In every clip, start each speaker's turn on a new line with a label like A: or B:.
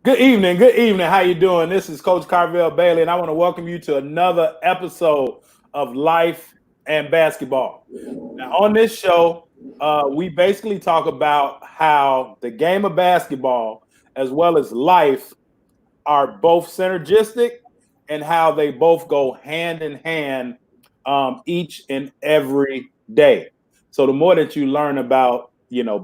A: Good evening. Good evening. How you doing? This is Coach Carvel Bailey, and I want to welcome you to another episode of Life and Basketball. Now, on this show, we basically talk about how the game of basketball, as well as life, are both synergistic and how they both go hand in hand each and every day. So the more that you learn about,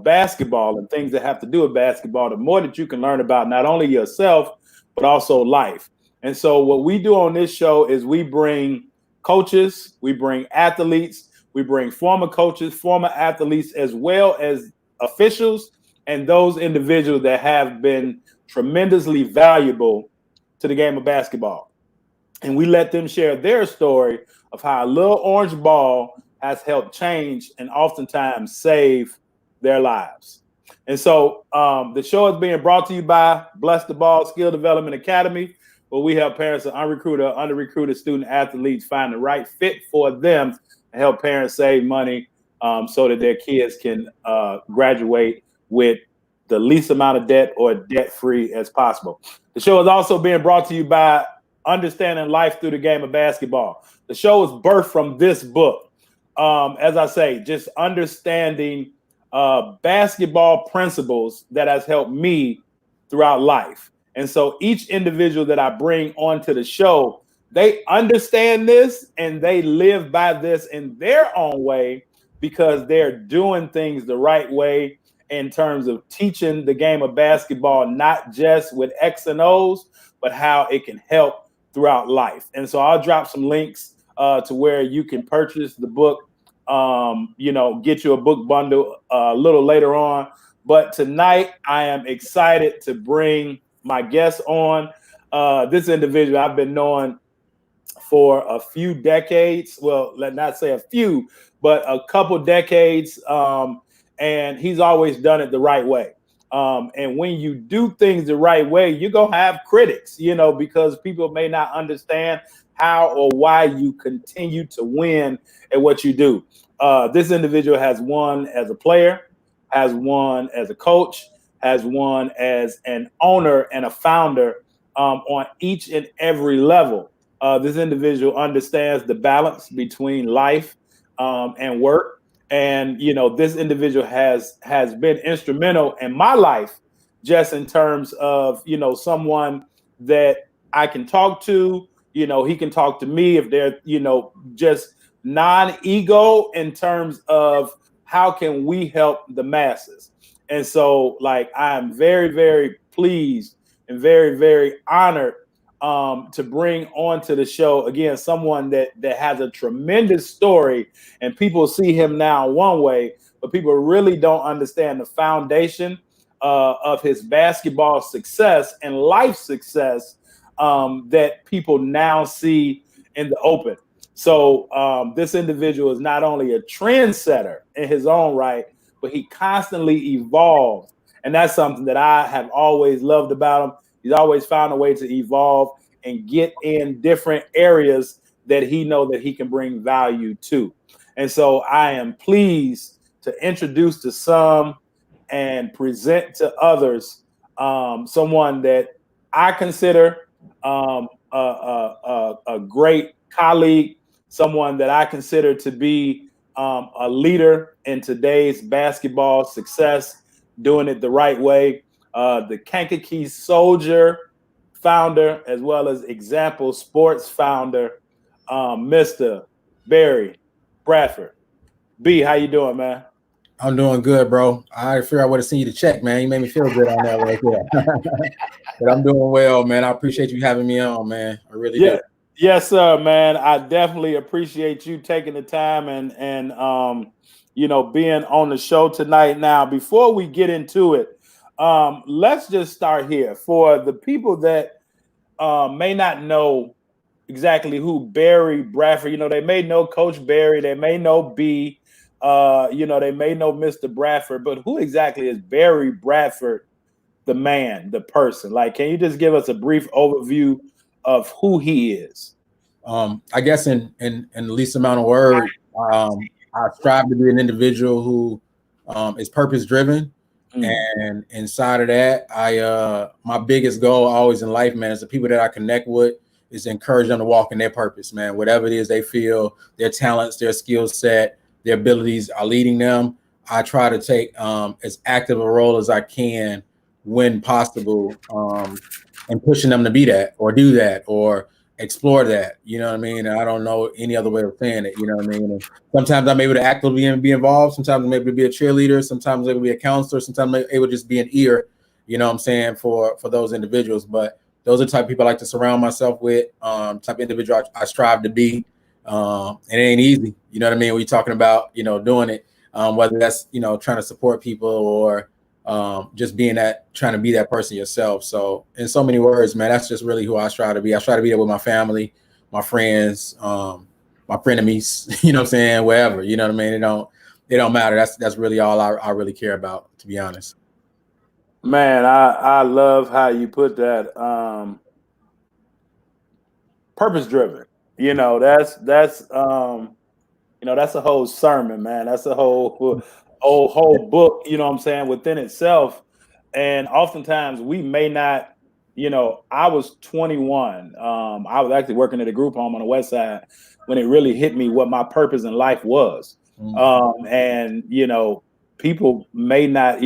A: basketball and things that have to do with basketball, the more that you can learn about not only yourself, but also life. And so what we do on this show is we bring coaches, we bring athletes, we bring former coaches, former athletes, as well as officials and those individuals that have been tremendously valuable to the game of basketball. And we let them share their story of how a little orange ball has helped change and oftentimes save their lives. And so the show is being brought to you by Bless the Ball Skill Development Academy, where we help parents of unrecruited or under-recruited student athletes find the right fit for them and help parents save money so that their kids can graduate with the least amount of debt or debt-free as possible. The show is also being brought to you by Understanding Life Through the Game of Basketball. The show is birthed from this book. As I say, just understanding basketball principles that has helped me throughout life. And so each individual that I bring onto the show, they understand this and they live by this in their own way because they're doing things the right way in terms of teaching the game of basketball, not just with X and O's, but how it can help throughout life. And so I'll drop some links to where you can purchase the book, get you a book bundle a little later on. But tonight I am excited to bring my guest on. This individual I've been knowing for a few decades. Well, let's not say a few, but a couple decades. And he's always done it the right way. And when you do things the right way, you're going to have critics, because people may not understand how or why you continue to win at what you do. This individual has won as a player, has won as a coach, has won as an owner and a founder on each and every level. This individual understands the balance between life and work. And, this individual has been instrumental in my life, just in terms of, someone that I can talk to, he can talk to me if they're, just non-ego in terms of how can we help the masses. And so I am very, very pleased and very, very honored to bring onto the show again someone that has a tremendous story, and people see him now one way, but people really don't understand the foundation of his basketball success and life success that people now see in the open. So this individual is not only a trendsetter in his own right, but he constantly evolves, and that's something that I have always loved about him. He's always found a way to evolve and get in different areas that he knows that he can bring value to. And so I am pleased to introduce to some and present to others someone that I consider a great colleague, someone that I consider to be a leader in today's basketball success, doing it the right way. The Kankakee Soldier founder, as well as Example Sports founder, Mr. Barry Bradford. B, how you doing, man?
B: I'm doing good, bro. I figured I would have seen you to check, man. You made me feel good on that right there. But I'm doing well, man. I appreciate you having me on, man. I really do.
A: Yes, sir, man. I definitely appreciate you taking the time and being on the show tonight. Now, before we get into it, let's just start here. For the people that may not know exactly who Barry Bradford, they may know Coach Barry, they may know B, they may know Mr. Bradford, but who exactly is Barry Bradford, the man, the person? Can you just give us a brief overview of who he is?
B: I guess in the least amount of words, I strive to be an individual who is purpose driven, And inside of that, my biggest goal always in life, man, is the people that I connect with is to encourage them to walk in their purpose, man. Whatever it is they feel, their talents, their skill set, their abilities are leading them. I try to take as active a role as I can when possible, and pushing them to be that or do that or explore that. You know what I mean? And I don't know any other way of saying it. You know what I mean? And sometimes I'm able to actively be involved. Sometimes I'm able to be a cheerleader. Sometimes I'm able to be a counselor. Sometimes I'm able to just be an ear, you know what I'm saying, for those individuals. But those are the type of people I like to surround myself with, type of individual I strive to be. It ain't easy. You know what I mean? When you're talking about, doing it, whether that's, trying to support people or just trying to be that person yourself. So in so many words, man, that's just really who I strive to be. I try to be there with my family, my friends, my frenemies, you know what I'm saying? Wherever, you know what I mean? It don't matter. That's really all I really care about, to be honest.
A: Man, I love how you put that. Purpose driven. That's a whole sermon, man. That's a whole book, you know what I'm saying, within itself. And oftentimes we may not, I was 21. I was actually working at a group home on the west side when it really hit me what my purpose in life was. And people may not,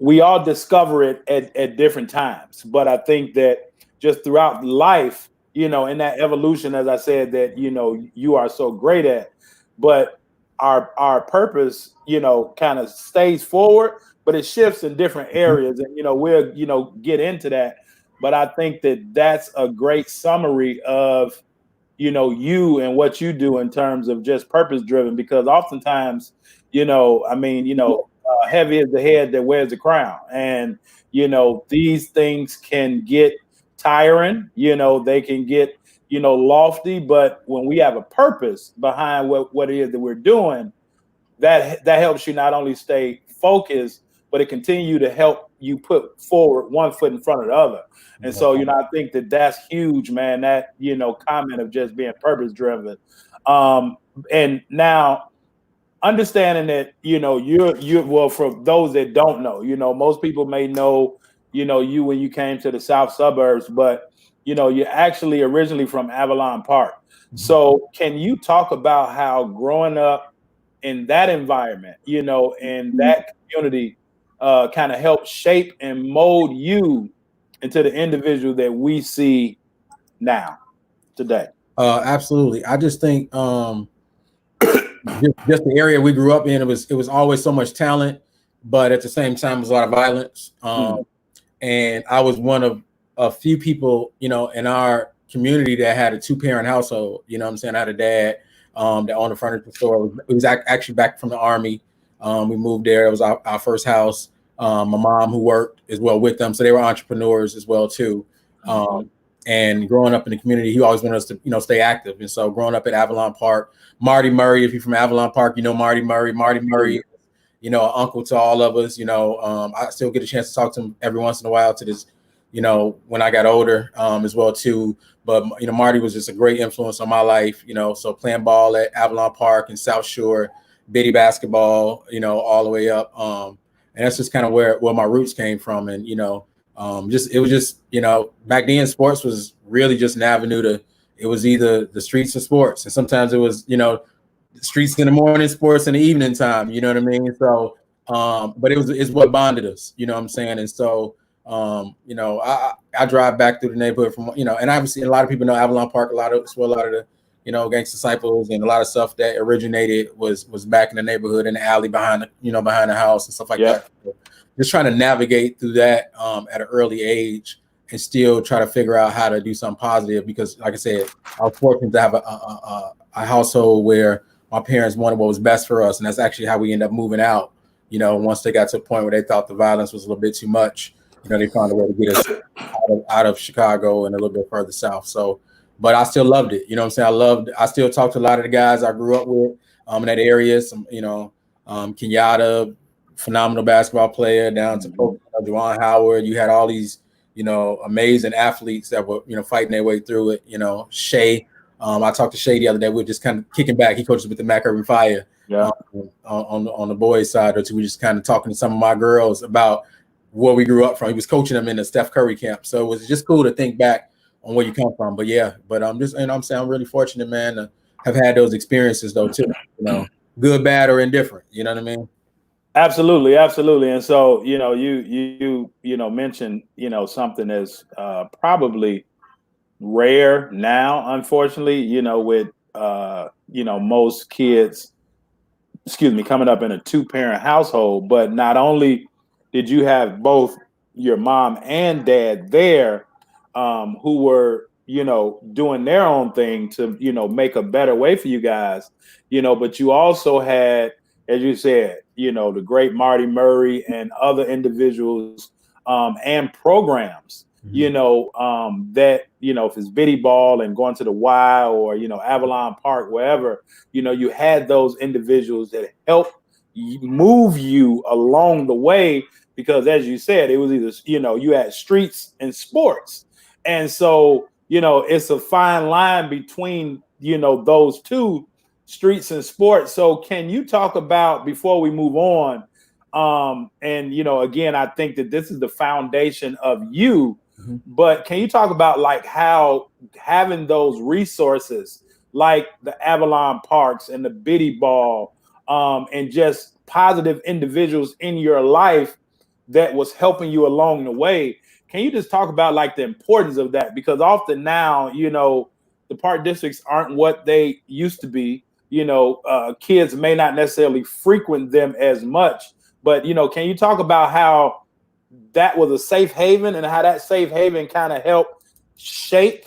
A: we all discover it at different times. But I think that just throughout life, in that evolution, as I said, that you are so great at, but our purpose, kind of stays forward, but it shifts in different areas, and we'll get into that. But I think that that's a great summary of you and what you do in terms of just purpose driven, because oftentimes, heavy is the head that wears the crown, and these things can get tiring, they can get lofty, but when we have a purpose behind what it is that we're doing, that helps you not only stay focused, but it continue to help you put forward one foot in front of the other. And so I think that that's huge, man, that comment of just being purpose driven. And now understanding that you're well, for those that don't know, most people may know you when you came to the South Suburbs, but you're actually originally from Avalon Park. So can you talk about how growing up in that environment, and that community kind of helped shape and mold you into the individual that we see now today?
B: Absolutely. I just think just the area we grew up in, it was always so much talent, but at the same time, it was a lot of violence. And I was one of a few people, in our community that had a 2-parent household. You know what I'm saying? I had a dad that owned a furniture store. It was actually back from the Army. We moved there. It was our first house. My mom, who worked as well with them, so they were entrepreneurs as well too. And growing up in the community, he always wanted us to, stay active. And so growing up at Avalon Park, Marty Murray, if you're from Avalon Park, Marty Murray. Marty Murray, an uncle to all of us. I still get a chance to talk to him every once in a while to this, when I got older as well too. But, Marty was just a great influence on my life, so playing ball at Avalon Park and South Shore, bitty basketball, all the way up. And that's just kind of where my roots came from. And, it was just, back then sports was really just an avenue to, it was either the streets or sports. And sometimes it was, the streets in the morning, sports in the evening time, you know what I mean? So, but it's what bonded us, you know what I'm saying? And so, I drive back through the neighborhood from, and obviously a lot of people know Avalon Park, a lot of the, Gangsta Disciples and a lot of stuff that originated was back in the neighborhood in the alley behind the house and stuff like that. Just trying to navigate through that at an early age and still try to figure out how to do something positive, because like I said, I was fortunate to have a household where my parents wanted what was best for us. And that's actually how we ended up moving out. Once they got to a point where they thought the violence was a little bit too much, they found a way to get us out of Chicago and a little bit further south. So, but I still loved it. You know what I'm saying? I still talk to a lot of the guys I grew up with in that area. Some, Kenyatta, phenomenal basketball player, down to Juwan Howard. You had all these, amazing athletes that were, fighting their way through it. Shay, I talked to Shay the other day. We were just kind of kicking back. He coaches with the Mac Urban Fire.
A: Yeah.
B: On the boys' side, or two, we just kind of talking to some of my girls about where we grew up from. He was coaching them in the Steph Curry camp, so it was just cool to think back on where you come from. But yeah, but I'm just, I'm saying I'm really fortunate, man, to have had those experiences though too. Good, bad, or indifferent. You know what I mean?
A: Absolutely, absolutely. And so, you mentioned, something that's probably rare now, unfortunately, with most kids, coming up in a two-parent household. But not only did you have both your mom and dad there, who were, doing their own thing to, make a better way for you guys, but you also had, as you said, the great Marty Murray and other individuals, and programs, that, if it's Biddy Ball and going to the Y, or, Avalon Park, wherever, you had those individuals that helped move you along the way, because as you said, it was either, you had streets and sports. And so, it's a fine line between, those two, streets and sports. So can you talk about, before we move on, and, again, I think that this is the foundation of you, but can you talk about like how having those resources like the Avalon Parks and the Biddy Ball, and just positive individuals in your life that was helping you along the way. Can you just talk about like the importance of that? Because often now, the park districts aren't what they used to be. Kids may not necessarily frequent them as much, but, can you talk about how that was a safe haven and how that safe haven kind of helped shape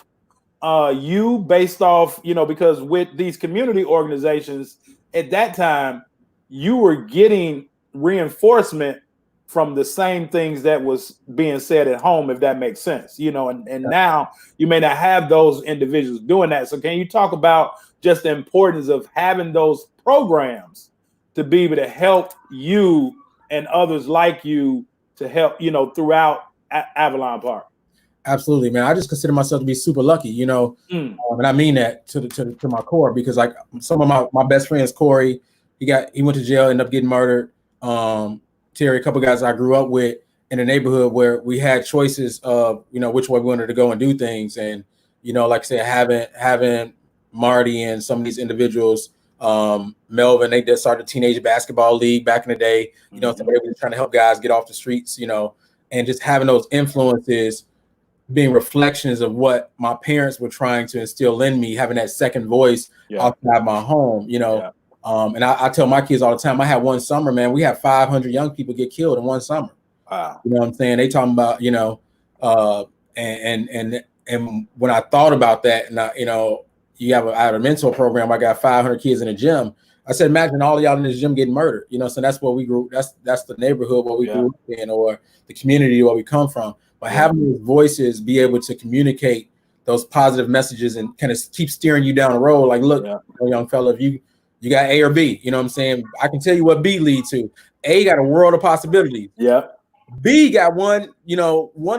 A: you based off, because with these community organizations at that time, you were getting reinforcement from the same things that was being said at home, if that makes sense, and now you may not have those individuals doing that. So can you talk about just the importance of having those programs to be able to help you and others like you to help, throughout Avalon Park?
B: Absolutely, man. I just consider myself to be super lucky, and I mean that to my core, because like some of my best friends, Corey, he went to jail, ended up getting murdered. Terry, a couple of guys I grew up with in a neighborhood where we had choices of, which way we wanted to go and do things. And, like I said, having Marty and some of these individuals, Melvin, they just started a teenage basketball league back in the day, so they were trying to help guys get off the streets, and just having those influences being reflections of what my parents were trying to instill in me, having that second voice outside my home, and I tell my kids all the time, I had one summer, man, we had 500 young people get killed in one summer.
A: Wow.
B: You know what I'm saying? They talking about, and when I thought about that, and I had a mentor program, I got 500 kids in a gym. I said, imagine all of y'all in this gym getting murdered, so that's where we grew. That's the neighborhood where we grew up in, or the community where we come from. But having those voices be able to communicate those positive messages and kind of keep steering you down the road, like, look, young fella, if you got A or B, you know what I'm saying? I can tell you what B lead to. A got a world of possibilities.
A: Yeah.
B: B got one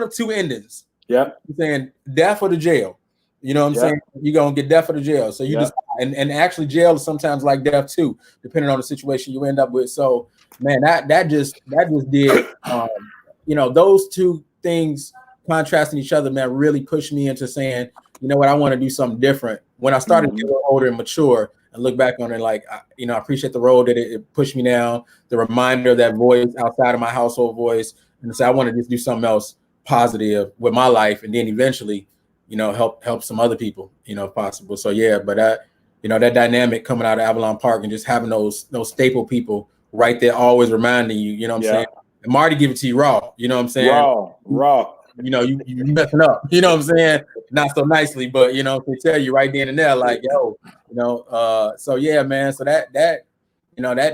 B: of two endings.
A: Yeah.
B: I'm saying death or the jail. You know what I'm saying? You're gonna get death or the jail. So you just and actually jail is sometimes like death too, depending on the situation you end up with. So man, that just did those two things contrasting each other, man, really pushed me into saying, you know what, I want to do something different. When I started to get a little older and mature and look back on it, like, I appreciate the road that it pushed me down, the reminder of that voice outside of my household voice, and say I want to just do something else positive with my life, and then eventually, help some other people, if possible. So yeah, but that dynamic coming out of Avalon Park and just having those staple people right there, always reminding you, you know what I'm saying? And Marty give it to you raw, you know what I'm saying?
A: Raw.
B: You messing up, you know what I'm saying? Not so nicely, but they tell you right then and there, like, yo, so yeah, man. So that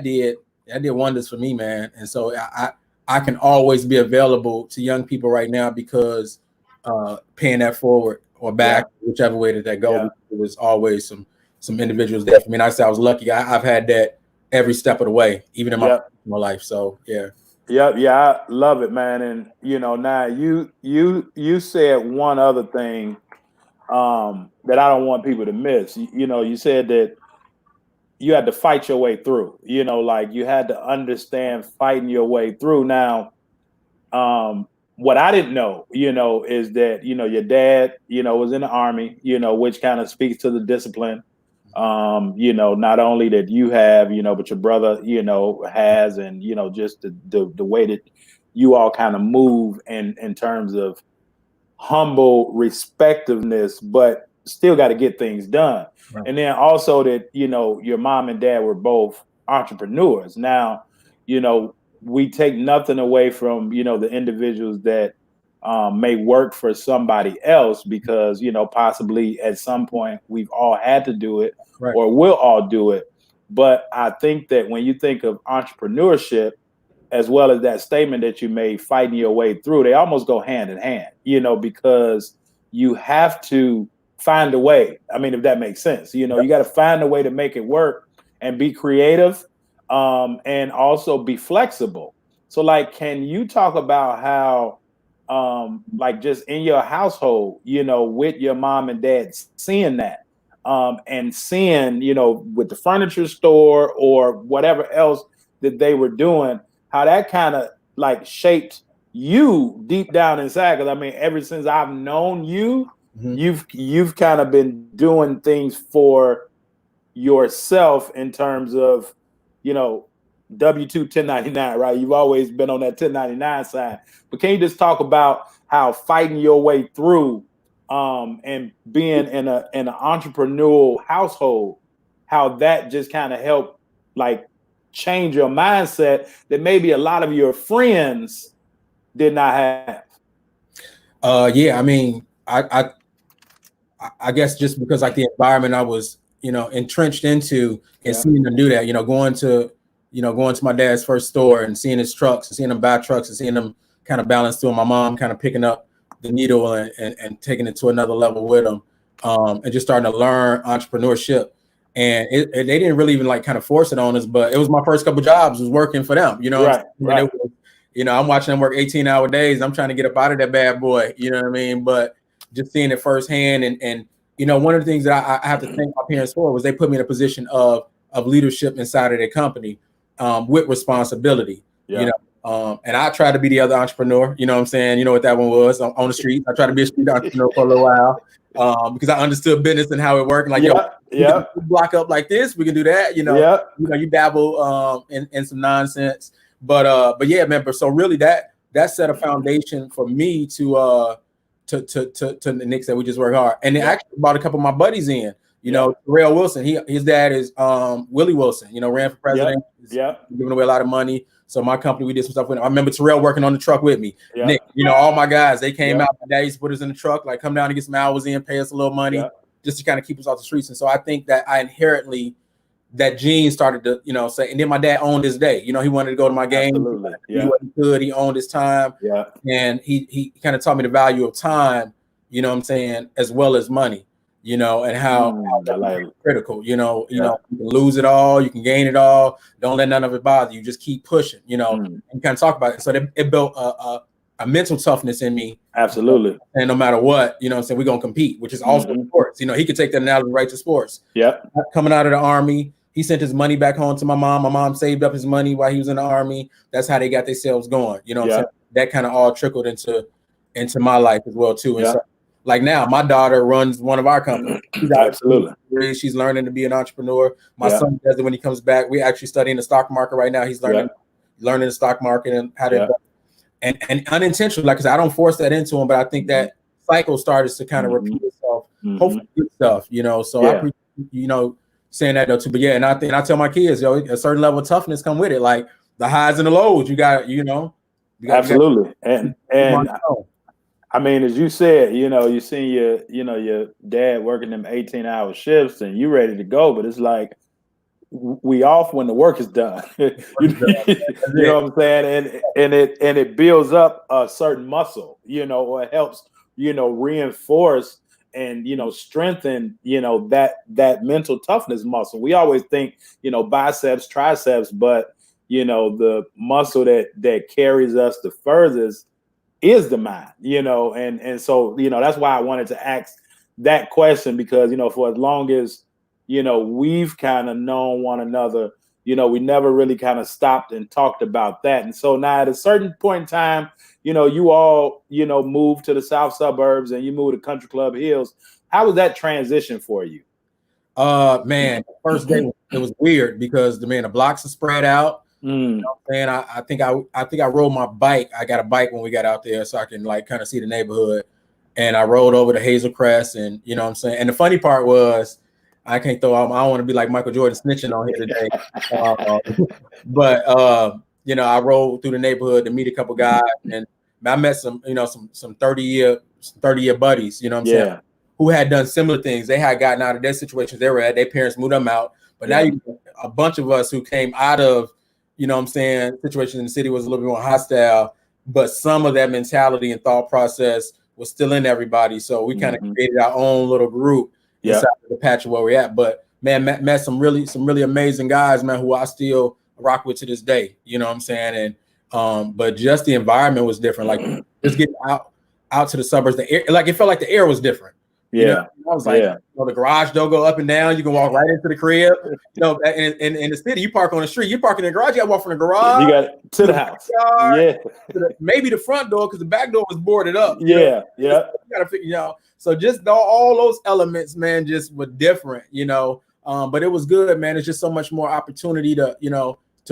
B: did wonders for me, man. And so I can always be available to young people right now because paying that forward or back, whichever way that go, it was always some individuals there for me. And I said I was lucky. I've had that every step of the way, even in my life. So yeah.
A: Yeah, I love it, man. And now you said one other thing that I don't want people to miss. You said that you had to fight your way through, like you had to understand fighting your way through. Now, what I didn't know, is that, your dad, was in the Army, which kind of speaks to the discipline, not only that you have, but your brother, has, and, just the way that you all kind of move in terms of humble respectiveness, but still got to get things done.
B: Right.
A: And then also that, your mom and dad were both entrepreneurs. Now, we take nothing away from, the individuals that may work for somebody else, because, possibly at some point we've all had to do it,
B: Right.
A: or we'll all do it. But I think that when you think of entrepreneurship, as well as that statement that you made, fighting your way through, they almost go hand in hand, because you have to find a way. I mean, if that makes sense, you got to find a way to make it work and be creative, and also be flexible. So like, can you talk about how, like just in your household, with your mom and dad seeing that, and seeing, with the furniture store or whatever else that they were doing, how that kind of like shaped you deep down inside? Because I mean, ever since I've known you, you've kind of been doing things for yourself in terms of, W-2 1099, right? You've always been on that 1099 side. But can you just talk about how fighting your way through, and being in an entrepreneurial household, how that just kind of helped like change your mindset that maybe a lot of your friends did not have?
B: Yeah, I mean, I guess just because like the environment I was, entrenched into, and seeing them do that, going to my dad's first store and seeing his trucks and seeing him buy trucks and seeing them kind of balance through, my mom kind of picking up the needle and taking it to another level with him, and just starting to learn entrepreneurship. And they didn't really even like kind of force it on us, but it was my first couple jobs was working for them,
A: Right.
B: I'm watching them work 18-hour days. I'm trying to get up out of that bad boy, you know what I mean? But just seeing it firsthand, and one of the things that I have to thank my parents for was they put me in a position of leadership inside of their company, with responsibility.
A: Yeah.
B: And I tried to be the other entrepreneur. You know what I'm saying? You know what that one was on the street. I tried to be a street entrepreneur for a little while, because I understood business and how it worked. Like, block up like this, we can do that. You dabble in some nonsense, but yeah, man. So really, that set a foundation for me to the Knicks that we just work hard. And they actually brought a couple of my buddies in. Terrell Wilson. His dad is Willie Wilson. Ran for president. Giving away a lot of money. So my company, we did some stuff with him. I remember Terrell working on the truck with me. Nick, all my guys, they came out. My dad used to put us in the truck, like come down to get some hours in, pay us a little money, just to kind of keep us off the streets. And so I think that I inherently, that gene started to, say, and then my dad owned his day. He wanted to go to my game.
A: Absolutely.
B: He wasn't good. He owned his time. And he kind of taught me the value of time, as well as money, and how critical, you can lose it all, you can gain it all. Don't let none of it bother you. Just keep pushing, and kind of talk about it. So it built a mental toughness in me.
A: Absolutely.
B: And no matter what, we're going to compete, which is also sports. He could take that analogy right to sports. Coming out of the Army, he sent his money back home to my mom. My mom saved up his money while he was in the Army. That's how they got themselves going. That kind of all trickled into my life as well too. And so, like now, my daughter runs one of our companies.
A: Absolutely.
B: She's learning to be an entrepreneur. My son does it when he comes back. We're actually studying the stock market right now. He's learning the stock market and how to and unintentionally, like, because I don't force that into him, but I think that cycle started to kind of repeat itself. Hopefully good stuff, So I appreciate, saying that though too. But and I tell my kids, a certain level of toughness come with it, like the highs and the lows. You got,
A: absolutely. And I mean, as you said, you seen your dad working them 18-hour shifts and you ready to go, but it's like we off when the work is done. You know what I'm saying? And it builds up a certain muscle, or it helps, reinforce and strengthen, that mental toughness muscle. We always think, biceps, triceps, but the muscle that carries us the furthest is the mind, and so that's why I wanted to ask that question, because for as long as we've kind of known one another. We never really kind of stopped and talked about that. And so now at a certain point in time, you all, moved to the south suburbs and you moved to Country Club Hills. How was that transition for you?
B: Man, first day it was weird because the blocks are spread out.
A: Mm.
B: And I think I rode my bike. I got a bike when we got out there so I can like kind of see the neighborhood. And I rode over to Hillcrest, and you know what I'm saying. And the funny part was, I can't throw out. I don't want to be like Michael Jordan snitching on here today. But I rode through the neighborhood to meet a couple guys, and I met some 30-year buddies. You know what I'm saying? Who had done similar things. They had gotten out of their situations they were at. Their parents moved them out. But now a bunch of us who came out of, situations in the city was a little bit more hostile, but some of that mentality and thought process was still in everybody. So we kind of created our own little group inside of the patch of where we're at. But man, met some really amazing guys, man, who I still rock with to this day. You know what I'm saying? And but just the environment was different. Like just getting out to the suburbs, the air, like it felt like the air was different. I was like, the garage door go up and down. You can walk right into the crib. In the city, you park on the street. You park in the garage. You got to walk from the garage.
A: You got to the house.
B: Maybe the front door because the back door was boarded up.
A: You
B: got to figure. So just all those elements, man, just were different. But it was good, man. It's just so much more opportunity to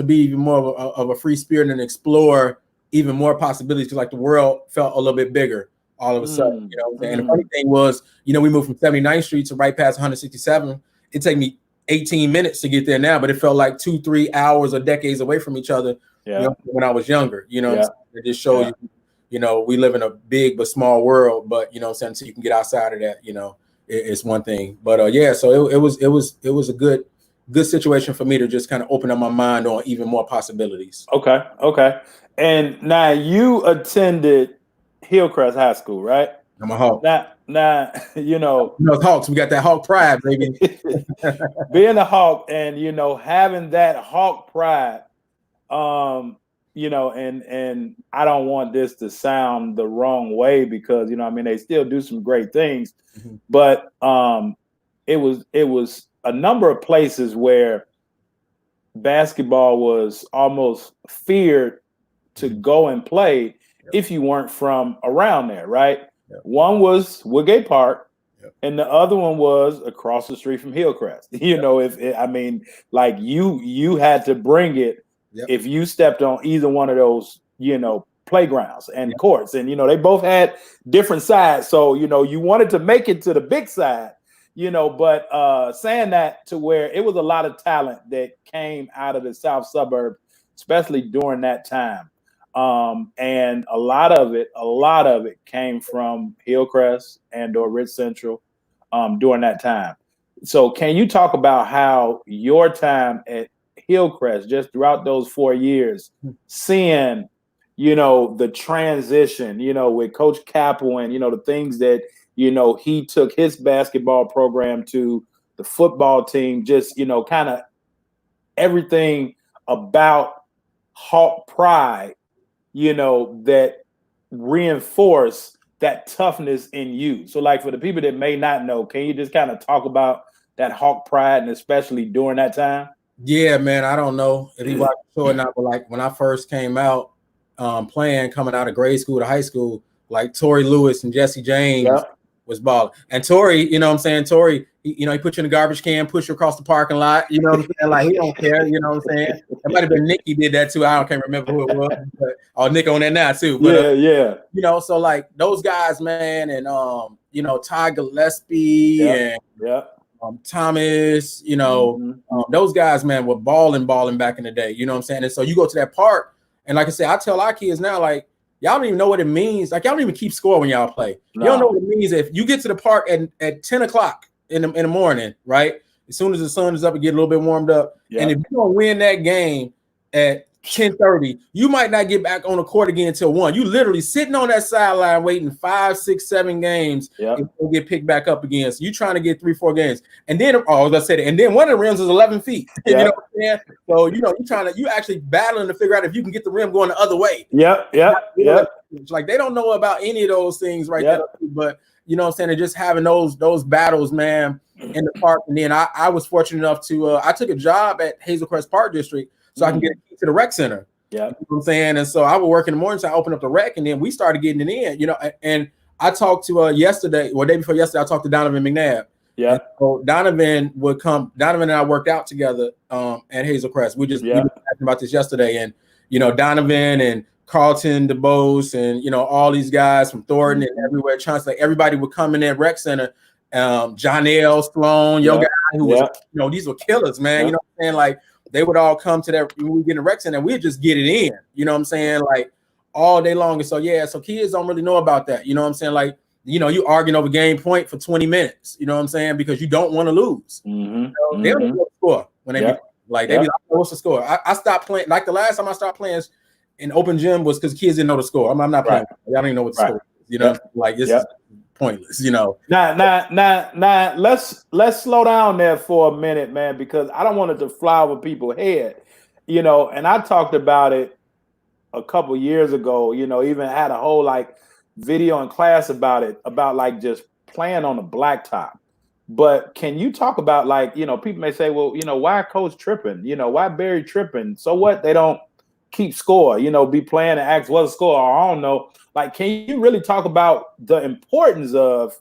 B: be even more of a free spirit and explore even more possibilities. Because like the world felt a little bit bigger all of a sudden, And the funny thing was, we moved from 79th Street to right past 167. It took me 18 minutes to get there now, but it felt like 2-3 hours or decades away from each other when I was younger. It just shows you, we live in a big but small world, but until you can get outside of that, it's one thing. But so it was a good situation for me to just kind of open up my mind on even more possibilities.
A: Okay. And now you attended Hillcrest High School, right?
B: I'm a Hawk.
A: Now,
B: Hawks. We got that Hawk pride, baby.
A: Being a Hawk and having that Hawk pride, and I don't want this to sound the wrong way because they still do some great things, but it was a number of places where basketball was almost feared to go and play if you weren't from around there, right? One was Woodgate Park, and the other one was across the street from Hillcrest. You had to bring it if you stepped on either one of those, playgrounds and courts. And they both had different sides, so you wanted to make it to the big side, But saying that to where it was a lot of talent that came out of the south suburb, especially during that time. And a lot of it came from Hillcrest and or Ridge Central during that time. So can you talk about how your time at Hillcrest, just throughout those 4 years, seeing, the transition, with Coach Capel and, the things that, he took his basketball program to, the football team, just, kind of everything about Hawk pride, that reinforce that toughness in you. So like for the people that may not know, can you just kind of talk about that Hawk pride and especially during that time?
B: Yeah, man. I don't know if he watched the show or not, but like when I first came out coming out of grade school to high school, like Torrey Lewis and Jesse James was balling. And Torrey, Torrey, he put you in the garbage can, push you across the parking lot, like he don't care, It might have been Nick, he did that too. I can't remember who it was, but Nick on that now too. But so like those guys, man, and Ty Gillespie and Thomas, those guys, man, were balling back in the day, And so you go to that park, and like I said, I tell our kids now, like, y'all don't even know what it means. Like, y'all don't even keep score when y'all play. No. You don't know what it means if you get to the park at 10 o'clock in the morning, right? As soon as the sun is up and get a little bit warmed up. And if you don't win that game at 10:30, you might not get back on the court again until 1. You literally sitting on that sideline waiting 5, 6, 7 games and get picked back up again. So you trying to get 3, 4 games. And then, as I said, and then one of the rims is 11 feet. You know what I'm saying? So, you actually battling to figure out if you can get the rim going the other way. Like they don't know about any of those things right there. But, you know what I'm saying, and just having those battles, man, in the park. And then I was fortunate enough to I took a job at Hillcrest Park District so I can get a key to the rec center.
A: Yeah.
B: You know what I'm saying? And so I would work in the morning, so I opened up the rec, and then we started getting it in, you know. And I talked to yesterday, or day before yesterday, I talked to Donovan McNabb.
A: Yeah.
B: And so Donovan and I worked out together at Hillcrest. We were talking about this yesterday. And, you know, Donovan and Carlton DeBose and, you know, all these guys from Thornton and everywhere, Chauncey, like everybody would come in that rec center. John L. Sloan, guy who was, you know, these were killers, man. You know what I'm saying? Like, they would all come to that when we get in the rec center and we'd just get it in, you know what I'm saying? Like all day long. And so, so kids don't really know about that. You know what I'm saying? Like, you know, you arguing over game point for 20 minutes, you know what I'm saying? Because you don't want to lose. You know, they don't even know the score when they be like, they be like, what's the score? I stopped playing. Like the last time I stopped playing in open gym was because kids didn't know the score. I'm not playing. I don't even know what the score is, you know, like this is pointless, you know.
A: Now, let's slow down there for a minute, man, because I don't want it to fly over people's head, you know. And I talked about it a couple years ago, you know, even had a whole like video in class about it, about like just playing on the blacktop. But can you talk about, like, you know, people may say, well, you know, why coach tripping? You know, why Barry tripping? So what? They don't keep score, you know, be playing and ask what's the score, or I don't know. Like, can you really talk about the importance of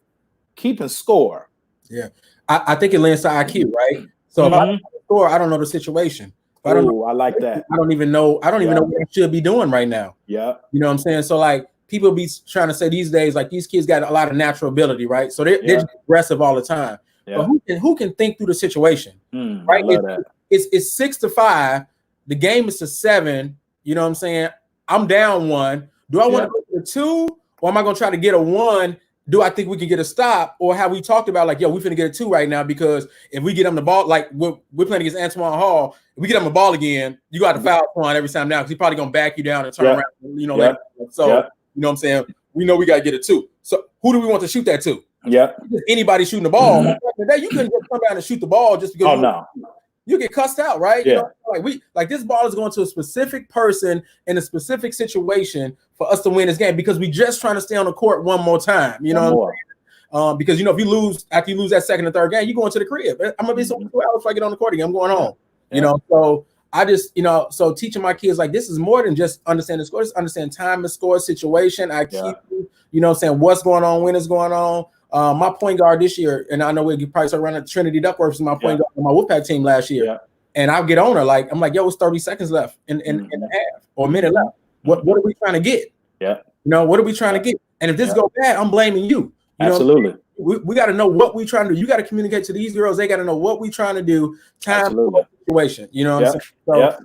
A: keeping score?
B: Yeah, I think it lends to IQ, right? So if I don't score, I don't know the situation.
A: I like that.
B: I don't even know what I should be doing right now.
A: Yeah.
B: You know what I'm saying? So like people be trying to say these days, like these kids got a lot of natural ability, right? So they're just aggressive all the time. Yeah. But who can think through the situation? Right? It's 6-5. The game is to 7. You know what I'm saying? I'm down 1. Do I want to go to the 2, or am I going to try to get a 1? Do I think we can get a stop, or have we talked about like, yo, we finna get a 2 right now, because if we get them the ball, like we're playing against Antoine Hall, if we get them the ball again, you got to foul on every time now, because he's probably gonna back you down and turn around, you know. Later. So you know what I'm saying? We know we got to get a 2. So who do we want to shoot that to?
A: Yeah,
B: anybody shooting the ball. You couldn't just come down and shoot the ball just because. You get cussed out, right?
A: Yeah.
B: You know, like this ball is going to a specific person in a specific situation for us to win this game, because we just trying to stay on the court one more time. You know what I'm saying? Because you know, if you lose after you lose that second and third game, you go into the crib. I'm gonna be so 2 hours before I get on the court again. I'm going home. You know, so I just, you know, so teaching my kids like this is more than just understanding the score. Just understand time and score, situation, IQ. You know what I'm saying? What's going on? When it's going on? My point guard this year, and I know we probably start running Trinity Duckworth is my point guard on my Wolfpack team last year. And I'll get on her like, I'm like, yo, it's 30 seconds left in the half, or a minute left. What are we trying to get? You know, what are we trying to get? And if this goes bad, I'm blaming you.
A: Absolutely.
B: We got to know what we're trying to do. You got to communicate to these girls. They got to know what we're trying to do. Time, situation. You know what I'm saying? So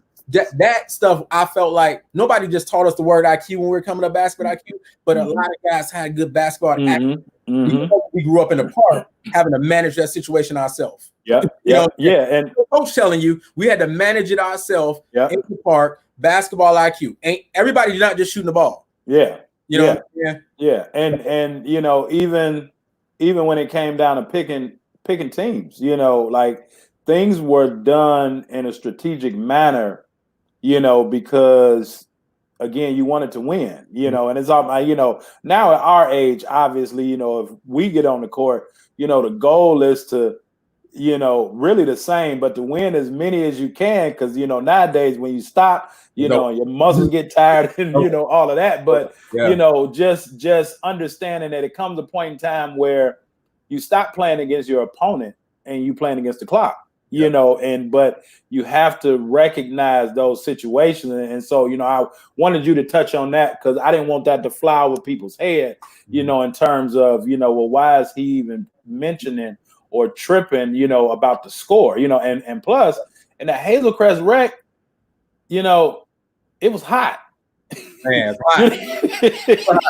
B: that stuff, I felt like nobody just taught us the word IQ when we were coming up, basketball IQ, but a lot of guys had good basketball IQ. We grew up in the park having to manage that situation ourselves. And coach telling you we had to manage it ourselves in the park. Basketball IQ. Ain't everybody's not just shooting the ball. You know.
A: And you know, even when it came down to picking teams, you know, like things were done in a strategic manner, you know, because again, you wanted to win, you know, and it's all, you know, now at our age, obviously, you know, if we get on the court, you know, the goal is to, you know, really the same, but to win as many as you can, because, you know, nowadays when you stop, you know, your muscles get tired and, you know, all of that. But, you know, just understanding that it comes a point in time where you stop playing against your opponent and you playing against the clock. You know, but you have to recognize those situations. And so, you know, I wanted you to touch on that because I didn't want that to fly over people's head, you know, in terms of, you know, well, why is he even mentioning or tripping, you know, about the score, you know, and plus in the Hillcrest rec, you know, it was hot.
B: Man, it's
A: hot.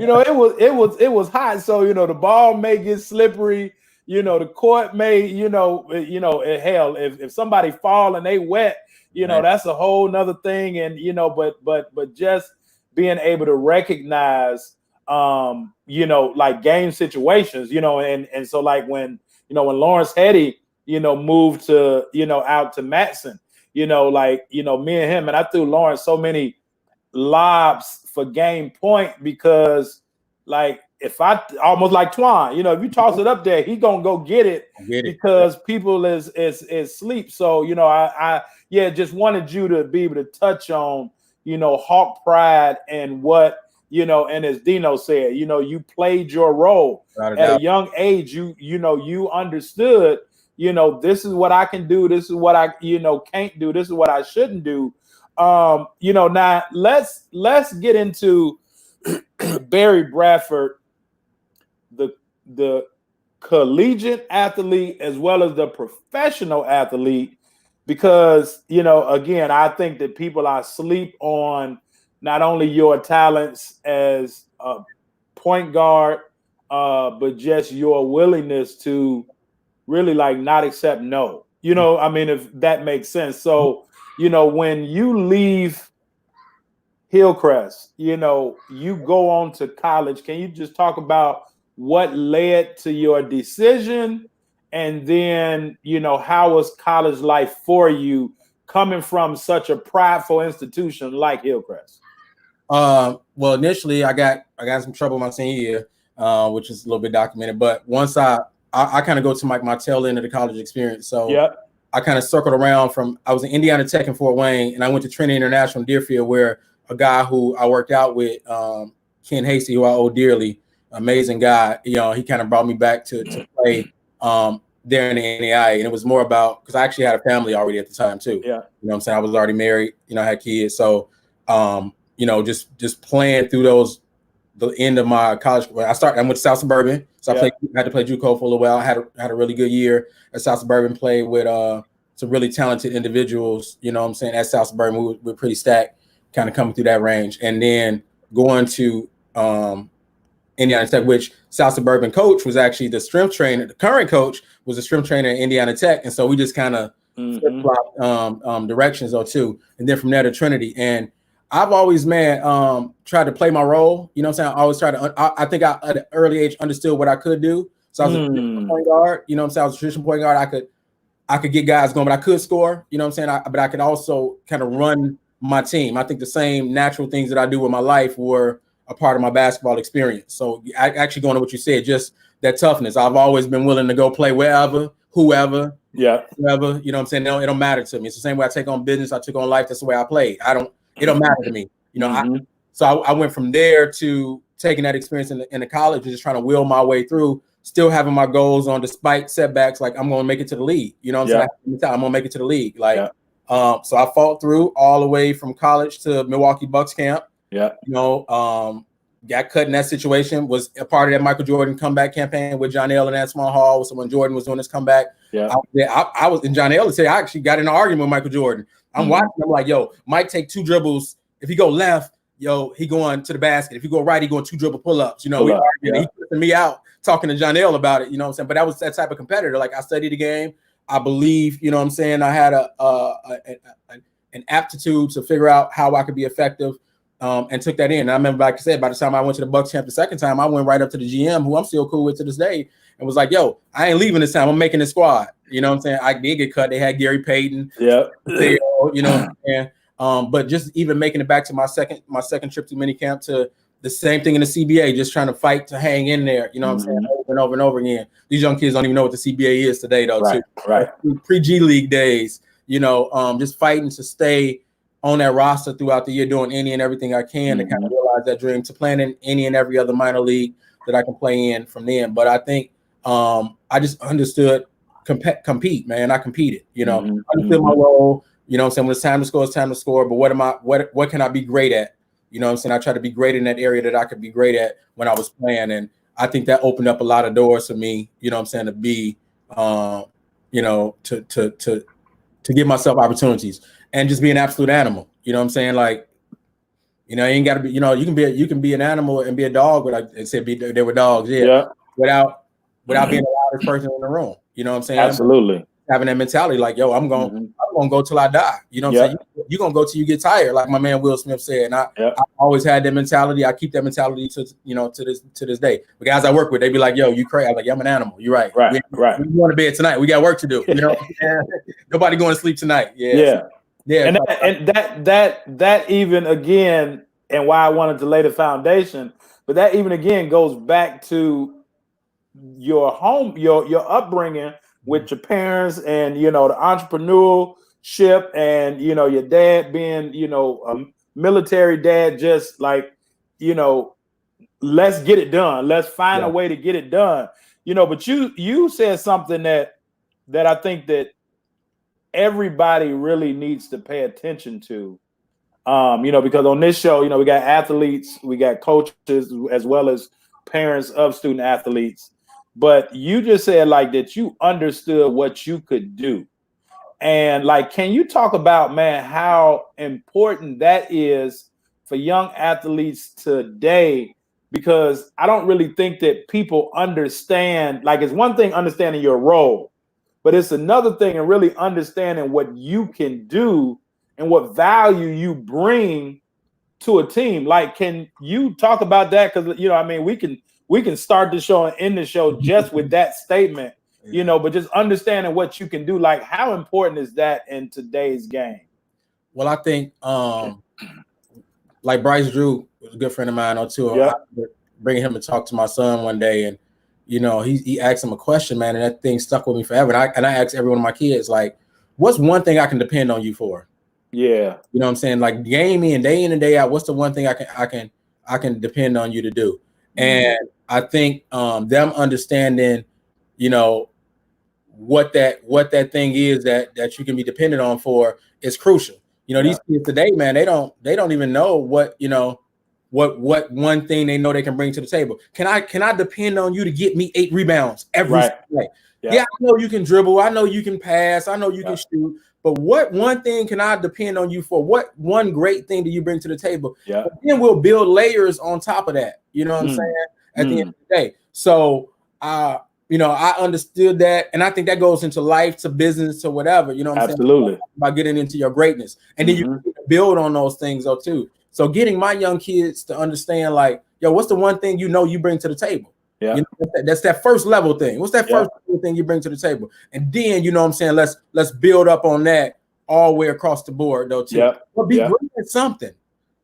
A: You know, it was hot. So, you know, the ball may get slippery. You know, the court may, you know, hell, if somebody fall and they wet, you know, that's a whole nother thing. And, you know, but just being able to recognize, you know, like game situations, you know, and so like when Lawrence Hetty, you know, moved to, you know, out to Matson, you know, like, you know, me and him, and I threw Lawrence so many lobs for game point because like, if I almost like Twan, you know, if you toss it up there, he gonna go get it because people is sleep. So, you know, I just wanted you to be able to touch on, you know, Hawk pride and what, you know, and as Dino said, you know, you played your role at a young age. You know, you understood, you know, this is what I can do. This is what I, you know, can't do. This is what I shouldn't do. You know, now let's get into Barry Bradford, the collegiate athlete as well as the professional athlete, because, you know, again, I think that people are asleep on not only your talents as a point guard, but just your willingness to really like not accept no. You know, I mean, if that makes sense. So, you know, when you leave Hillcrest, you know, you go on to college. Can you just talk about what led to your decision? And then, you know, how was college life for you coming from such a prideful institution like Hillcrest?
B: Well, initially I got some trouble my senior year, which is a little bit documented. But once I kind of go to my tail end of the college experience. So I kind of circled around I was in Indiana Tech in Fort Wayne, and I went to Trinity International in Deerfield, where a guy who I worked out with, Ken Hasty, who I owe dearly, amazing guy. You know, he kind of brought me back to play there in the NAIA, and it was more about because I actually had a family already at the time too.
A: Yeah,
B: you know what I'm saying, I was already married. You know, I had kids, so you know, just playing through the end of my college. I went to South Suburban, so I had to play JUCO for a little while. I had a really good year at South Suburban. Played with some really talented individuals. You know what I'm saying, at South Suburban, we were pretty stacked, kind of coming through that range, and then going to Indiana Tech, which South Suburban coach was actually the strength trainer. The current coach was a strength trainer at Indiana Tech, and so we just kind of flip-flopped directions or two, and then from there to Trinity. And I've always, tried to play my role. You know what I'm saying? I always tried to. I think I at an early age understood what I could do. So I was a traditional point guard. You know what I'm saying? I was a traditional point guard. I could get guys going, but I could score. You know what I'm saying? But I could also kind of run my team. I think the same natural things that I do with my life were a part of my basketball experience. So actually going to what you said, just that toughness. I've always been willing to go play wherever, whoever, whoever. You know what I'm saying? It don't matter to me. It's the same way I take on business. I took on life. That's the way I play. It don't matter to me. You know, so I went from there to taking that experience in the college and just trying to will my way through, still having my goals on despite setbacks. Like, I'm going to make it to the league. You know what I'm saying? I'm going to make it to the league. Like, so I fought through all the way from college to Milwaukee Bucks camp. You know, got cut in that situation, was a part of that Michael Jordan comeback campaign with John L. and Antoine Hall. So when Jordan was doing his comeback, I was in John L. to say I actually got in an argument with Michael Jordan. I'm watching. I'm like, yo, Mike take 2 dribbles. If he go left, yo, he going to the basket. If he go right, he going 2 dribble pull-ups. You know, we arguing. He putting me out talking to John L. about it. You know what I'm saying? But I was that type of competitor. Like, I studied the game. I believe, you know what I'm saying, I had an aptitude to figure out how I could be effective, and took that in. And I remember, like I said, by the time I went to the Bucks camp the second time, I went right up to the GM, who I'm still cool with to this day, and was like, yo, I ain't leaving this time. I'm making the squad. You know what I'm saying? I did get cut. They had Gary Payton. You know what I'm saying? But just even making it back to my second trip to minicamp, to the same thing in the CBA, just trying to fight to hang in there. You know what I'm saying? Over and over and over again. These young kids don't even know what the CBA is today, though. Pre-G League days, you know, just fighting to stay on that roster throughout the year, doing any and everything I can to kind of realize that dream, to playing in any and every other minor league that I can play in from then. But I think I just understood compete, man. I competed, you know, understood my role. You know what I'm saying? When it's time to score, it's time to score. But what can I be great at? You know what I'm saying? I try to be great in that area that I could be great at when I was playing. And I think that opened up a lot of doors for me, you know what I'm saying, to be, you know, to give myself opportunities and just be an absolute animal. You know what I'm saying? Like, you know, you ain't got to be, you know, you can be an animal and be a dog, but I said they were dogs, without being the loudest person in the room. You know what I'm saying?
A: Absolutely.
B: Having that mentality, like, yo, I'm gonna go till I die. You know what I'm saying? You're gonna go till you get tired, like my man Will Smith said. And I always had that mentality. I keep that mentality to this day. The guys I work with, they be like, yo, you crazy. I'm like, yeah, I'm an animal. You're right. We going to bed tonight. We got work to do. You know, nobody going to sleep tonight. And
A: that even again and why I wanted to lay the foundation. But that even again goes back to your home, your upbringing with your parents, and the entrepreneurship, and your dad being a military dad, just like let's get it done. Let's find a way to get it done. But you said something that I think that everybody really needs to pay attention to. Because on this show, we got athletes, we got coaches, as well as parents of student athletes. But you just said like that you understood what you could do. And like, can you talk about, man, how important that is for young athletes today? Because I don't really think that people understand, like, it's one thing understanding your role, but it's another thing and really understanding what you can do and what value you bring to a team. Like, can you talk about that? Because we can start the show and end the show just with that statement, but just understanding what you can do. Like, how important is that in today's game?
B: Well, I think like Bryce Drew was a good friend of mine too.
A: Yeah.
B: Bringing him to talk to my son one day, and he asked him a question, man, and that thing stuck with me forever. And I asked every one of my kids, like, what's one thing I can depend on you for?
A: Yeah.
B: You know what I'm saying? Like, game in, day and day out, what's the one thing I can depend on you to do? And I think them understanding, what that thing is that you can be dependent on for is crucial. These kids today, man, they don't even know what one thing they know they can bring to the table. Can I depend on you to get me 8 rebounds every night? Yeah, I know you can dribble. I know you can pass. I know you can shoot. But what one thing can I depend on you for? What one great thing do you bring to the table?
A: Yeah.
B: And then we'll build layers on top of that. You know what I'm saying? At the end of the day. So, I understood that. And I think that goes into life, to business, to whatever. You know what I'm saying?
A: Absolutely.
B: About getting into your greatness. And then you can build on those things, though, too. So getting my young kids to understand, like, yo, what's the one thing you bring to the table?
A: Yeah.
B: That's that first level thing. What's that first thing you bring to the table? And then, you know what I'm saying, let's build up on that all the way across the board, though, too. But be great at something.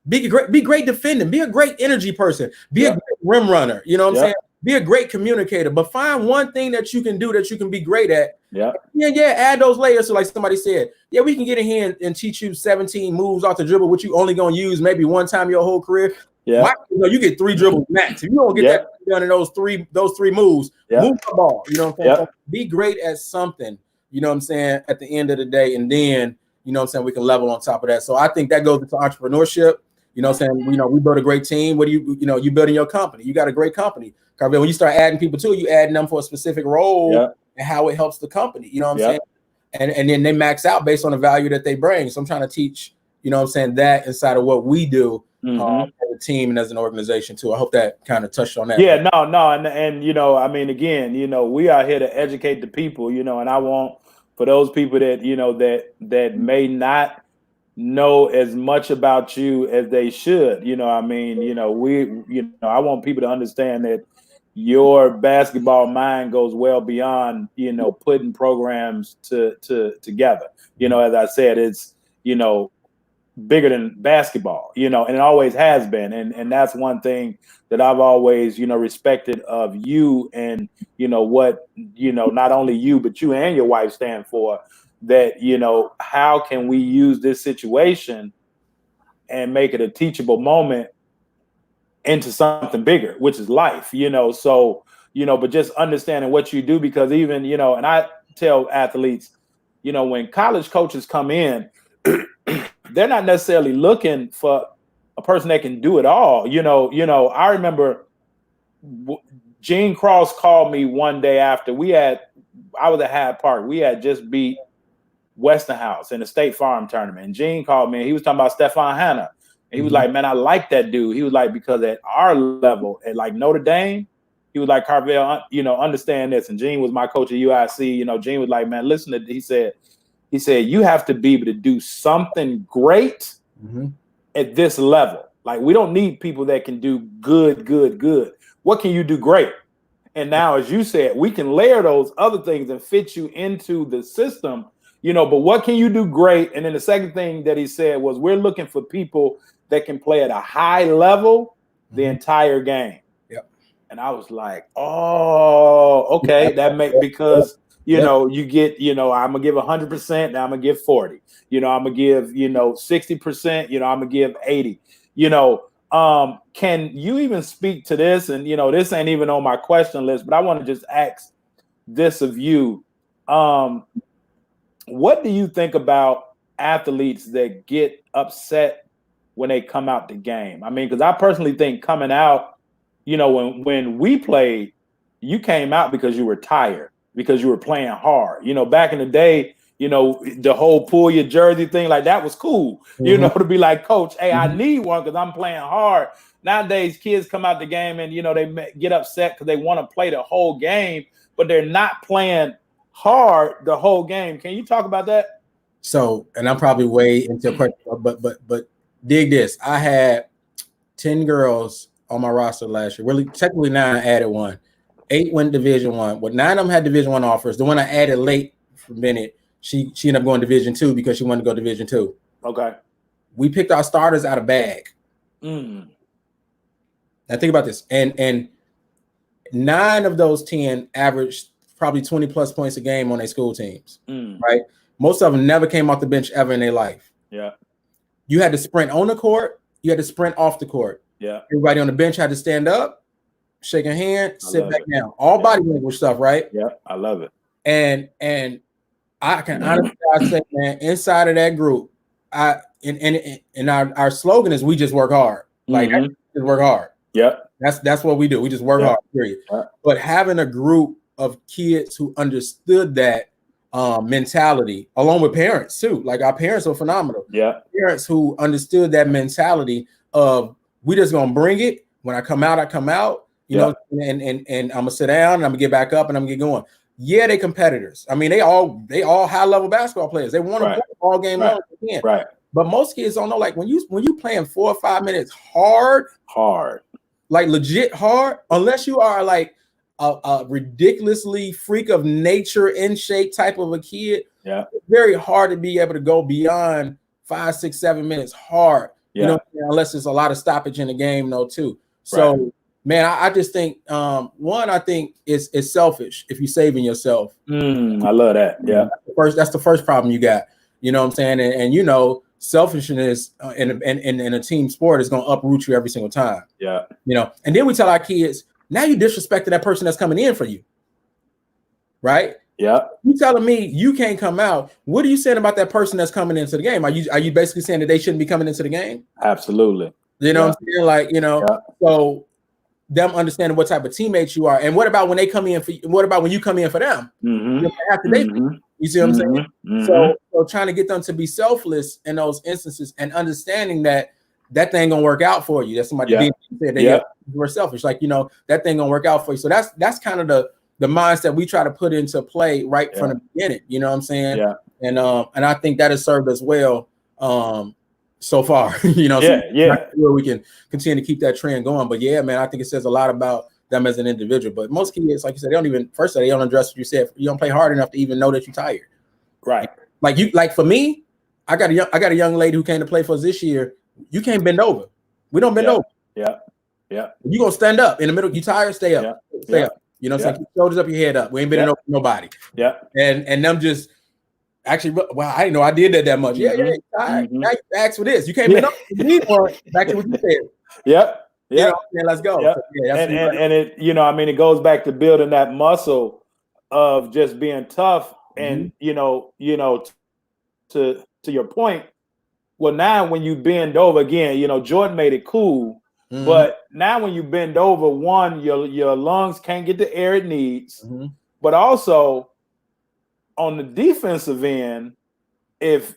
B: Be great defending. Be a great energy person. Be a great rim runner. You know what I'm saying? Be a great communicator. But find one thing that you can do that you can be great at. Yeah. Add those layers. So like somebody said, we can get in here and teach you 17 moves off the dribble, which you only gonna use maybe one time your whole career. Yeah. You get 3 dribbles max. If you don't get that done in those three moves, move the ball. You know what I'm saying? So be great at something, you know what I'm saying, at the end of the day. And then, you know what I'm saying, we can level on top of that. So I think that goes into entrepreneurship. You know what I'm saying? We build a great team. What do you building your company? You got a great company. Carvel, when you start adding people to it, you adding them for a specific role and how it helps the company. You know what I'm saying? And then they max out based on the value that they bring. So I'm trying to teach, you know what I'm saying, that inside of what we do as a team and as an organization too. I hope that kind of touched on that.
A: Yeah, no. And again, we are here to educate the people, and I want for those people that, that may not know as much about you as they should, I want people to understand that your basketball mind goes well beyond, putting programs together. As I said, it's, bigger than basketball, and it always has been. And that's one thing that I've always, respected of you and, what, not only you, but you and your wife stand for, that, how can we use this situation and make it a teachable moment into something bigger, which is life, so, but just understanding what you do, because even, and I tell athletes, when college coaches come in, they're not necessarily looking for a person that can do it all. I remember Gene Cross called me one day after I was at Hyde Park. We had just beat Westinghouse in the State Farm tournament. And Gene called me and he was talking about Stefan Hanna. And he was like, man, I like that dude. He was like, because at our level, at like Notre Dame, he was like, Carvel, understand this. And Gene was my coach at UIC. Gene was like, man, listen to, he said, you have to be able to do something great at this level. Like, we don't need people that can do good. What can you do great? And now, as you said, we can layer those other things and fit you into the system, but what can you do great? And then the second thing that he said was, we're looking for people that can play at a high level the entire game.
B: Yep.
A: And I was like, oh, okay, that make because you know, you get, you know, I'm gonna give 100%, now I'm gonna give 40, you know, I'm gonna give, you know, 60%, you know, I'm gonna give 80, you know. Can you even speak to this? And you know, this ain't even on my question list, but I want to just ask this of you. What do you think about athletes that get upset when they come out the game? I mean, because I personally think coming out, you know, when we played, you came out because you were tired, because you were playing hard. You know, back in the day, you know, the whole pull your jersey thing, like that was cool. You know, to be like, coach, hey, I need one because I'm playing hard. Nowadays, kids come out the game and, you know, they get upset because they want to play the whole game, but they're not playing hard the whole game. Can you talk about that?
B: So, and I'm probably way into a question, but dig this. I had 10 girls on my roster last year. Really, technically 9, I added 1. 8 went Division 1. But 9 of them had Division 1 offers. The one I added late for Bennett, she ended up going Division 2 because she wanted to go Division 2.
A: Okay.
B: We picked our starters out of bag. Now think about this. And 9 of those 10 averaged probably 20 plus points a game on their school teams. Right? Most of them never came off the bench ever in their life.
A: Yeah.
B: You had to sprint on the court. You had to sprint off the court.
A: Yeah.
B: Everybody on the bench had to stand up, shake a hand, sit back down. All body language stuff, right?
A: Yeah, I love it.
B: And I can honestly say, man, inside of that group, our slogan is we just work hard. Like just work hard.
A: Yeah.
B: That's what we do. We just work hard, period. But having a group of kids who understood that mentality, along with parents too. Like our parents are phenomenal.
A: Yeah.
B: Parents who understood that mentality of we just gonna bring it. When I come out, I come out, you know, and I'm gonna sit down and I'm gonna get back up and I'm gonna get going. Yeah, they competitors. I mean, they all high level basketball players. They want to play all game long if they can. Right. But most kids don't know, like when you playing 4 or 5 minutes hard, like legit hard, unless you are like a ridiculously freak of nature in shape type of a kid. Yeah, it's very hard to be able to go beyond 5, 6, 7 minutes hard. Yeah. You know, unless there's a lot of stoppage in the game, though, too. So, man, I just think one, I think it's selfish if you're saving yourself.
A: I love that. Yeah,
B: that's the first problem you got. You know what I'm saying? And you know, selfishness in a team sport is going to uproot you every single time. Yeah, you know. And then we tell our kids, now you disrespecting that person that's coming in for you, right? Yeah. You telling me you can't come out. What are you saying about that person that's coming into the game? Are you basically saying that they shouldn't be coming into the game?
A: Absolutely.
B: You know what I'm saying? Like, you know, so them understanding what type of teammates you are. And what about when they come in for you? What about when you come in for them? After they you see what I'm saying? So trying to get them to be selfless in those instances and understanding that thing gonna work out for you. That's somebody said that we're selfish. Like, you know, that thing gonna work out for you. So that's kind of the mindset we try to put into play right from the beginning. You know what I'm saying? Yeah. And I think that has served us well so far. You know, where we can continue to keep that trend going. But yeah, man, I think it says a lot about them as an individual. But most kids, like you said, they don't address what you said. You don't play hard enough to even know that you're tired. Right. Like for me, I got a young lady who came to play for us this year. You can't bend over. We don't bend over. Yeah. Yeah. You gonna stand up in the middle. You tired? Stay up. Stay up. You know what I'm saying? Keep your shoulders up, your head up. We ain't bending over nobody. Yeah. And them just actually, well, I didn't know I did that much. Yeah, you're tired. Now you ask for this. You can't bend over. You need one. Back to what you said. Yep. Yeah. You know, let's go. Yep. So,
A: and it, you know, I mean, it goes back to building that muscle of just being tough. And you know, to your point. Well, now when you bend over again, you know, Jordan made it cool. But now when you bend over, one, your lungs can't get the air it needs. But also on the defensive end, if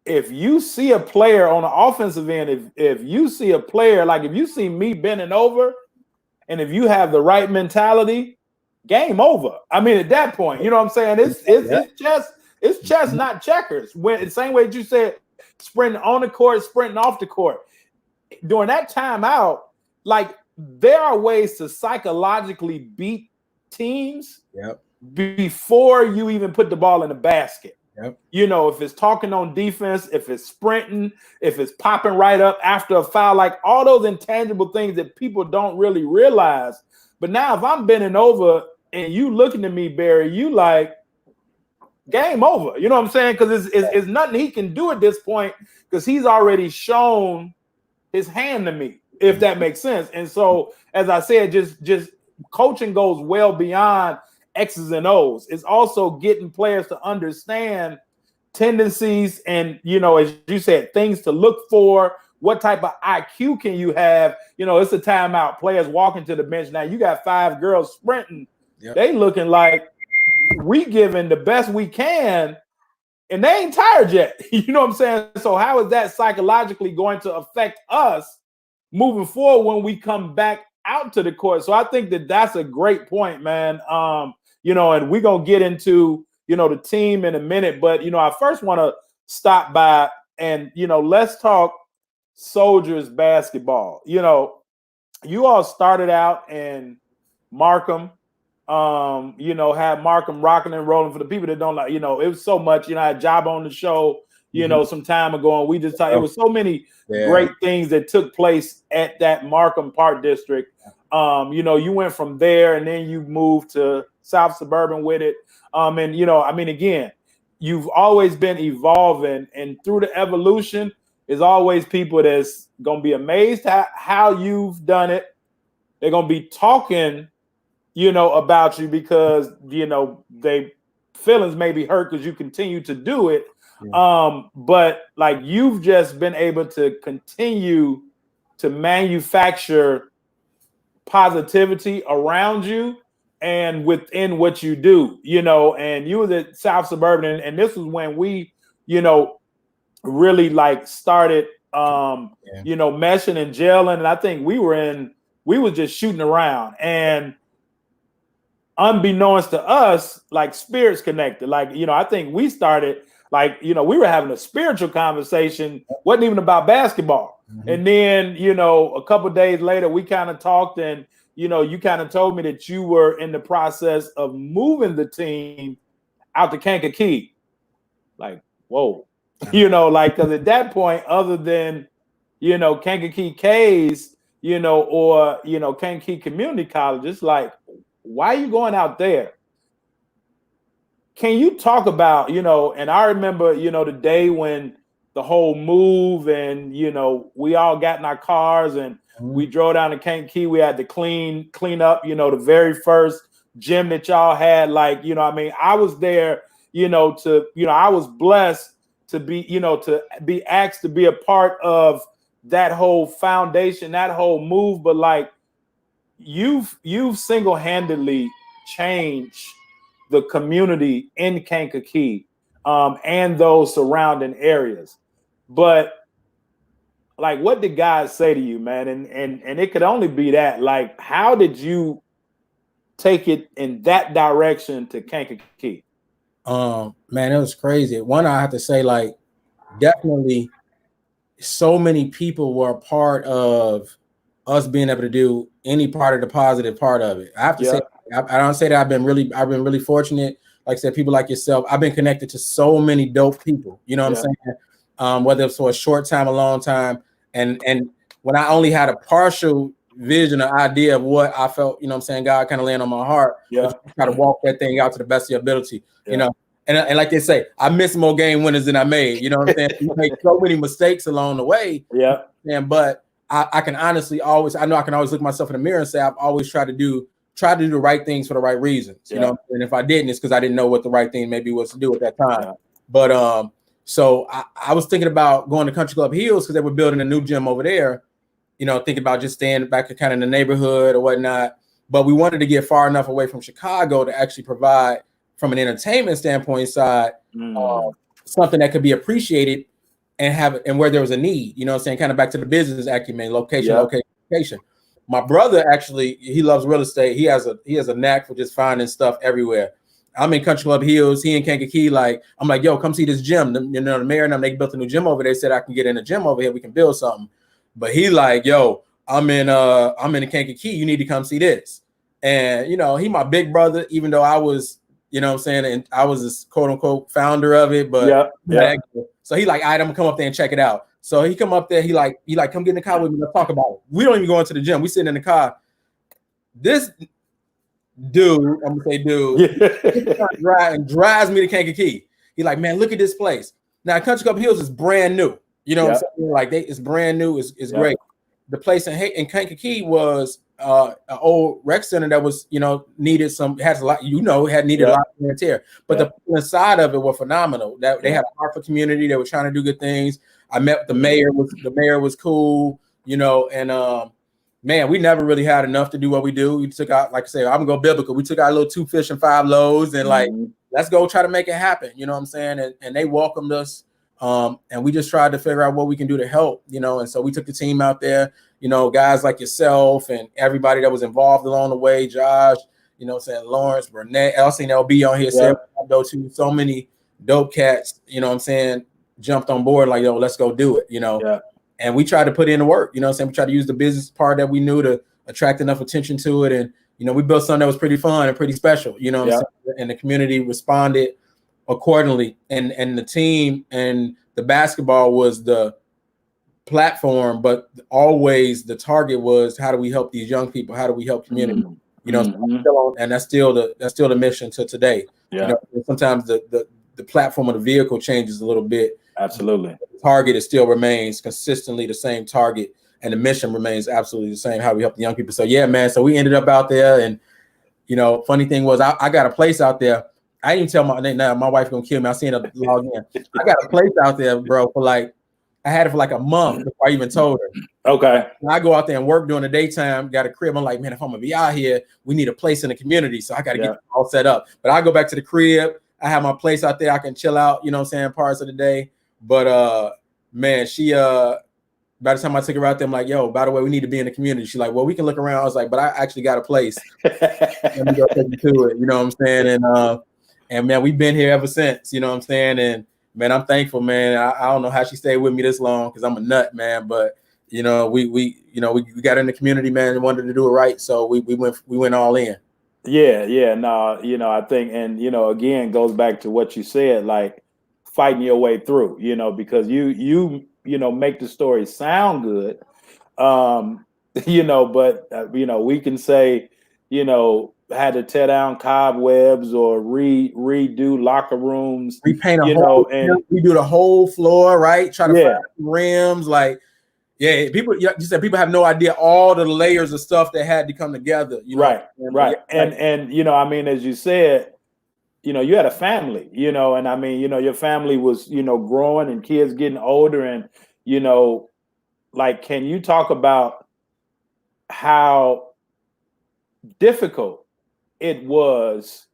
A: you see a player on the offensive end, if you see a player, like if you see me bending over, and if you have the right mentality, game over. I mean, at that point, you know what I'm saying? It's chess, not checkers. When the same way that you said, sprinting on the court, sprinting off the court. During that timeout, like there are ways to psychologically beat teams before you even put the ball in the basket.
B: Yep.
A: You know, if it's talking on defense, if it's sprinting, if it's popping right up after a foul, like all those intangible things that people don't really realize. But now if I'm bending over and you looking at me, Barry, you like, game over. You know what I'm saying? Because it's nothing he can do at this point because he's already shown his hand to me, if that makes sense. And so, as I said, just coaching goes well beyond X's and O's. It's also getting players to understand tendencies and, you know, as you said, things to look for. What type of IQ can you have? You know, it's a timeout. Players walking to the bench. Now you got 5 girls sprinting. Yep. They looking like we giving the best we can, and they ain't tired yet. You know what I'm saying? So how is that psychologically going to affect us moving forward when we come back out to the court? So I think that that's a great point, man. You know, and we're going to get into, you know, the team in a minute. But, you know, I first want to stop by and, you know, let's talk Soldiers basketball. You know, you all started out in Markham. You know, had Markham rocking and rolling. For the people that don't like, you know, it was so much. You know, I had a job on the show, you know, some time ago, and we just it was so many great things that took place at that Markham Park district. You know, you went from there and then you moved to South Suburban with it. And you know, I mean, again, you've always been evolving, and through the evolution, there's always people that's gonna be amazed at how you've done it. They're gonna be talking, you know, about you because, you know, they feelings may be hurt because you continue to do it. But like you've just been able to continue to manufacture positivity around you and within what you do, you know, and you was at South Suburban, and this was when we, you know, really like started, you know, meshing and gelling. And I think we were just shooting around, and unbeknownst to us, like spirits connected. Like, you know, I think we started like, you know, we were having a spiritual conversation, wasn't even about basketball. And then, you know, a couple of days later, we kind of talked, and, you know, you kind of told me that you were in the process of moving the team out to Kankakee. Like, whoa, you know, like, because at that point, other than, you know, Kankakee K's, you know, or, you know, Kankakee Community College, it's like, why are you going out there? Can you talk about, you know, and I remember, you know, the day when the whole move and, you know, we all got in our cars and we drove down to Kankakee. We had to clean up, you know, the very first gym that y'all had. Like, you know, I mean, I was there, you know, I was blessed to be, you know, to be asked to be a part of that whole foundation, that whole move. But like, you've single-handedly changed the community in Kankakee and those surrounding areas. But like, what did God say to you, man? And it could only be that. Like, how did you take it in that direction to Kankakee?
B: Man, it was crazy. One, I have to say, like, definitely so many people were a part of us being able to do any part of the positive part of it. I have to say, I don't say that I've been really fortunate. Like I said, people like yourself, I've been connected to so many dope people, you know what I'm saying? Whether it's for a short time, a long time. And when I only had a partial vision or idea of what I felt, you know what I'm saying, God kind of laying on my heart, but you try to walk that thing out to the best of your ability, you know. And like they say, I missed more game winners than I made, you know what I'm saying? You make so many mistakes along the way. But I can honestly always, I know I can always look myself in the mirror and say, I've always tried to do the right things for the right reasons, you know. And if I didn't, it's because I didn't know what the right thing maybe was to do at that time. But so I was thinking about going to Country Club Hills because they were building a new gym over there, you know, thinking about just staying back kind of in the neighborhood or whatnot. But we wanted to get far enough away from Chicago to actually provide, from an entertainment standpoint side, something that could be appreciated and where there was a need, you know what I'm saying? Kind of back to the business acumen, location. My brother, actually, he loves real estate. He has a knack for just finding stuff everywhere. I'm in Country Club Hills. He in Kankakee. Like, I'm like, yo, come see this gym. You know, the mayor and them, they built a new gym over there. They said I can get in a gym over here. We can build something. But he like, yo, I'm in Kankakee. You need to come see this. And you know, he my big brother. Even though I was You know what I'm saying? And I was this quote unquote founder of it, but so he like, all right, I'm gonna come up there and check it out. So he come up there, he like, come get in the car with me, let's talk about it. We don't even go into the gym. We sitting in the car. This dude, I'm gonna say drives me to Kankakee. He like, man, look at this place. Now Country Club Hills is brand new. You know what I'm saying? Like it's brand new, it's great. The place in Kankakee was an old rec center that was, needed had a lot, had needed a lot of wear and tear. But the people inside of it were phenomenal. That they had a heart for community. They were trying to do good things. I met the mayor. The mayor was cool, and man, we never really had enough to do what we do. We took out, like I say, I'm gonna go biblical. We took out a little 2 fish and 5 loaves, and like, let's go try to make it happen. You know what I'm saying? And they welcomed us. And we just tried to figure out what we can do to help, and so we took the team out there, guys like yourself and everybody that was involved along the way, Josh, saying Lawrence, Burnett, LCNLB on here, so many dope cats, jumped on board like, let's go do it, and we tried to put in the work, we tried to use the business part that we knew to attract enough attention to it. And, we built something that was pretty fun and pretty special, and the community responded accordingly, and the team and the basketball was the platform, but always the target was, how do we help these young people? How do we help community? And that's still the mission to today. Sometimes the platform of the vehicle changes a little bit.
A: Absolutely.
B: The target still remains consistently the same target, and the mission remains absolutely the same. How we help the young people. So yeah, man. So we ended up out there, and funny thing was, I got a place out there. I didn't even tell my wife gonna kill me. I seen her log in. I got a place out there, bro, I had it for like a month before I even told her.
A: Okay.
B: And I go out there and work during the daytime, got a crib. I'm like, man, if I'm gonna be out here, we need a place in the community. So I gotta get all set up. But I go back to the crib. I have my place out there. I can chill out, parts of the day. But man, she by the time I took her out there, I'm like, yo, by the way, we need to be in the community. She's like, well, we can look around. I was like, but I actually got a place. Let me go take you to it. You know what I'm saying? And man, we've been here ever since, you know what I'm saying? And man, I'm thankful, man. I don't know how she stayed with me this long, because I'm a nut, man. But we got in the community, man, and wanted to do it right. So we went all in.
A: Yeah. No, I think, and again, goes back to what you said, like fighting your way through, because you make the story sound good. But we can say, had to tear down cobwebs or redo locker rooms,
B: repaint and redo the whole floor, right? Try to find rims, like, people. You said people have no idea all the layers of stuff that had to come together.
A: Right. And as you said, you had a family, and your family was, growing and kids getting older, and like, can you talk about how difficult it was,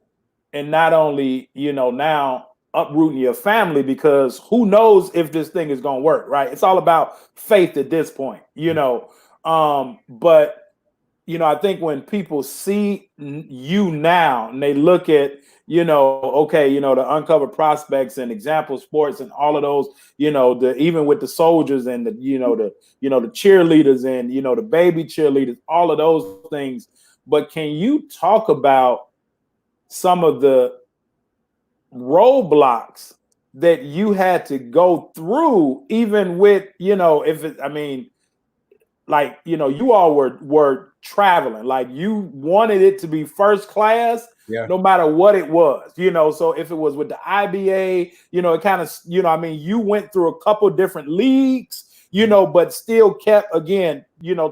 A: and not only, now uprooting your family, because who knows if this thing is going to work, right? It's all about faith at this point, but I think when people see you now and they look at, the Uncovered Prospects and Example Sports and all of those, even with the soldiers and the cheerleaders and, the baby cheerleaders, all of those things. But can you talk about some of the roadblocks that you had to go through, even with, you all were traveling, like you wanted it to be first class, no matter what it was, so if it was with the IBA, it kind of, you went through a couple different leagues, but still kept, again,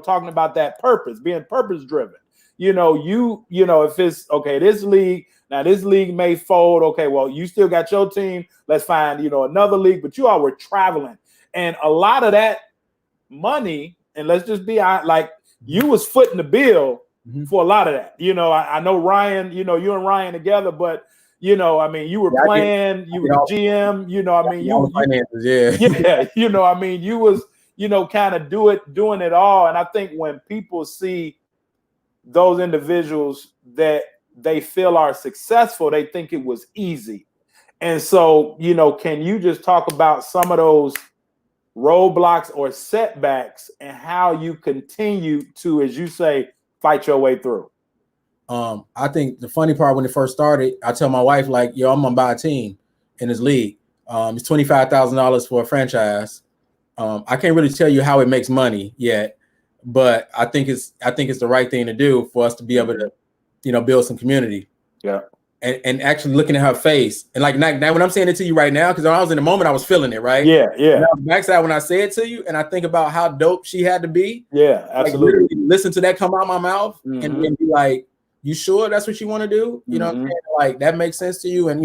A: talking about that purpose, being purpose driven, if it's okay, this league may fold. Okay, well, you still got your team. Let's find, another league, but you all were traveling, and a lot of that money, and let's just be like, you was footing the bill for a lot of that. I know Ryan, you and Ryan together, but you were playing, you were the GM, you was, kind of doing it all. And I think when people see those individuals that they feel are successful, they think it was easy. And so, can you just talk about some of those roadblocks or setbacks and how you continue to, as you say, fight your way through?
B: I think the funny part when it first started, I tell my wife like, yo, I'm gonna buy a team in this league. It's $25,000 for a franchise. I can't really tell you how it makes money yet, but I think it's the right thing to do for us to be able to, build some community.
A: Yeah.
B: And actually looking at her face and like now when I'm saying it to you right now, because when I was in the moment, I was feeling it, right?
A: Yeah.
B: Now, backside when I say it to you, and I think about how dope she had to be.
A: Yeah, absolutely.
B: Like, listen to that come out my mouth and then be like, you sure that's what you want to do? You know what I'm saying? Like that makes sense to you. And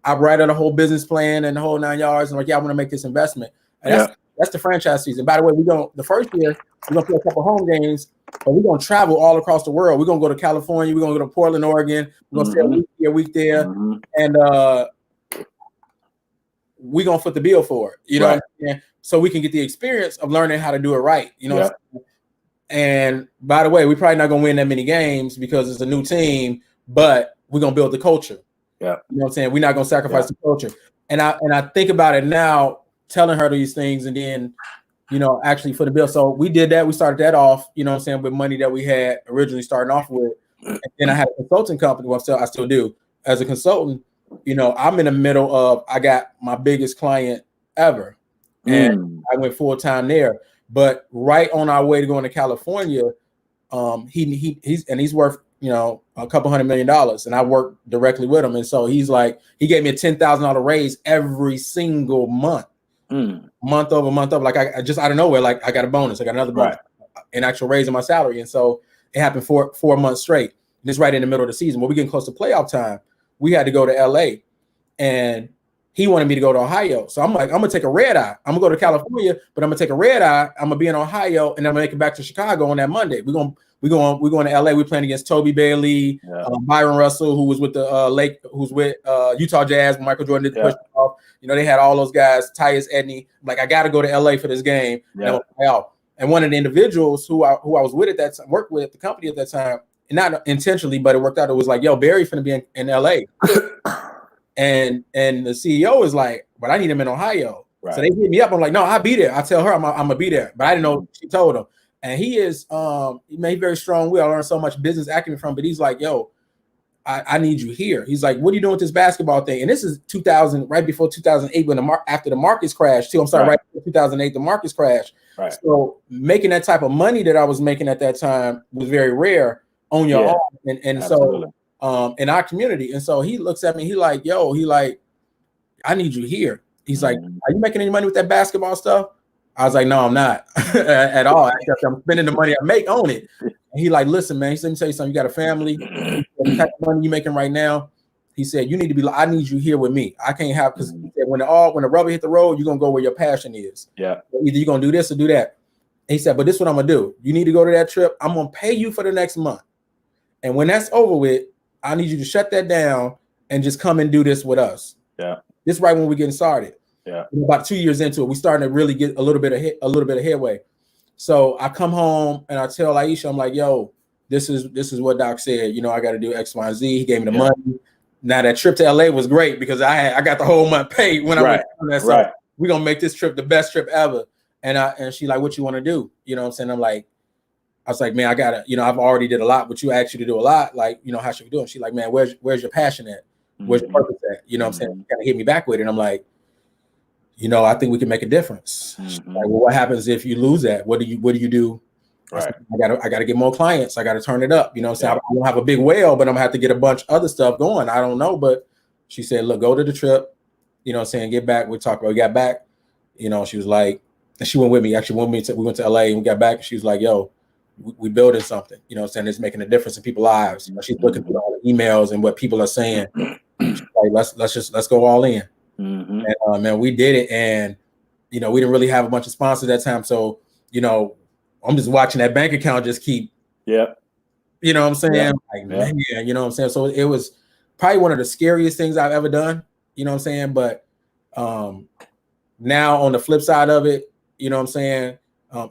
B: I write out a whole business plan and the whole 9 yards and like, yeah, I want to make this investment. And that's the franchise season. By the way, the first year, we're gonna play a couple home games, but we're gonna travel all across the world. We're gonna go to California, we're gonna go to Portland, Oregon, we're gonna stay a week here, a week there, and we're gonna foot the bill for it, you know what I'm saying? So we can get the experience of learning how to do it right, you know. And by the way, we're probably not gonna win that many games because it's a new team, but we're gonna build the culture.
A: Yeah.
B: You know what I'm saying? We're not gonna sacrifice the culture. And I think about it now, telling her these things and then, actually for the bill. So we did that. We started that off, you know what I'm saying, with money that we had originally starting off with. And then I had a consulting company. Well, I still do. As a consultant, I'm in the middle of, I got my biggest client ever. And I went full time there. But right on our way to going to California, he's worth, a couple $100 million. And I worked directly with him. And so he's like, he gave me a $10,000 raise every single month. Month over month over, like I just out of nowhere, like I got a bonus, I got another bonus, an actual raise in my salary, and so it happened for 4 months straight. And it's right in the middle of the season. When we getting close to playoff time, we had to go to LA, and he wanted me to go to Ohio. So I'm like, I'm gonna take a red eye. I'm gonna go to California, but I'm gonna take a red eye. I'm gonna be in Ohio, and I'm gonna make it back to Chicago on that Monday. We're going to LA. We're playing against Toby Bailey, Byron Russell, who was with the who's with Utah Jazz. Michael Jordan did the push off. They had all those guys, Tyus Edney. Like, I got to go to LA for this game. And one of the individuals who I was with at that time, worked with at the company at that time, not intentionally, but it worked out. It was like, yo, Barry finna be in LA. and the CEO is like, but I need him in Ohio. So they hit me up. I'm like, no, I'll be there. I tell her I'm gonna be there. But I didn't know she told him. And he is he made very strong will. I learned so much business acumen from, but he's like, yo, I need you here. He's like, what are you doing with this basketball thing? And this is 2000, right before 2008, when after the markets crashed too. I'm sorry, right before 2008, the markets crashed. So making that type of money that I was making at that time was very rare on your own. And so in our community. And so he looks at me, he like, I need you here. He's like, are you making any money with that basketball stuff? I was like, no, I'm not at all. I'm spending the money I make on it. And he like, listen, man, he said, let me tell you something. You got a family, the type of money you're making right now. He said, you need to be like, I need you here with me. I can't have, because when the rubber hit the road, you're gonna go where your passion is. Either you're gonna do this or do that. And he said, but this is what I'm gonna do. You need to go to that trip. I'm gonna pay you for the next month. And when that's over with, I need you to shut that down and just come and do this with us. This is right when we're getting started. About 2 years into it, we starting to really get a little bit of headway. So I come home and I tell Aisha, I'm like, yo, this is what Doc said. I got to do X, Y, and Z. He gave me the money. Now that trip to LA was great because I got the whole month paid when I went on that. So we're gonna make this trip the best trip ever. And she like, what you want to do? You know what I'm saying? I was like, man, I gotta, I've already did a lot, but you asked you to do a lot. Like, how should we do it? She's like, man, where's your passion at? Where's your purpose at? You know what I'm saying? Kind of hit me back with it. And I'm like, I think we can make a difference. Like, well, what happens if you lose that? What do you do? I gotta get more clients. I gotta turn it up. You know what I'm saying? I don't have a big whale, but I'm gonna have to get a bunch of other stuff going. I don't know. But she said, look, go to the trip, you know what I'm saying? Get back. We talked about, we got back, she was like, and she went with me. Actually, we went to LA and we got back. She was like, yo, we building something, you know what I'm saying? It's making a difference in people's lives. She's looking through all the emails and what people are saying. Like, let's go all in. And man, we did it. And we didn't really have a bunch of sponsors at that time. So, I'm just watching that bank account just keep, you know what I'm saying? Like, man, you know what I'm saying? So it was probably one of the scariest things I've ever done, you know what I'm saying? But now on the flip side of it, you know what I'm saying?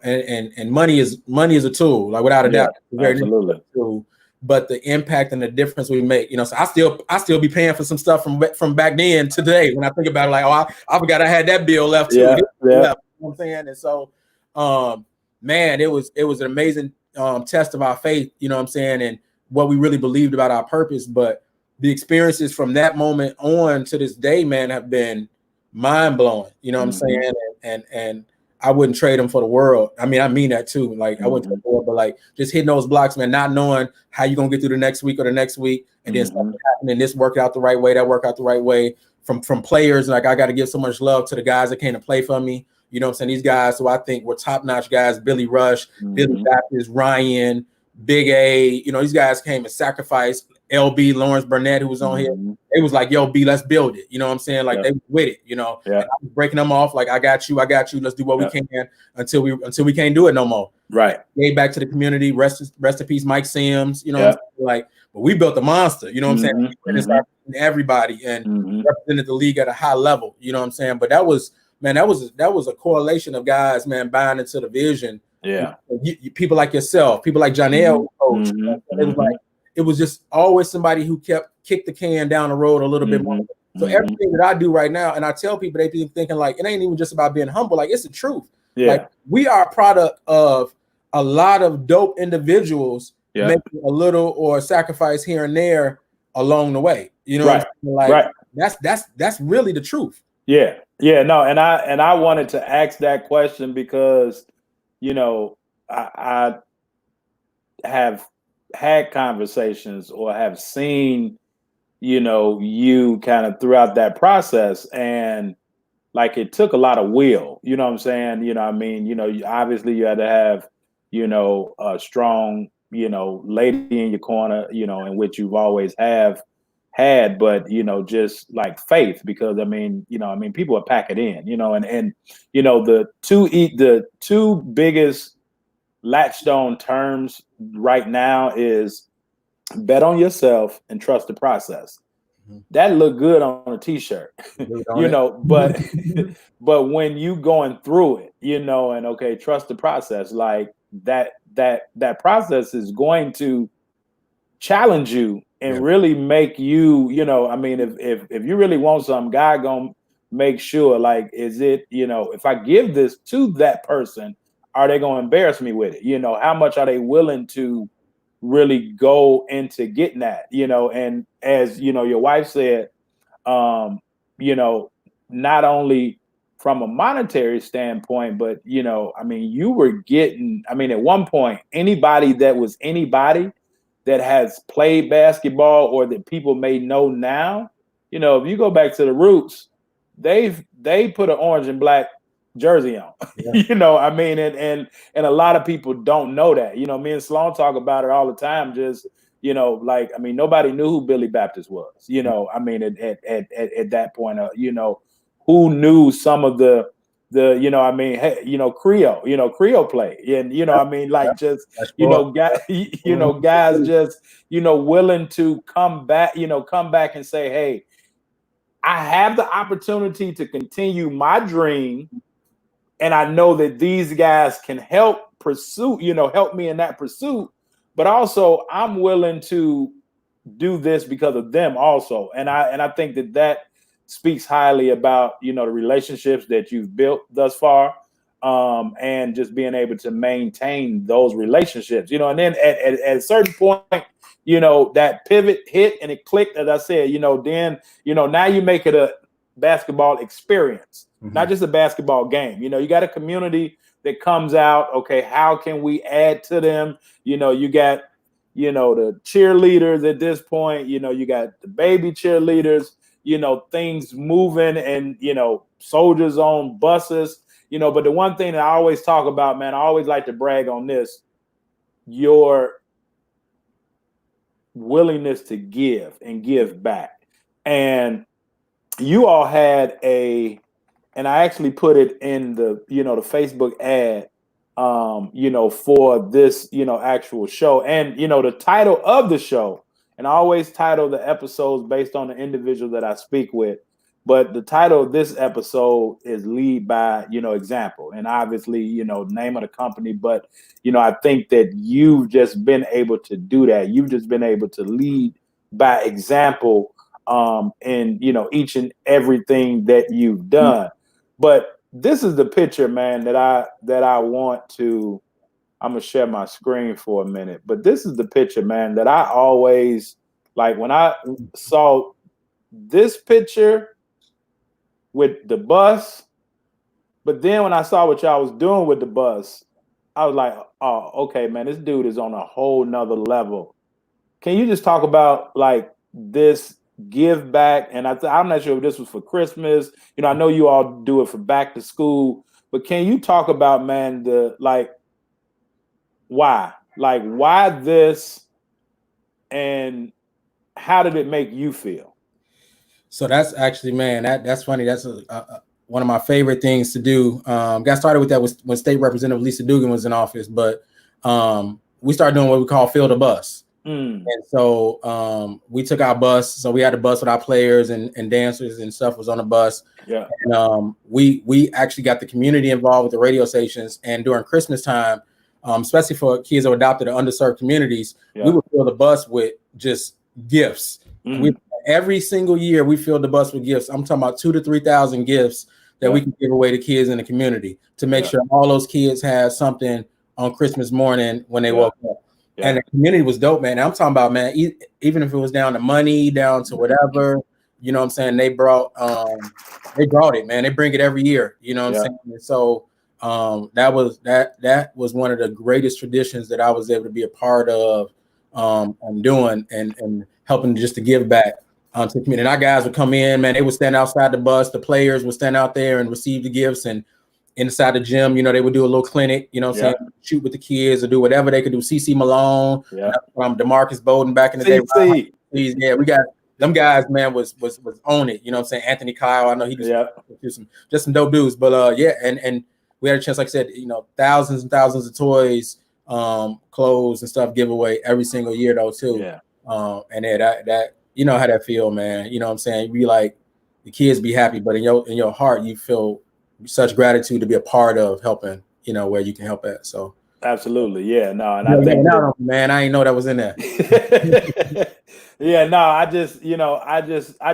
B: And money is a tool, like without a doubt.
A: Absolutely.
B: Tool, but the impact and the difference we make, so I still be paying for some stuff from back then today. When I think about it, like, oh, I forgot I had that bill left too. Left, you know what I'm saying? And so, man, it was an amazing test of our faith, you know what I'm saying? And what we really believed about our purpose. But the experiences from that moment on to this day, man, have been mind blowing. You know what I'm saying? And I wouldn't trade them for the world. I mean that too. Like I wouldn't trade the world, but like just hitting those blocks, man, not knowing how you're gonna get through the next week or the next week, and then something happening, this worked out the right way, that worked out the right way. From players, like I got to give so much love to the guys that came to play for me. You know what I'm saying? These guys who I think were top-notch guys, Billy Rush, Billy Baptist, Ryan, Big A, you know, these guys came and sacrificed. LB, Lawrence Burnett, who was on here, it was like, yo, B, let's build it. You know what I'm saying? Like they were with it, you know. And I was breaking them off, like, I got you, let's do what we can until we can't do it no more.
A: Right.
B: Gave back to the community, rest in peace, Mike Sims, you know what I'm saying? Like, but we built a monster, you know what I'm saying? Everybody and represented the league at a high level, you know what I'm saying? But that was a correlation of guys, man, buying into the vision.
A: Yeah.
B: You, people like yourself, people like Janelle, coach. It was like, it was just always somebody who kicked the can down the road a little bit more. So everything that I do right now, and I tell people, they be thinking like, it ain't even just about being humble. Like, it's the truth.
A: Yeah.
B: Like, we are a product of a lot of dope individuals making a little or sacrifice here and there along the way. You know what I'm saying? Like, that's really the truth.
A: Yeah. Yeah. No. And I wanted to ask that question because, you know, I have had conversations or have seen, you know, you kind of throughout that process, and like it took a lot of will, you know what I'm saying? You know, I mean, you know, obviously you had to have, you know, a strong, you know, lady in your corner, you know, in which you've always have had, but, you know, just like faith, because I mean, you know, I mean, people are packing in, you know, and, you know, the two biggest latched-on terms right now is bet on yourself and trust the process. That look good on a t-shirt, you know, but but when you going through it, you know, and okay, trust the process, like that process is going to challenge you and really make you, you know, I mean, if you really want something, God gonna make sure, like, is it, you know, if I give this to that person, are they going to embarrass me with it? You know, how much are they willing to really go into getting that, you know? And as, you know, your wife said, you know, not only from a monetary standpoint, but, you know, I mean, you were getting, I mean, at one point, anybody that has played basketball or that people may know now, you know, if you go back to the roots, they put an orange and black jersey on, you know, I mean, and a lot of people don't know that, you know, me and Sloan talk about it all the time, just, you know, like, I mean, nobody knew who Billy Baptist was, you know, I mean, at that point, you know, who knew some of the, you know, I mean, hey, you know, Creole play, and, you know, I mean, like, just, you know, guys just, you know, willing to come back and say, hey, I have the opportunity to continue my dream. And I know that these guys can help me in that pursuit, but also I'm willing to do this because of them also. And I think that speaks highly about, you know, the relationships that you've built thus far, and just being able to maintain those relationships, you know, and then at a certain point, you know, that pivot hit and it clicked, as I said, you know, then, you know, now you make it a basketball experience, not just a basketball game. You know, you got a community that comes out. Okay, how can we add to them? You know, you got, you know, the cheerleaders at this point, you know, you got the baby cheerleaders, you know, things moving, and, you know, soldiers on buses, you know. But the one thing that I always talk about, man, I always like to brag on this, your willingness to give and give back. And you all had and I actually put it in the, you know, the Facebook ad, you know, for this, you know, actual show, and, you know, the title of the show, and I always title the episodes based on the individual that I speak with, but the title of this episode is Lead by, you know, Example, and obviously, you know, name of the company, but, you know, I think that you've just been able to do that. You've just been able to lead by example, in, you know, each and everything that you've done. But this is the picture, man, that I want to I'm gonna share my screen for a minute. But this is the picture, man, that I always like when I saw this picture with the bus. But then when I saw what y'all was doing with the bus, I was like, oh, okay, man, this dude is on a whole nother level. Can you just talk about like this give back? And I'm not sure if this was for Christmas. You know, I know you all do it for back to school, but can you talk about, man, the like why? Like why this and how did it make you feel?
B: So that's actually, man, that's funny. That's one of my favorite things to do. Got started with that when State Representative Lisa Dugan was in office, but we started doing what we call field a bus. And so we took our bus. So we had a bus with our players and dancers and stuff was on the bus.
A: Yeah.
B: And we actually got the community involved with the radio stations. And during Christmas time, especially for kids who are adopted or underserved communities, we would fill the bus with just gifts. Every single year we filled the bus with gifts. I'm talking about 2,000 to 3,000 gifts that we can give away to kids in the community to make sure all those kids have something on Christmas morning when they woke up. And the community was dope, man. I'm talking about, man, even if it was down to money, down to whatever, you know what I'm saying? They brought it, man. They bring it every year, you know what I'm saying? And so that was one of the greatest traditions that I was able to be a part of doing and helping just to give back to the community. And our guys would come in, man, they would stand outside the bus. The players would stand out there and receive the gifts, and inside the gym, you know, they would do a little clinic, you know what I'm saying, shoot with the kids or do whatever they could do. CC Malone, DeMarcus Bowden back in the day. Yeah, we got them guys, man, was on it, you know what I'm saying? Anthony Kyle, I know he just some dope dudes. But and we had a chance, like I said, you know, thousands and thousands of toys, clothes and stuff giveaway every single year though too. And that you know how that feel, man. You know what I'm saying? You be like, the kids be happy, but in your heart you feel such gratitude to be a part of helping, you know, where you can help at. So
A: absolutely, and I think
B: man, I didn't know that was in there.
A: I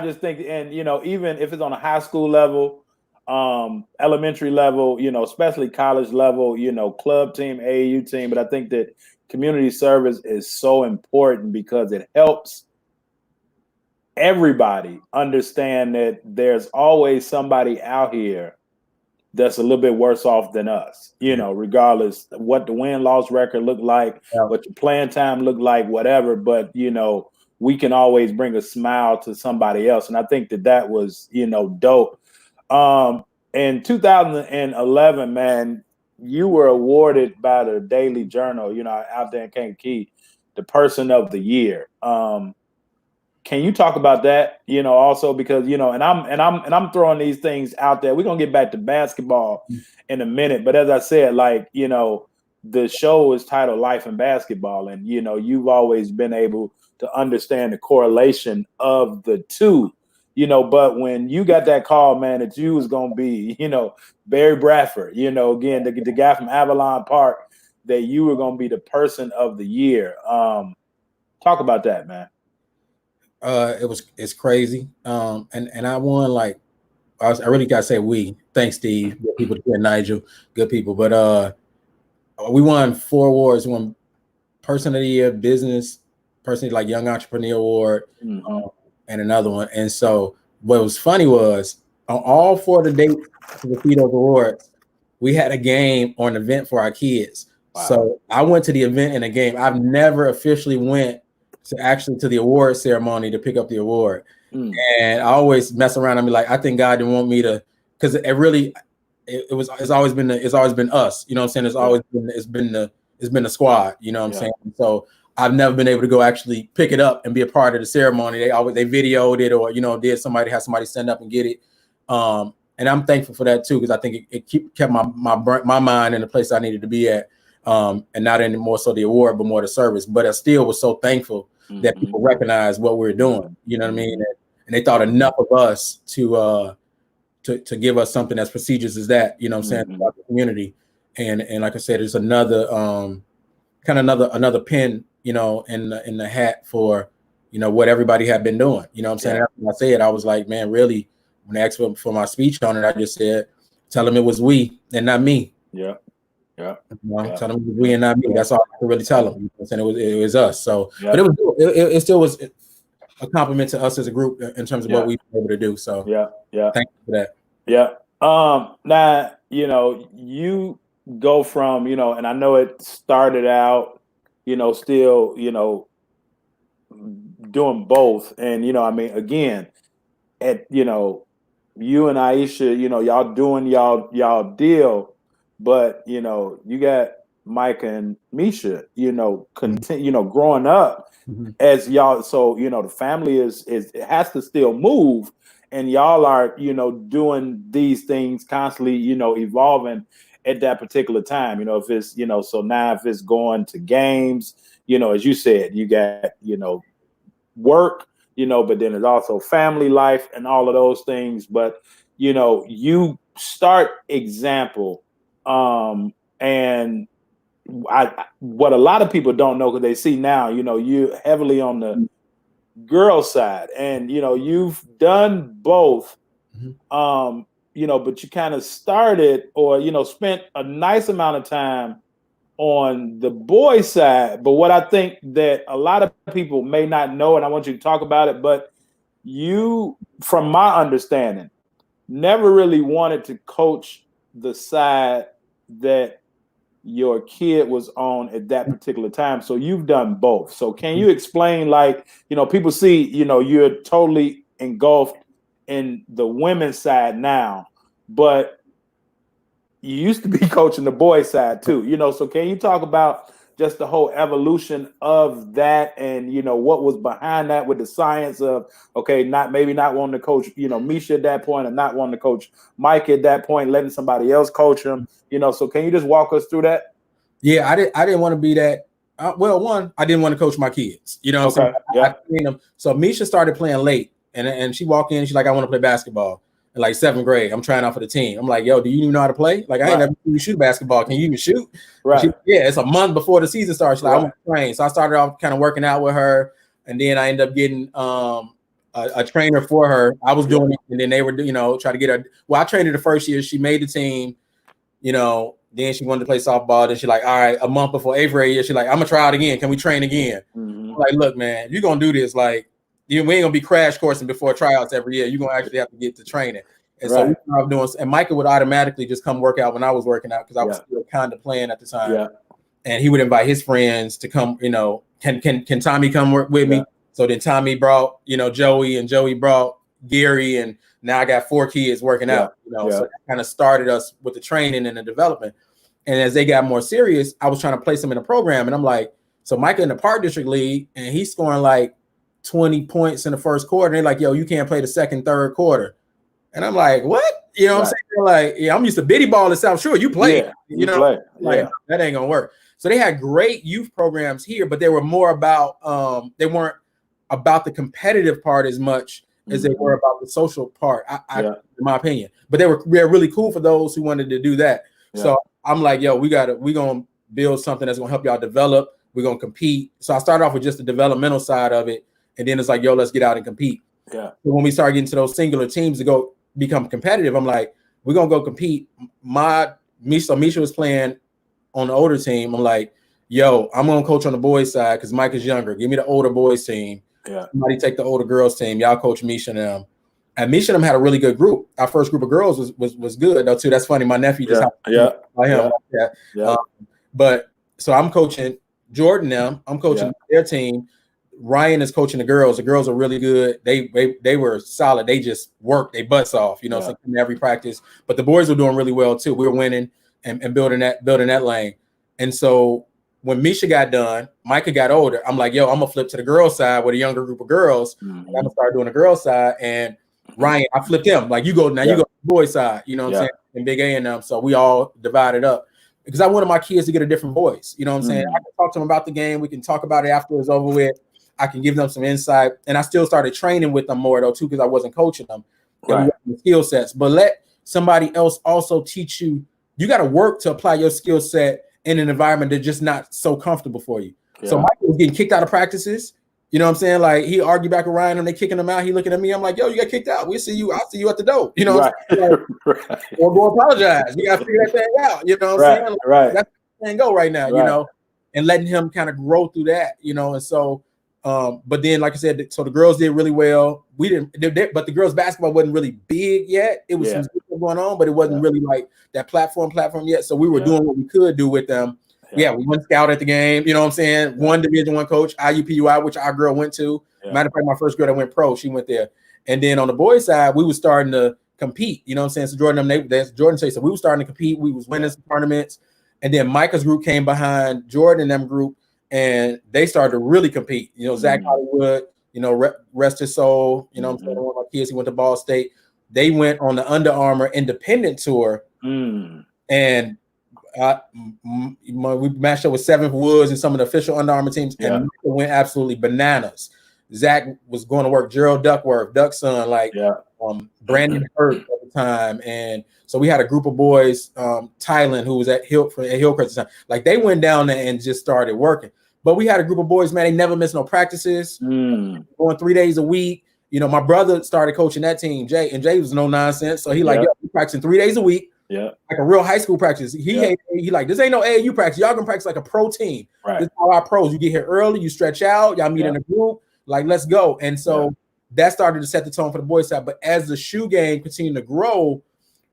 A: just think, and you know, even if it's on a high school level, elementary level, you know, especially college level, you know, club team, AAU team, but I think that community service is so important because it helps everybody understand that there's always somebody out here that's a little bit worse off than us, you know, regardless of what the win-loss record look like, what your playing time look like, whatever. But, you know, we can always bring a smile to somebody else. And I think that was, you know, dope. In 2011, man, you were awarded by the Daily Journal, you know, out there in Kankakee, the Person of the Year. Can you talk about that? You know, also because, you know, and I'm throwing these things out there. We're gonna get back to basketball in a minute, but as I said, like, you know, the show is titled Life in Basketball, and you know, you've always been able to understand the correlation of the two. You know, but when you got that call, man, that you was gonna be, you know, Barry Bradford, you know, again, the guy from Avalon Park, that you were gonna be the Person of the Year. Talk about that, man.
B: It's crazy. And I won, like, I really gotta say thanks Steve, good people, Nigel, good people. But we won 4 awards. We won Person of the Year, Business Person, like Young Entrepreneur Award, and another one. And so what was funny was on all 4 of the dates to receive those awards, we had a game or an event for our kids. Wow. So I went to the event and a game. I've never officially went to the award ceremony to pick up the award. And I always mess around and be like, I think God didn't want me to, because it's always been us, you know what I'm saying? It's been the squad, you know what I'm saying? So I've never been able to go actually pick it up and be a part of the ceremony. They videoed it, or, you know, have somebody stand up and get it. And I'm thankful for that too, because I think it kept my mind in the place I needed to be at. And not any more so the award, but more the service. But I still was so thankful that people recognize what we're doing. You know what I mean? And they thought enough of us to give us something as prestigious as that. You know what I'm saying? About the community. And like I said, it's another another pin, you know, in the hat for, you know, what everybody had been doing. You know what I'm saying? After I said, I was like, man, really, when they asked for my speech on it, I just said, tell them it was we and not me.
A: Yeah.
B: You know, tell them we and not me. That's all I can really tell them. You know, and it was us. So,
A: yeah.
B: but it still was a compliment to us as a group in terms of what we were able to do. So, thank you for that.
A: Yeah. Now, you know, you go from, you know, and I know it started out, you know, still, you know, doing both. And, you know, I mean, again, you know, you and Aisha, you know, y'all doing y'all deal, but, you know, you got Micah and Misha, you know, continue, you know, growing up as y'all. So, you know, the family it has to still move, and y'all are, you know, doing these things constantly, you know, evolving at that particular time. You know, if it's, you know, so now if it's going to games, you know, as you said, you got, you know, work, you know, but then there's also family life and all of those things. But, you know, you start example. And what a lot of people don't know, because they see now, you know, you're heavily on the girl side, and, you know, you've done both, you know, but you kind of started, or, you know, spent a nice amount of time on the boy side. But what I think that a lot of people may not know, and I want you to talk about it, but you, from my understanding, never really wanted to coach the side that your kid was on at that particular time. So you've done both. So can you explain, like, you know, people see, you know, you're totally engulfed in the women's side now, but you used to be coaching the boys side too, you know. So can you talk about just the whole evolution of that, and, you know, what was behind that, with the science of, okay, maybe not wanting to coach, you know, Misha at that point, and not wanting to coach Mike at that point, letting somebody else coach him, you know. So can you just walk us through that?
B: Yeah, I didn't want to be that. Well, one, I didn't want to coach my kids. You know what I'm saying?
A: Yeah.
B: I trained them. So Misha started playing late, and she walked in. She's like, I want to play basketball. In like 7th grade, I'm trying out for the team. I'm like, yo, do you even know how to play? Like, I ain't never seen you shoot basketball. Can you even shoot?
A: Right.
B: Yeah, it's a month before the season starts. She's like, I want to train. So I started off kind of working out with her, and then I ended up getting a trainer for her. I was doing it, and then they were, you know, try to get her. Well, I trained her the first year. She made the team, you know. Then she wanted to play softball. Then she like, all right, a month before 8th grade year, she like, I'm gonna try out again. Can we train again? I'm like, look, man, you're gonna do this. Like, we ain't gonna be crash coursing before tryouts every year. You're gonna actually have to get to training. And so we started doing. And Micah would automatically just come work out when I was working out, because I was still kind of playing at the time. Yeah. And he would invite his friends to come. You know, can Tommy come work with me? So then Tommy brought, you know, Joey, and Joey brought Gary, and now I got 4 kids working out, you know. So that kind of started us with the training and the development. And as they got more serious, I was trying to place them in a program. And I'm like, so Micah in the Park District League, and he's scoring like 20 points in the first quarter. And they're like, yo, you can't play the second, third quarter. And I'm like, what? You know what I'm saying? They're like, yeah, I'm used to biddy ball in South Shore. You play, you know, play. Like, that ain't gonna work. So they had great youth programs here, but they were more about, they weren't about the competitive part as much as they were about the social part, in my opinion. But they're really cool for those who wanted to do that. So I'm like, yo, we're gonna build something that's gonna help y'all develop. We're gonna compete. So I started off with just the developmental side of it, and then it's like, yo, let's get out and compete. So when we started getting to those singular teams to go become competitive, I'm like, we're gonna go compete. Misha was playing on the older team. I'm like, yo, I'm gonna coach on the boys side because Mike is younger. Give me the older boys team. Somebody take the older girls team. Y'all coach Misha and them. And Misha and them had a really good group. Our first group of girls was good though too. That's funny. My nephew just by him. But so I'm coaching Jordan them. I'm coaching their team. Ryan is coaching the girls. The girls are really good. They were solid. They just worked their butts off, you know, so every practice. But the boys were doing really well too. We were winning and building that lane. And so when Misha got done, Micah got older. I'm like, yo, I'm gonna flip to the girls side with a younger group of girls. I'm gonna start doing the girls side. And Ryan, I flipped him. Like, you go now, you go to the boys side, you know what I'm saying? And Big A and them. So we all divided up because I wanted my kids to get a different voice. You know what I'm saying? I can talk to them about the game. We can talk about it after it's over with. I can give them some insight. And I still started training with them more though, too, because I wasn't coaching them. The skill sets. But let somebody else also teach you. You got to work to apply your skill set in an environment that's just not so comfortable for you. So Michael was getting kicked out of practices You know what I'm saying? Like he argued back with Ryan and they kicking him out. He looking at me. I'm like, yo, you got kicked out. We'll see you. I'll see you at the door. You know what I'm saying? Like,
A: right.
B: or go apologize. We got to figure that thing out. You know what I'm saying? Like,
A: Right.
B: that's the thing go right now, you know, and letting him kind of grow through that, you know. And so, but then, like I said, so the girls did really well. We didn't, but the girls basketball wasn't really big yet. It was some stuff going on, but it wasn't really like that platform yet. So we were doing what we could do with them. Yeah, we went scout at the game. You know what I'm saying? One Division I coach, IUPUI, which our girl went to. Matter of fact, my first girl that went pro, she went there. And then on the boys' side, we were starting to compete. You know what I'm saying? So Jordan said, so we were starting to compete. We was winning some tournaments. And then Micah's group came behind Jordan and them group, and they started to really compete. You know, Zach Hollywood, you know, rest his soul. You know what I'm saying? One of my kids, he went to Ball State. They went on the Under Armour independent tour. And we matched up with Seventh Woods and some of the official Under Armour teams, and went absolutely bananas. Zach was going to work Gerald Duckworth, Duck's son, like Brandon Hurt at the time. And so we had a group of boys, Tylen, who was at Hillcrest at the time. Like they went down there and just started working. But we had a group of boys, man, they never missed no practices, going 3 days a week. You know, my brother started coaching that team, Jay, and Jay was no nonsense. So he like, yo, we practicing 3 days a week. Like a real high school practice. He like, this ain't no AAU practice. Y'all can practice like a pro team. This is how our pros. You get here early, you stretch out, y'all meet in a group, like let's go. And so that started to set the tone for the boys' side. But as the shoe game continued to grow,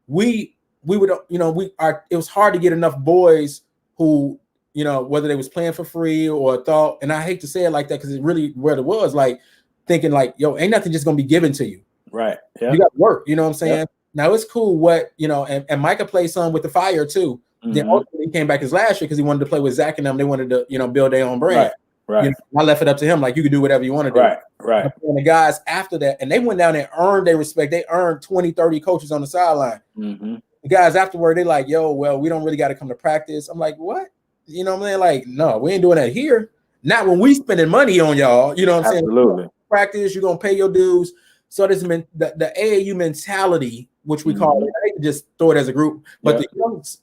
B: we would, you know, it was hard to get enough boys who, you know, whether they was playing for free or thought, and I hate to say it like that because it really what it was, like thinking like, yo, ain't nothing just gonna be given to you. You got to work, you know what I'm saying? Now it's cool what, you know, and Micah played some with the Fire too. Then ultimately he came back his last year because he wanted to play with Zach and them. They wanted to, you know, build their own brand. You know, I left it up to him, like you can do whatever you want to do. And the guys after that, and they went down and earned their respect. They earned 20, 30 coaches on the sideline. The guys afterward, they like, yo, well, we don't really got to come to practice. I'm like, what? You know what I'm saying? Like, no, we ain't doing that here. Not when we spending money on y'all. You know what I'm saying? Absolutely. Practice, you're gonna pay your dues. So this the AAU mentality, which we call it, I hate to just throw it as a group, but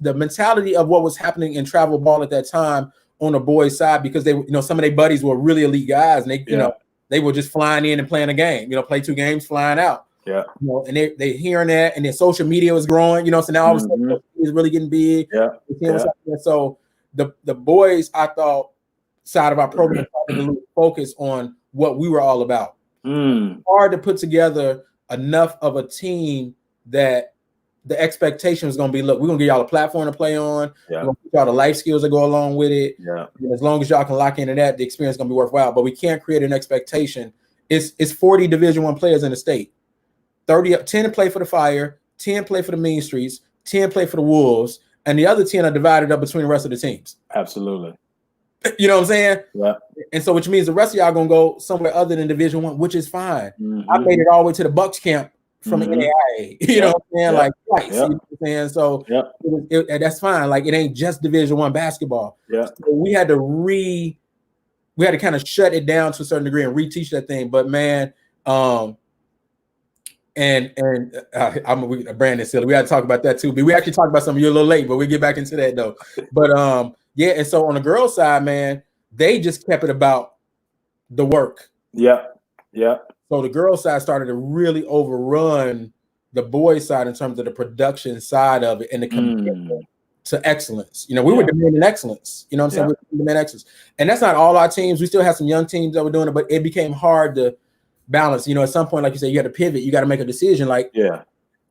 B: the mentality of what was happening in travel ball at that time on the boys' side, because they, you know, some of their buddies were really elite guys, and they, you know, they were just flying in and playing a game, you know, play 2 games, flying out. You know, and they hearing that, and their social media was growing, you know, so now all of a sudden it's really getting big. So the boys, I thought, side of our program started to focus on what we were all about. Hard to put together enough of a team that the expectation is going to be, look, we're going to give y'all a platform to play on. We're going to put y'all the life skills that go along with it. And as long as y'all can lock into that, the experience is going to be worthwhile. But we can't create an expectation. It's 40 Division I players in the state. 10 play for the Fire, 10 play for the Mean Streets, 10 play for the Wolves, and the other 10 are divided up between the rest of the teams.
A: Absolutely.
B: You know what I'm saying? And so which means the rest of y'all gonna go somewhere other than Division I, which is fine. I made it all the way to the Bucks camp from the NAIA. You know what I'm saying? Like twice. You know what I'm saying? So that's fine. Like it ain't just Division I basketball. So we had to kind of shut it down to a certain degree and reteach that thing. But man, I'm Brandon silly. We had to talk about that too. But we actually talked about something. You're a little late, but we get back into that though. But yeah, and so on the girls' side, man, they just kept it about the work. So the girls' side started to really overrun the boys' side in terms of the production side of it and the commitment to excellence. You know, we were demanding excellence. You know what I'm saying? We were demanding excellence. And that's not all our teams. We still have some young teams that were doing it, but it became hard to balance. You know, at some point, like you said, you got to pivot. You got to make a decision. Like,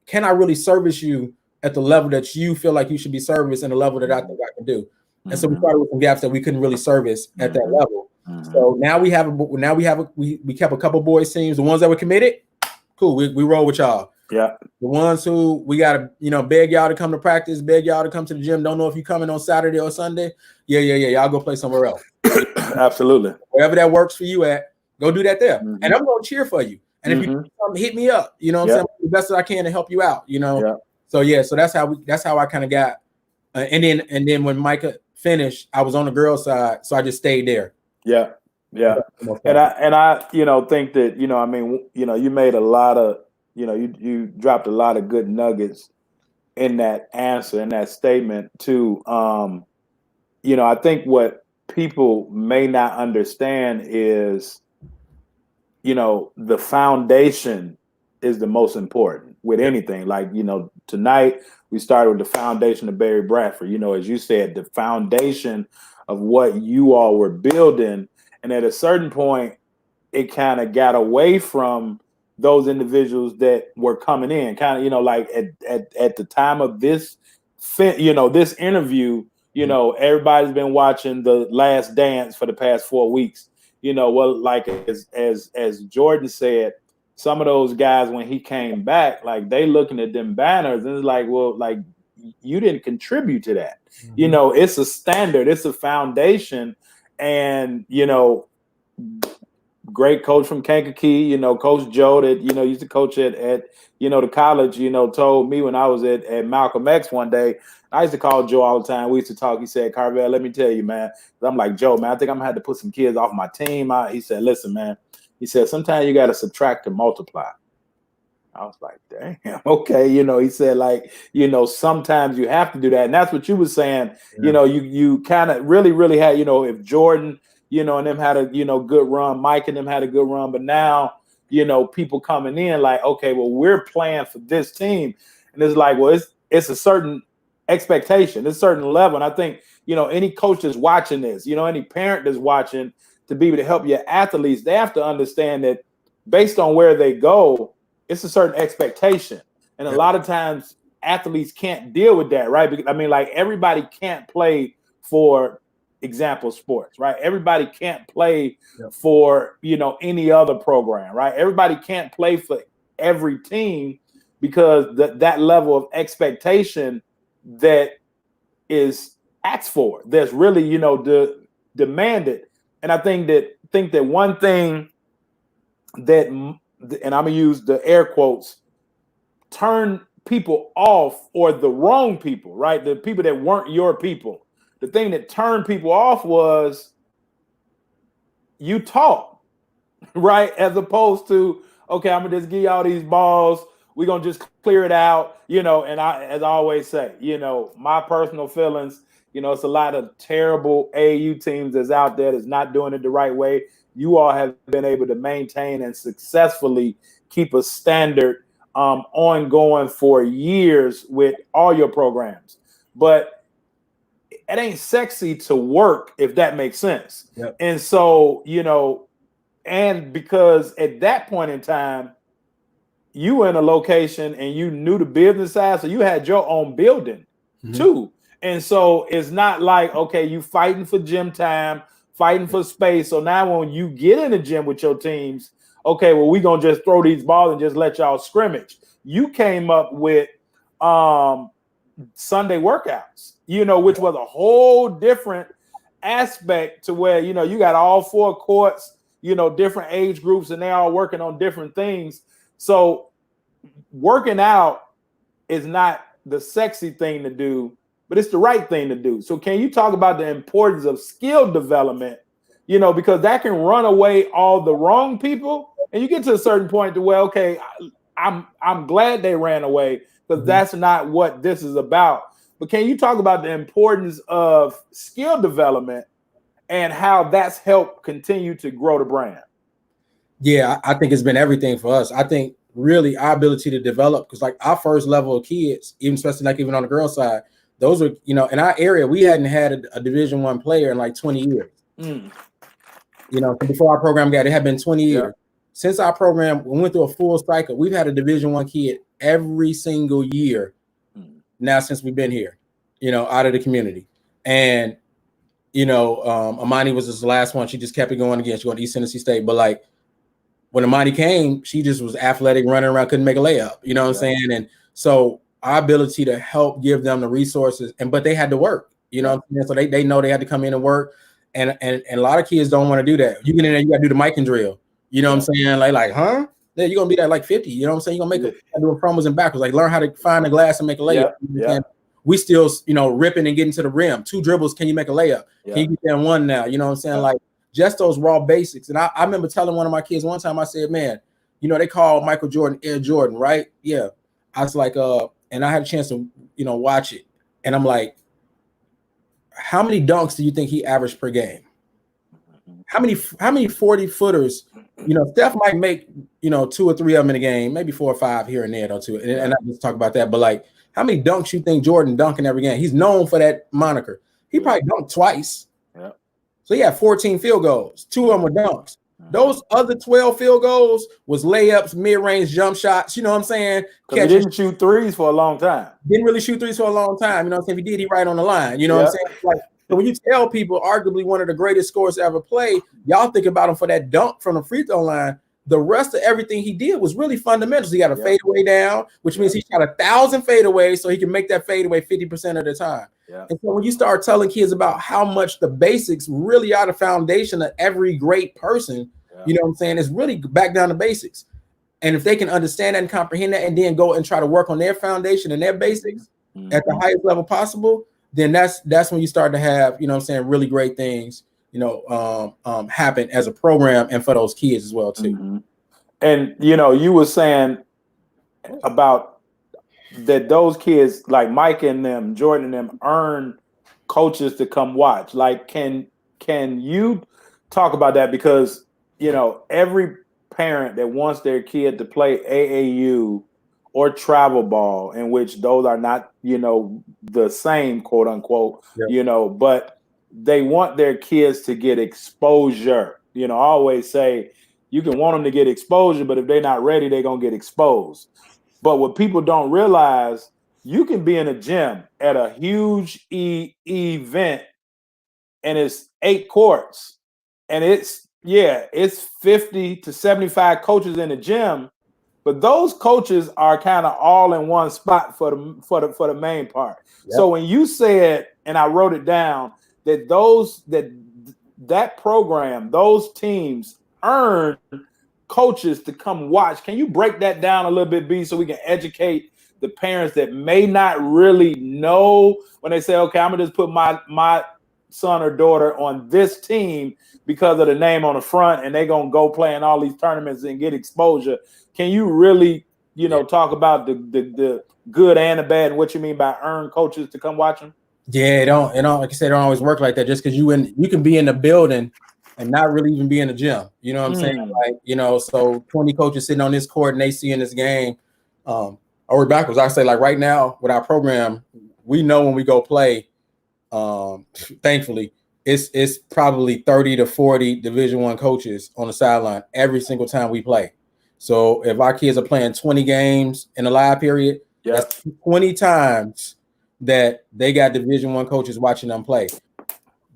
B: can I really service you at the level that you feel like you should be serviced and the level that I think I can do? And so we started with some gaps that we couldn't really service at that level. So now we kept a couple boys teams. The ones that were committed, cool. We roll with y'all. The ones who we gotta, you know, beg y'all to come to practice, beg y'all to come to the gym. Don't know if you're coming on Saturday or Sunday. Y'all go play somewhere else.
A: Absolutely.
B: Wherever that works for you at, go do that there. And I'm gonna cheer for you. And if you come, hit me up. You know what I'm saying? The best that I can to help you out. You know. So so that's how I kind of got. And then when Micah finished, I was on the girls' side, so I just stayed there. And I you know, think that, you know, I mean, you know, you made a lot of, you know, you dropped a lot of good nuggets in that answer, in that statement too. You know, I think what people may not understand is
A: the foundation is the most important with anything. Like, tonight we started with the foundation of Barry Bradford. As you said, the foundation of what you all were building. And at a certain point, it kind of got away from those individuals that were coming in. Kind of, like at the time of this, this interview, everybody's been watching The Last Dance for the past 4 weeks. Well, like as Jordan said, some of those guys, when he came back, like they looking at them banners and it's like, well, like you didn't contribute to that. It's a standard, it's a foundation. And, great coach from Kankakee, Coach Joe that, used to coach at the college, told me when I was at Malcolm X one day, I used to call Joe all the time. We used to talk. He said, Carvel, let me tell you, man. I'm like, Joe, man, I think I'm gonna have to put some kids off my team. He said, listen, man. He said, sometimes you got to subtract and multiply. I was like, damn, okay. He said, like, sometimes you have to do that. And that's what you were saying.
B: Yeah.
A: You kind of really had, if Jordan, and them had a, good run, Mike and them had a good run. But now, people coming in like, okay, well, we're playing for this team. And it's like, well, it's a certain expectation, it's a certain level. And I think, any coach that's watching this, any parent that's watching, to be able to help your athletes, they have to understand that based on where they go, it's a certain expectation. And a lot of times athletes can't deal with that, right? Because, like everybody can't play for example sports, right? Everybody can't play for, any other program, right? Everybody can't play for every team because that level of expectation that is asked for, that's really, demanded. And I think that one thing that, and I'm gonna use the air quotes, turn people off, or the wrong people, right? The people that weren't your people. The thing that turned people off was you talk, right? As opposed to, okay, I'm gonna just give you all these balls. We're gonna just clear it out, and as I always say, my personal feelings, it's a lot of terrible AAU teams that's out there that's not doing it the right way. You all have been able to maintain and successfully keep a standard ongoing for years with all your programs. But it ain't sexy to work, if that makes sense.
B: Yep.
A: And so, and because at that point in time, you were in a location and you knew the business side, so you had your own building too. And so it's not like, okay, you fighting for gym time, fighting for space. So now when you get in the gym with your teams, okay, well, we're going to just throw these balls and just let y'all scrimmage. You came up with Sunday workouts, which was a whole different aspect to where, you got all 4 courts, different age groups, and they're all working on different things. So working out is not the sexy thing to do, but it's the right thing to do. So can you talk about the importance of skill development, because that can run away all the wrong people. And you get to a certain point to where, okay, I'm glad they ran away, because that's not what this is about. But can you talk about the importance of skill development and how that's helped continue to grow the brand?
B: Yeah, I think it's been everything for us. I think really our ability to develop, because like our first level of kids, especially like even on the girl side, those were, in our area, we hadn't had a Division I player in like 20 years. Before our program it had been 20 years. Since our program went through a full cycle, we've had a Division I kid every single year now since we've been here, out of the community. And, Amani was this last one. She just kept it going again. She went to East Tennessee State. But like when Amani came, she just was athletic, running around, couldn't make a layup. You know what I'm saying? And so our ability to help give them the resources, but they had to work, what I'm saying? So they know they had to come in and work. And a lot of kids don't want to do that. You get in there, you got to do the mic and drill. You know what I'm saying? Like, huh? Yeah, you're going to be at like 50. You know what I'm saying? You're going to make do promos and backwards. Like, learn how to find the glass and make a layup. We still, ripping and getting to the rim. 2 dribbles, can you make a layup? Can you get there in 1 now? You know what I'm saying? Like, just those raw basics. And I remember telling one of my kids one time, I said, man, they call Michael Jordan Air Jordan, right? Yeah. I was like, and I had a chance to, watch it. And I'm like, how many dunks do you think he averaged per game? How many 40-footers Steph might make, 2 or 3 of them in a game, maybe 4 or 5 here and there, though, too. And I just talk about that. But, like, how many dunks you think Jordan dunked in every game? He's known for that moniker. He probably dunked twice.
A: Yeah.
B: So he had 14 field goals. 2 of them were dunks. Those other 12 field goals was layups, mid-range jump shots. You know what I'm saying?
A: Because he didn't shoot threes for a long time.
B: Didn't really shoot threes for a long time. You know what I'm saying? If he did, he right on the line. You know what I'm saying? Like, so when you tell people arguably one of the greatest scorers to ever play, y'all think about him for that dunk from the free throw line. The rest of everything he did was really fundamentals. He got a fadeaway down, which means he shot 1,000 fadeaways so he can make that fadeaway 50% of the time. Yeah. And so when you start telling kids about how much the basics really are the foundation of every great person, you know what I'm saying? It's really back down to basics. And if they can understand that and comprehend that and then go and try to work on their foundation and their basics at the highest level possible, then that's when you start to have, you know what I'm saying, really great things, happen as a program and for those kids as well, too.
A: Mm-hmm. And, you were saying about that those kids like Mike and them, Jordan and them, earn coaches to come watch. Like, can you talk about that? Because, every parent that wants their kid to play AAU or travel ball, in which those are not, the same, quote unquote, but they want their kids to get exposure. I always say you can want them to get exposure, but if they're not ready, they're going to get exposed. But what people don't realize, you can be in a gym at a huge event and it's 8 courts and it's 50 to 75 coaches in the gym, but those coaches are kind of all in one spot for the main part. Yep. So when you said, and I wrote it down, that that program, those teams earn coaches to come watch. Can you break that down a little bit, B, so we can educate the parents that may not really know when they say, okay, I'm gonna just put my son or daughter on this team because of the name on the front, and they're gonna go play in all these tournaments and get exposure. Can you really, talk about the good and the bad and what you mean by earn coaches to come watch them?
B: Yeah, it don't like I said, it don't always work like that. Just because you can be in the building and not really even be in the gym. You know what I'm saying? Like, so 20 coaches sitting on this court and they see in this game. I work backwards. I say, like, right now with our program, we know when we go play, thankfully, it's probably 30 to 40 Division I coaches on the sideline every single time we play. So if our kids are playing 20 games in a live period, that's 20 times that they got Division I coaches watching them play.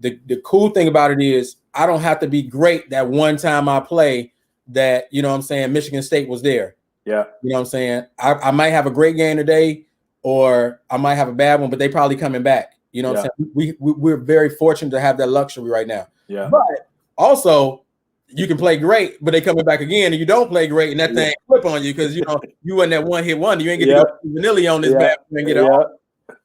B: The cool thing about it is I don't have to be great that one time I play that, Michigan State was there. Yeah. You know what I'm saying? I might have a great game today or I might have a bad one, but they probably coming back. You know what I'm saying? We're very fortunate to have that luxury right now. Yeah. But also you can play great, but they coming back again and you don't play great and that thing flip on you because, you wasn't that one hit wonder. You ain't get to go vanilla on this bad and get it off.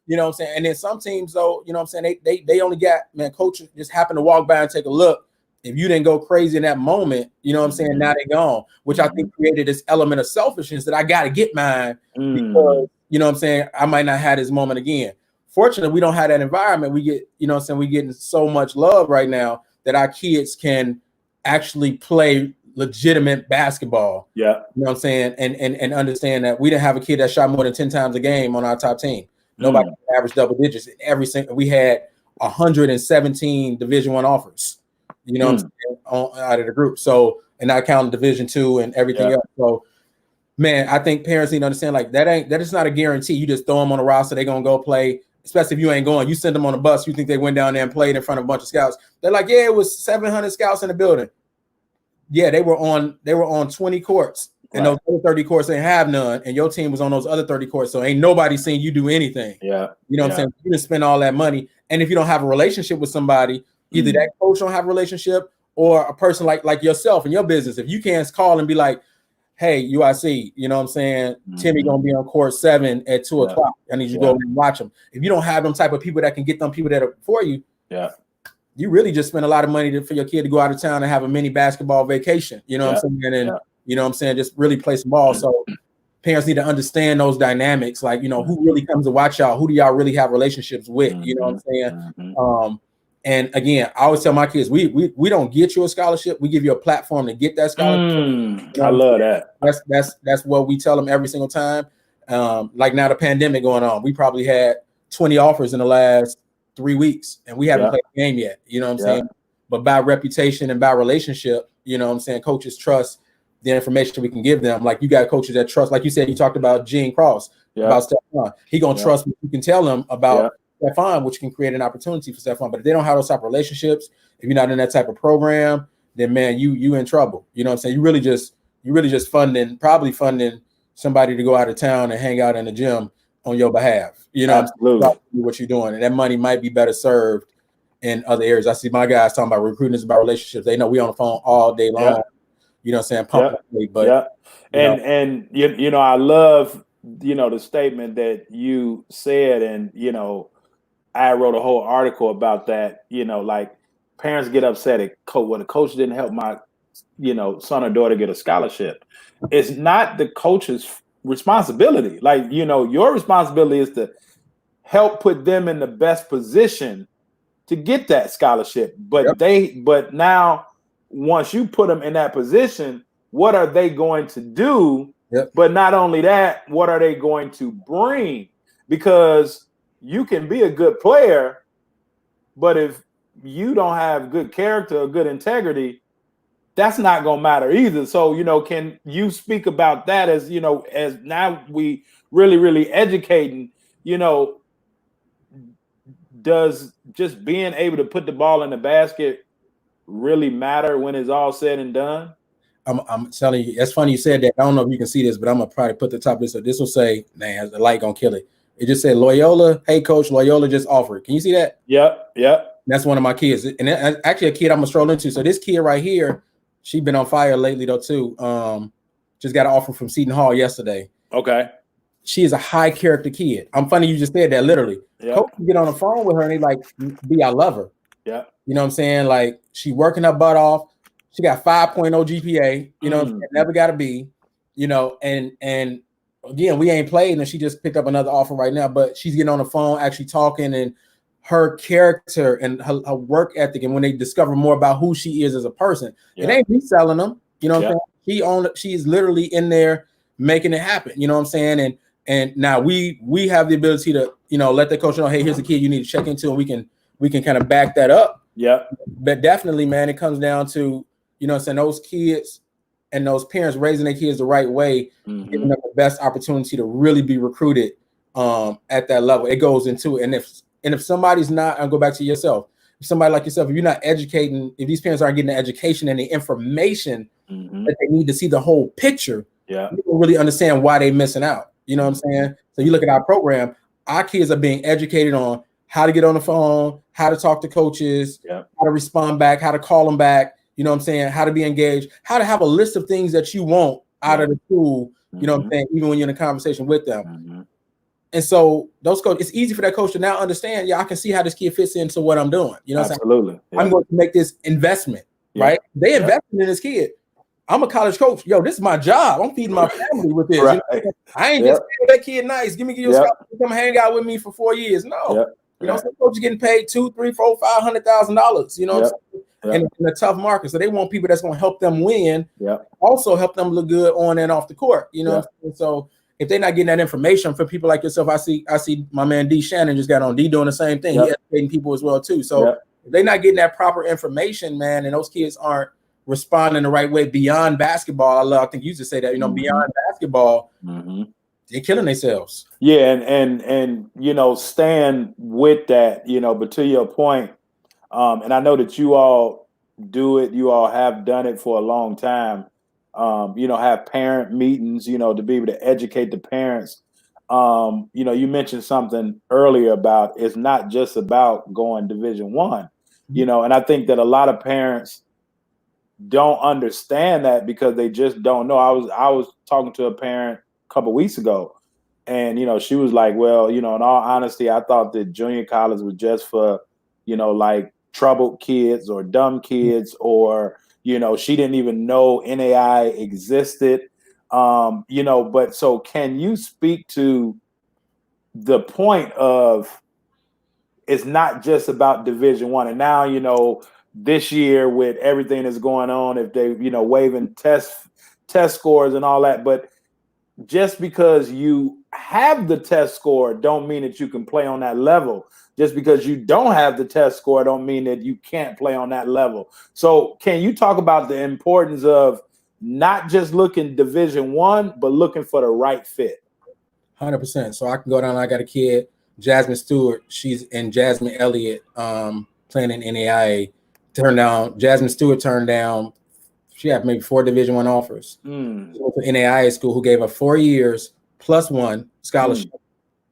B: You know what I'm saying? And then some teams, though, you know what I'm saying, they only got, coach just happened to walk by and take a look. If you didn't go crazy in that moment, you know what I'm saying, now they gone, which I think created this element of selfishness that I got to get mine because, you know what I'm saying, I might not have this moment again. Fortunately, we don't have that environment. We get, you know what I'm saying, we getting so much love right now that our kids can actually play legitimate basketball. Yeah. You know what I'm saying? And understand that we didn't have a kid that shot more than 10 times a game on our top team. Nobody averaged double digits. We had 117 Division I offers, you know what I'm saying, out of the group. So, and I count Division II and everything else. So, man, I think parents need to understand, like, that is not a guarantee. You just throw them on a roster, they're going to go play, especially if you ain't going. You send them on a bus, you think they went down there and played in front of a bunch of scouts. They're like, yeah, it was 700 scouts in the building. Yeah, they were on 20 courts. And those other 30 courts ain't have none, and your team was on those other 30 courts, so ain't nobody seen you do anything. Yeah. You know what I'm saying? You didn't spend all that money. And if you don't have a relationship with somebody, either that coach don't have a relationship or a person like yourself in your business. If you can't call and be like, hey, UIC, you know what I'm saying? Timmy gonna be on court 7 at 2 o'clock. I need you to go and watch them. If you don't have them type of people that can get them people that are for you, you really just spend a lot of money for your kid to go out of town and have a mini basketball vacation. You know what I'm saying? And you know what I'm saying? Just really play some ball. So parents need to understand those dynamics. Like, who really comes to watch y'all? Who do y'all really have relationships with? You know what I'm saying? And again, I always tell my kids, we don't get you a scholarship. We give you a platform to get that scholarship. You know
A: I love that.
B: That's what we tell them every single time. Like now the pandemic going on, we probably had 20 offers in the last 3 weeks, and we haven't played a game yet. You know what I'm saying? But by reputation and by relationship, you know what I'm saying, coaches trust the information we can give them. Like you got coaches that trust, like you said, you talked about Gene Cross, about Stephon. He gonna trust what you can tell him about Stephon, which can create an opportunity for Stephon. But if they don't have those type of relationships, if you're not in that type of program, then man, you in trouble. You know what I'm saying? You really just probably funding somebody to go out of town and hang out in the gym on your behalf. You know, what you're doing, and that money might be better served in other areas. I see my guys talking about recruiting, is about relationships. They know we on the phone all day long. You know what I'm saying?
A: And you know, I love, you know, the statement that you said, and you know, I wrote a whole article about that. You know, like parents get upset at when the coach didn't help my, you know, son or daughter get a scholarship. It's not the coach's responsibility. Like, you know, your responsibility is to help put them in the best position to get that scholarship. But but now once you put them in that position, what are they going to do? But not only that, what are they going to bring? Because you can be a good player, but if you don't have good character or good integrity, that's not going to matter either. So, you know, can you speak about that as, you know, as now we really educating, you know, does just being able to put the ball in the basket really matter when it's all said and done?
B: I'm telling you, it's funny you said that. I don't know if you can see this, but I'm gonna probably put the top of this. So this will say, man, the light gonna kill it. It just said Loyola. Hey, coach, Loyola just offered. Can you see that?
A: Yep.
B: That's one of my kids, and actually a kid I'm gonna stroll into. So this kid right here, she been on fire lately though too. Just got an offer from Seton Hall yesterday.
A: Okay.
B: She is a high character kid. I'm funny you just said that literally. Coach can get on the phone with her and they like, B, I love her.
A: Yeah.
B: You know what I'm saying? Like she working her butt off. She got 5.0 GPA, you know, never got a B, you know, and again, we ain't played, and she just picked up another offer right now, but she's getting on the phone, actually talking, and her character and her work ethic, and when they discover more about who she is as a person, it ain't me selling them, you know what I'm saying? She's literally in there making it happen, you know what I'm saying? And now we have the ability to, you know, let the coach know, hey, here's a kid you need to check into, and we can kind of back that up. But definitely, man, it comes down to, you know what I'm saying, those kids and those parents raising their kids the right way, giving them the best opportunity to really be recruited at that level. It goes into it. And if somebody's not, I'll go back to yourself. If somebody like yourself, if you're not educating, if these parents aren't getting the education and the information that they need to see the whole picture, you don't really understand why they're missing out. You know what I'm saying? So you look at our program, our kids are being educated on how to get on the phone, how to talk to coaches, how to respond back, how to call them back. You know what I'm saying? How to be engaged, how to have a list of things that you want out of the school, you know what I'm saying, even when you're in a conversation with them. And so those coaches, it's easy for that coach to now understand, I can see how this kid fits into what I'm doing. You know what I'm saying? I'm going to make this investment, right? They invested in this kid. I'm a college coach. Yo, this is my job. I'm feeding my family with this. You know? I ain't just saying that kid nice. Give me your scholarship, come hang out with me for 4 years. No. You know, some coaches getting paid $200,000, $300,000, $400,000, $500,000, you know what I'm saying? In a tough market. So they want people that's going to help them win, also help them look good on and off the court. You know what I'm saying? So if they're not getting that information from people like yourself, I see my man D Shannon just got on. D doing the same thing. He's educating people as well too. So if they're not getting that proper information, man, and those kids aren't responding the right way beyond basketball. I think you just say that, you know, beyond basketball, they're killing themselves.
A: Yeah, and you know, stand with that, you know, but to your point, and I know that you all do it, you all have done it for a long time, you know, have parent meetings, you know, to be able to educate the parents. You know, you mentioned something earlier about it's not just about going Division I, you know, and I think that a lot of parents don't understand that because they just don't know. I was talking to a parent a couple weeks ago, and you know, she was like, well, you know, in all honesty, I thought that junior college was just for, you know, like troubled kids or dumb kids, or, you know, she didn't even know NAI existed. You know, but so can you speak to the point of it's not just about Division One. And now, you know, this year with everything that's going on, if they, you know, waiving test scores and all that, but just because you have the test score don't mean that you can play on that level. Just because you don't have the test score don't mean that you can't play on that level. So can you talk about the importance of not just looking Division One, but looking for the right fit?
B: 100%. So I can go down. I got a kid, Jasmine Stewart. She's in Jasmine Elliott, playing in NAIA. Jasmine Stewart turned down. She had maybe 4 Division I offers. She went to NAIA school, who gave her 4 years plus 1 scholarship.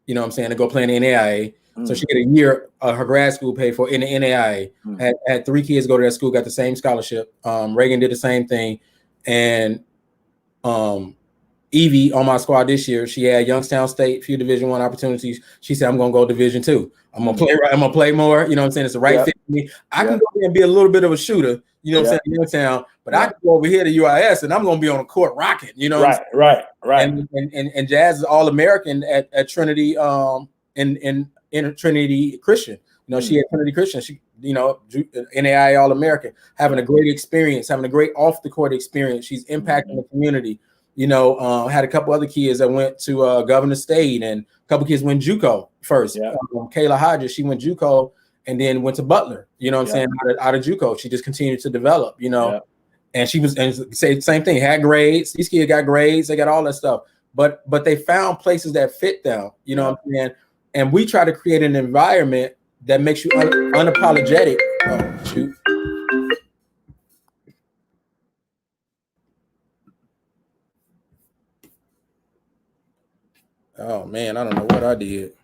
B: You know what I'm saying, to go play in the NAIA. So she get a year her grad school paid for in the NAIA. Had 3 kids go to that school, got the same scholarship. Reagan did the same thing, and Evie on my squad this year, she had Youngstown State, few Division I opportunities. She said, I'm gonna go Division II. I'm gonna play more. You know what I'm saying? It's the right fit for me. I can go there and be a little bit of a shooter, you know what I'm saying, in Youngstown, but I can go over here to UIS and I'm gonna be on the court rocking, you know.
A: Right.
B: And Jazz is All-American at Trinity, in Trinity Christian. You know, she at Trinity Christian. She, you know, NAIA All-American, having a great experience, having a great off the court experience. She's impacting the community. You know, had a couple other kids that went to Governor State, and a couple kids went JUCO first. Kayla Hodges, she went JUCO and then went to Butler. You know what I'm saying? Out of JUCO, she just continued to develop. You know, and she was, and say the same thing. Had grades. These kids got grades. They got all that stuff. But they found places that fit them. You know what I'm saying? And we try to create an environment that makes you unapologetic. Oh, shoot. Oh man, I don't know what I did.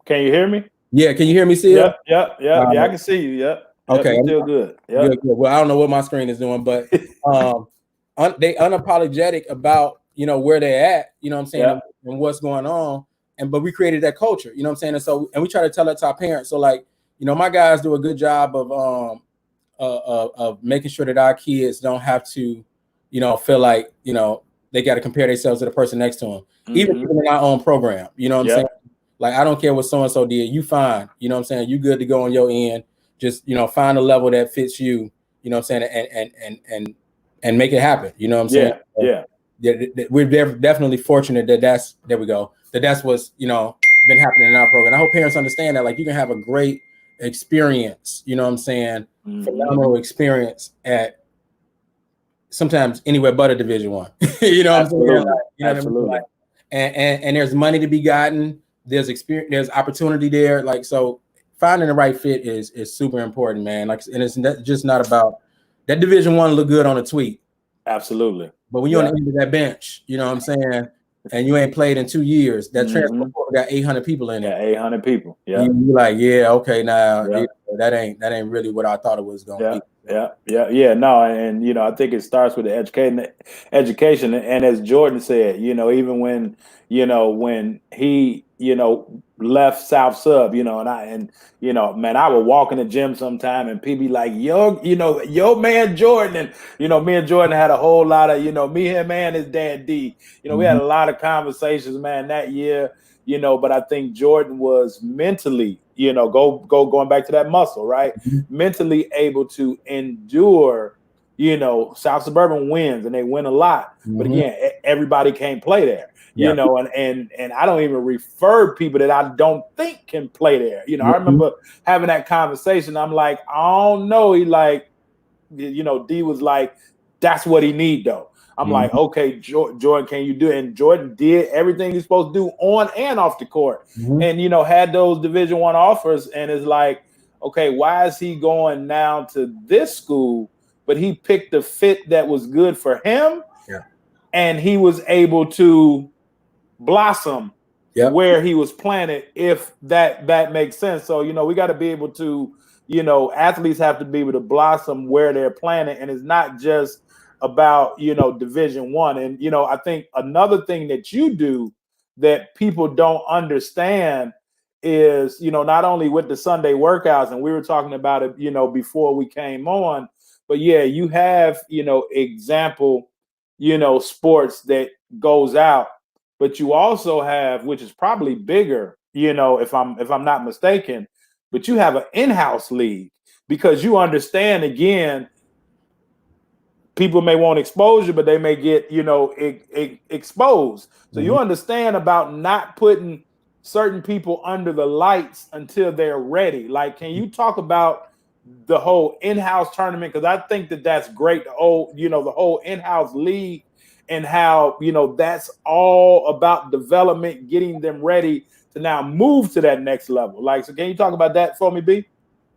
A: Can you hear me?
B: Yeah, can you hear me still?
A: Yeah, I can see you. Okay, still good.
B: Good. Well, I don't know what my screen is doing, but they unapologetic about, you know, where they're at, you know what I'm saying, and what's going on. But we created that culture, you know what I'm saying? And so, and we try to tell that to our parents. So, like, you know, my guys do a good job of making sure that our kids don't have to, you know, feel like, you know, they got to compare themselves to the person next to them, even in our own program. You know what I'm saying? Like, I don't care what so-and-so did. You fine. You know what I'm saying? You good to go on your end. Just, you know, find a level that fits you, you know what I'm saying? And make it happen. You know what I'm saying? We're definitely fortunate that that's what's, you know, been happening in our program. I hope parents understand that, like, you can have a great experience, you know what I'm saying? Phenomenal experience at sometimes anywhere but a Division I. You know what I'm saying? Like, you know what I mean? Like, and there's money to be gotten. There's experience. There's opportunity there. Like, so finding the right fit is super important, man. Like, and it's just not about that. Division I look good on a tweet.
A: Absolutely.
B: But when you're on the end of that bench, you know what I'm saying, and you ain't played in 2 years, that transfer portal got 800 people in it.
A: 800 people. You're
B: like, okay, now that ain't really what I thought it was gonna be.
A: No, and you know, I think it starts with the education, and as Jordan said, you know, even when he, you know, left South Sub, you know, and you know, man, I would walk in the gym sometime and people be like, yo, you know, yo man Jordan, and you know, me and Jordan had a whole lot of, you know, me, him, and his dad D, you know, we had a lot of conversations, man, that year, you know, but I think Jordan was mentally, you know, going back to that muscle, right? Mentally able to endure, you know, South Suburban wins, and they win a lot. But again, everybody can't play there, you know, and I don't even refer people that I don't think can play there. You know, I remember having that conversation. I'm like, I don't know. He like, you know, D was like, that's what he need though. I'm like, okay, Jordan, can you do it? And Jordan did everything he's supposed to do on and off the court. And, you know, had those Division I offers. And it's like, okay, why is he going now to this school? But he picked the fit that was good for him. And he was able to blossom where he was planted, if that makes sense. So, you know, we got to be able to, you know, athletes have to be able to blossom where they're planted. And it's not just about, you know, Division I. And, you know, I think another thing that you do that people don't understand is, you know, not only with the Sunday workouts, and we were talking about it, you know, before we came on, but you have, you know, example, you know, sports that goes out, but you also have, which is probably bigger, you know, if I'm not mistaken, but you have an in-house league because you understand, again, people may want exposure, but they may get, exposed. So you understand about not putting certain people under the lights until they're ready. Like, can you talk about the whole in-house tournament? Because I think that's great. The whole in-house league, and how, that's all about development, getting them ready to now move to that next level. Like, so can you talk about that for me, B?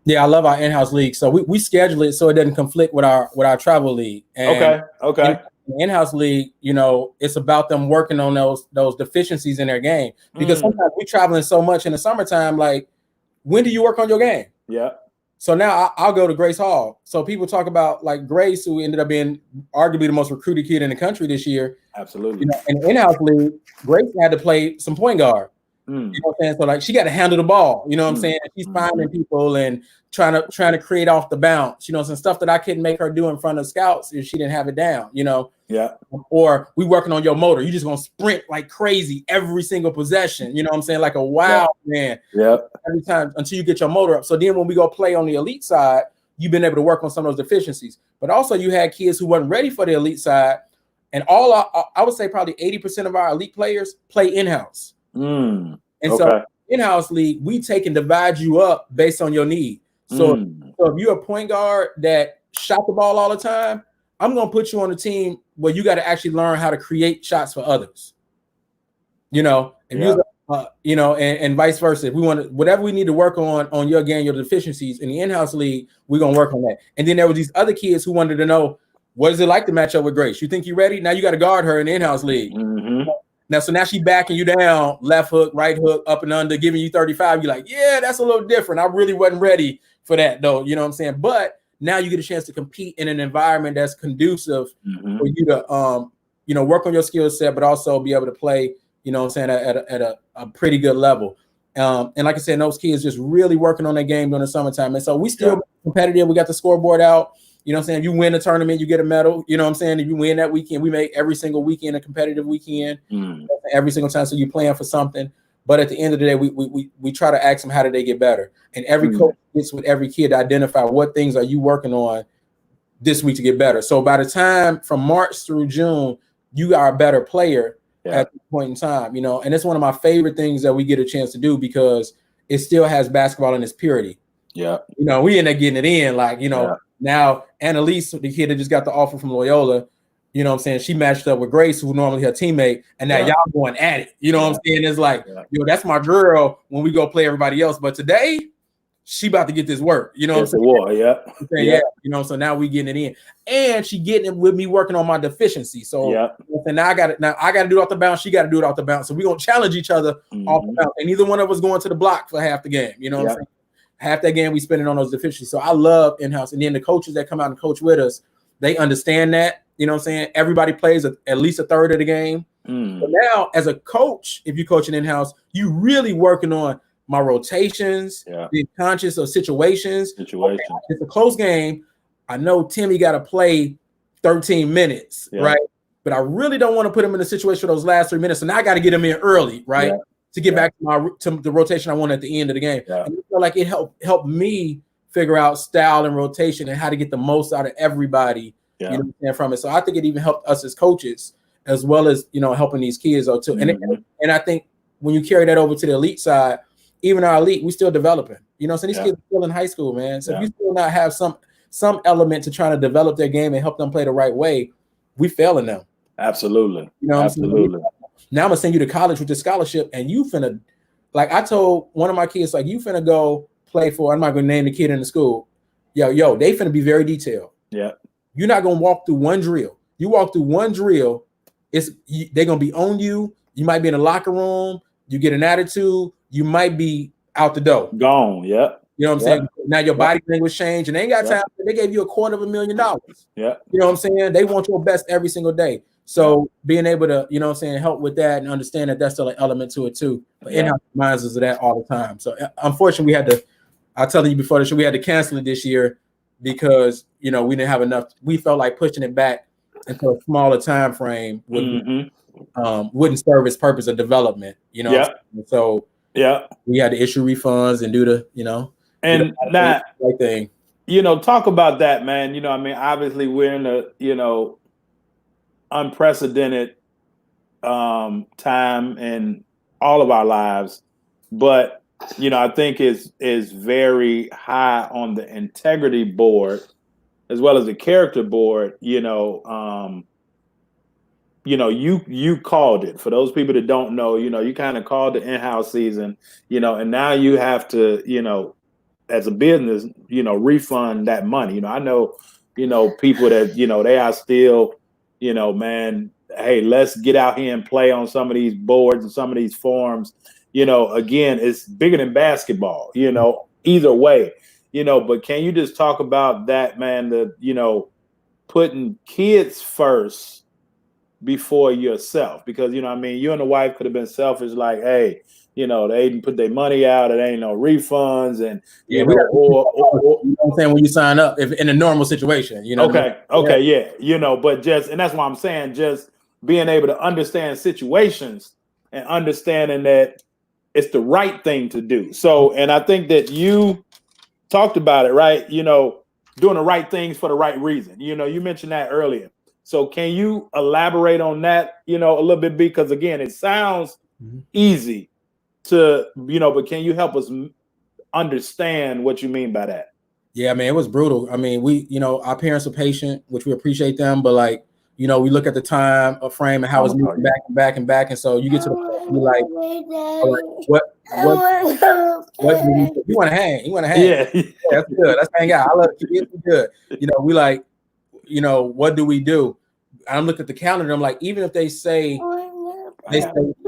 B: Yeah, I love our in-house league. So we schedule it so it doesn't conflict with our travel league. And
A: okay.
B: In-house league, it's about them working on those deficiencies in their game. Because sometimes we traveling so much in the summertime, like, when do you work on your game?
A: Yeah.
B: So now I'll go to Grace Hall. So people talk about, like, Grace, who ended up being arguably the most recruited kid in the country this year.
A: Absolutely.
B: In the in-house league, Grace had to play some point guard. You know what I'm saying? So, like, she got to handle the ball. You know what I'm saying? She's finding people and trying to create off the bounce. Some stuff that I couldn't make her do in front of scouts if she didn't have it down.
A: Yeah.
B: Or we working on your motor. You just gonna sprint like crazy every single possession. You know what I'm saying? Like a wild man.
A: Yeah.
B: Every time until you get your motor up. So then when we go play on the elite side, you've been able to work on some of those deficiencies. But also you had kids who weren't ready for the elite side, and I would say probably 80% of our elite players play in-house. And so in-house league, we take and divide you up based on your need. So if you're a point guard that shot the ball all the time, I'm going to put you on a team where you got to actually learn how to create shots for others. And vice versa. If we want to, whatever we need to work on your game, your deficiencies in the in-house league, we're going to work on that. And then there were these other kids who wanted to know, what is it like to match up with Grace? You think you're ready? Now you got to guard her in the in-house league. Now she's backing you down, left hook, right hook, up and under, giving you 35. You're like, yeah, that's a little different. I really wasn't ready for that, though. You know what I'm saying? But now you get a chance to compete in an environment that's conducive for you to, work on your skill set, but also be able to play, at a pretty good level. And like I said, those kids just really working on their game during the summertime. And so we still competitive. We got the scoreboard out. You know what I'm saying? If you win a tournament, you get a medal. You know what I'm saying? If you win that weekend, we make every single weekend a competitive weekend. Every single time. So you're playing for something. But at the end of the day, we try to ask them, how do they get better? And every coach gets with every kid to identify what things are you working on this week to get better. So by the time from March through June, you are a better player at this point in time, and it's one of my favorite things that we get a chance to do because it still has basketball in its purity. Yeah. We end up getting it in, like, now Annalise, the kid that just got the offer from Loyola, you know what I'm saying? She matched up with Grace, who normally her teammate, and now y'all going at it. You know what I'm saying? It's like, that's my girl when we go play everybody else. But today, she about to get this work. You know what I'm saying? So now we getting it in. And she getting it with me working on my deficiency. So and now I got to do it off the bounce. She got to do it off the bounce. So we're gonna challenge each other off the bounce. And neither one of us going to the block for half the game. You know what I'm saying? Half that game we spending on those deficiencies. So I love in-house. And then the coaches that come out and coach with us, they understand that. You know what I'm saying? Everybody plays at least a third of the game. But now, as a coach, if you're coaching in-house, you really working on my rotations, being conscious of situations. Okay, it's a close game. I know Timmy got to play 13 minutes, right? But I really don't want to put him in a situation for those last 3 minutes. So now I got to get him in early, right? To get back to the rotation I want at the end of the game. And I feel like it helped me figure out style and rotation and how to get the most out of everybody, from it. So I think it even helped us as coaches as well as, helping these kids though too. And I think when you carry that over to the elite side, even our elite, we still developing. So these kids are still in high school, man. So if you still not have some element to trying to develop their game and help them play the right way, we failing them.
A: Absolutely.
B: Absolutely. Now I'm gonna send you to college with the scholarship, and you finna, like I told one of my kids, like, you finna go play for, I'm not gonna name the kid in the school. Yo, they finna be very detailed. Yeah. You're not gonna walk through one drill. You walk through one drill, they're gonna be on you. You might be in the locker room, you get an attitude, you might be out the door.
A: Gone, yeah.
B: You know what I'm saying? Now your body language changed, and they ain't got time. They gave you $250,000. Yeah. You know what I'm saying? They want your best every single day. So being able to, help with that and understand that that's still an element to it too. But in-house reminds us of that all the time. So unfortunately, I telling you before the show, we had to cancel it this year because, we didn't have enough. We felt like pushing it back into a smaller time frame wouldn't serve its purpose of development, So we had to issue refunds and do the,
A: And now,
B: right thing.
A: Talk about that, man. I mean, obviously we're in a, unprecedented time in all of our lives, but I think is very high on the integrity board as well as the character board. You called it. For those people that don't know, you kind of called the in-house season, and now you have to, as a business, refund that money. I know, people that, they are still, man, hey, let's get out here and play on some of these boards and some of these forums. Again, it's bigger than basketball, either way, but can you just talk about that, man, putting kids first before yourself? Because, you and the wife could have been selfish, like, hey, they didn't put their money out, it ain't no refunds, and
B: or you know what I'm saying, when you sign up, if in a normal situation,
A: okay, but and that's why I'm saying, just being able to understand situations and understanding that it's the right thing to do. So, and I think that you talked about it, right? Doing the right things for the right reason. You mentioned that earlier. So can you elaborate on that, a little bit? Because again, it sounds easy to, but can you help us understand what you mean by that?
B: Yeah, man, it was brutal. I mean, our parents are patient, which we appreciate them, but like, we look at the time of frame and how it's moving back and back and back. And so you get to the point where you're like, what do you want to hang? You want to hang?
A: Yeah.
B: That's good. Let's hang out. I love it. It's good. We like, what do we do? I'm looking at the calendar. I'm like, even if they say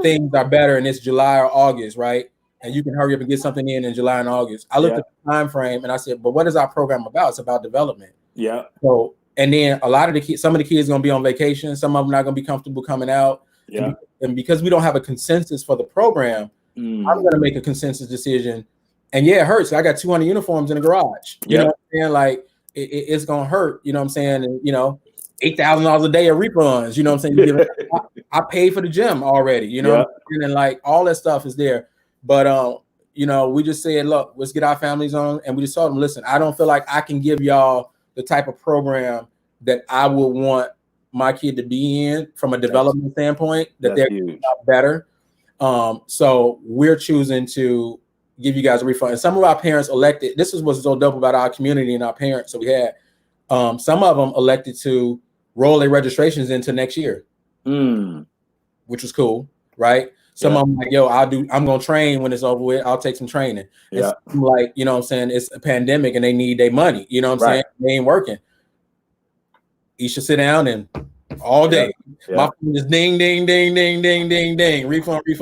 B: things are better and it's July or August, right? And you can hurry up and get something in July and August. I looked at the time frame and I said, but what is our program about? It's about development.
A: Yeah.
B: So, and then a lot of the kids, some of the kids are going to be on vacation. Some of them are not going to be comfortable coming out.
A: Yeah.
B: And because we don't have a consensus for the program, I'm going to make a consensus decision. And yeah, it hurts. I got 200 uniforms in the garage. You know what I'm saying? Like it's going to hurt. You know what I'm saying? And, $8,000 a day of refunds. You know what I'm saying? I paid for the gym already. And like all that stuff is there. But we just said, look, let's get our families on, and we just told them, listen, I don't feel like I can give y'all the type of program that I would want my kid to be in from a development standpoint, that they're better. So we're choosing to give you guys a refund. And some of our parents elected, this is what's so dope about our community and our parents. So we had some of them elected to roll their registrations into next year, which was cool, right? Some of them like, yo, I'm going to train when it's over with. I'll take some training. Yeah. It's like, what I'm saying, it's a pandemic and they need their money. You know what I'm saying? They ain't working. You should sit down and all day. My phone is ding, ding, ding, ding, ding, ding, ding. Refund. And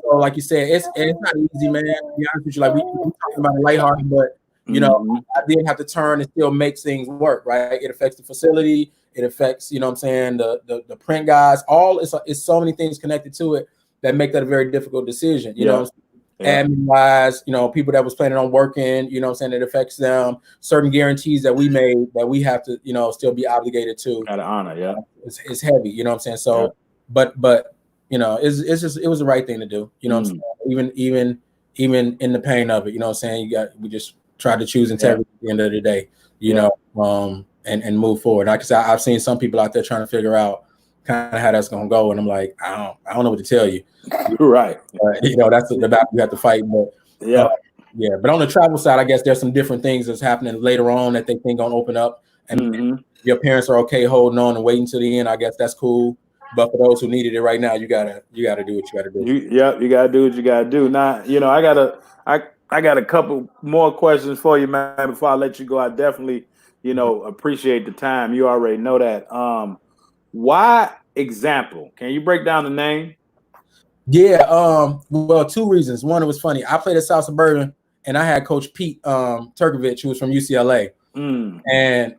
B: so, like you said, it's not easy, man. To be honest with you, like we talking about it lighthearted, but I did have to turn and still make things work, right? It affects the facility. It affects, the print guys. It's so many things connected to it that make that a very difficult decision. Admin wise, people that was planning on working, it affects them. Certain guarantees that we made that we have to, still be obligated to.
A: Out of honor,
B: it's heavy, So, but it's just, it was the right thing to do. Even in the pain of it, we just tried to choose integrity at the end of the day. And move forward. Like I said, I've seen some people out there trying to figure out kind of how that's going to go, and I'm like, I don't know what to tell you.
A: Right.
B: That's the battle you have to fight. But But on the travel side, I guess there's some different things that's happening later on that they think gonna open up, and your parents are okay holding on and waiting to the end. I guess that's cool. But for those who needed it right now, you gotta do what you gotta do.
A: You gotta do what you gotta do. Now, I got a couple more questions for you, man. Before I let you go, I definitely appreciate the time. You already know that. Why Example? Can you break down the name?
B: Yeah. Well, two reasons. One, it was funny. I played at South Suburban, and I had Coach Pete Turkovich, who was from UCLA. And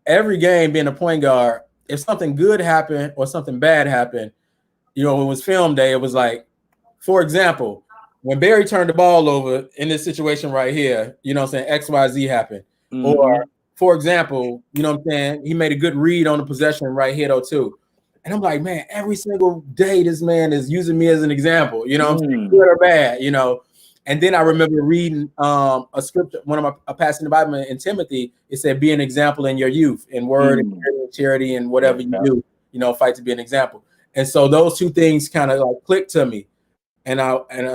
B: every game, being a point guard, if something good happened or something bad happened, when it was film day, it was like, for example, when Barry turned the ball over in this situation right here, XYZ happened. Or for example, he made a good read on the possession right here, though, too. And I'm like, man, every single day this man is using me as an example, good or bad, And then I remember reading a scripture, one of a passage in the Bible in Timothy. It said, "Be an example in your youth, in word, and charity, and whatever you do. Fight to be an example." And so those two things kind of like clicked to me, and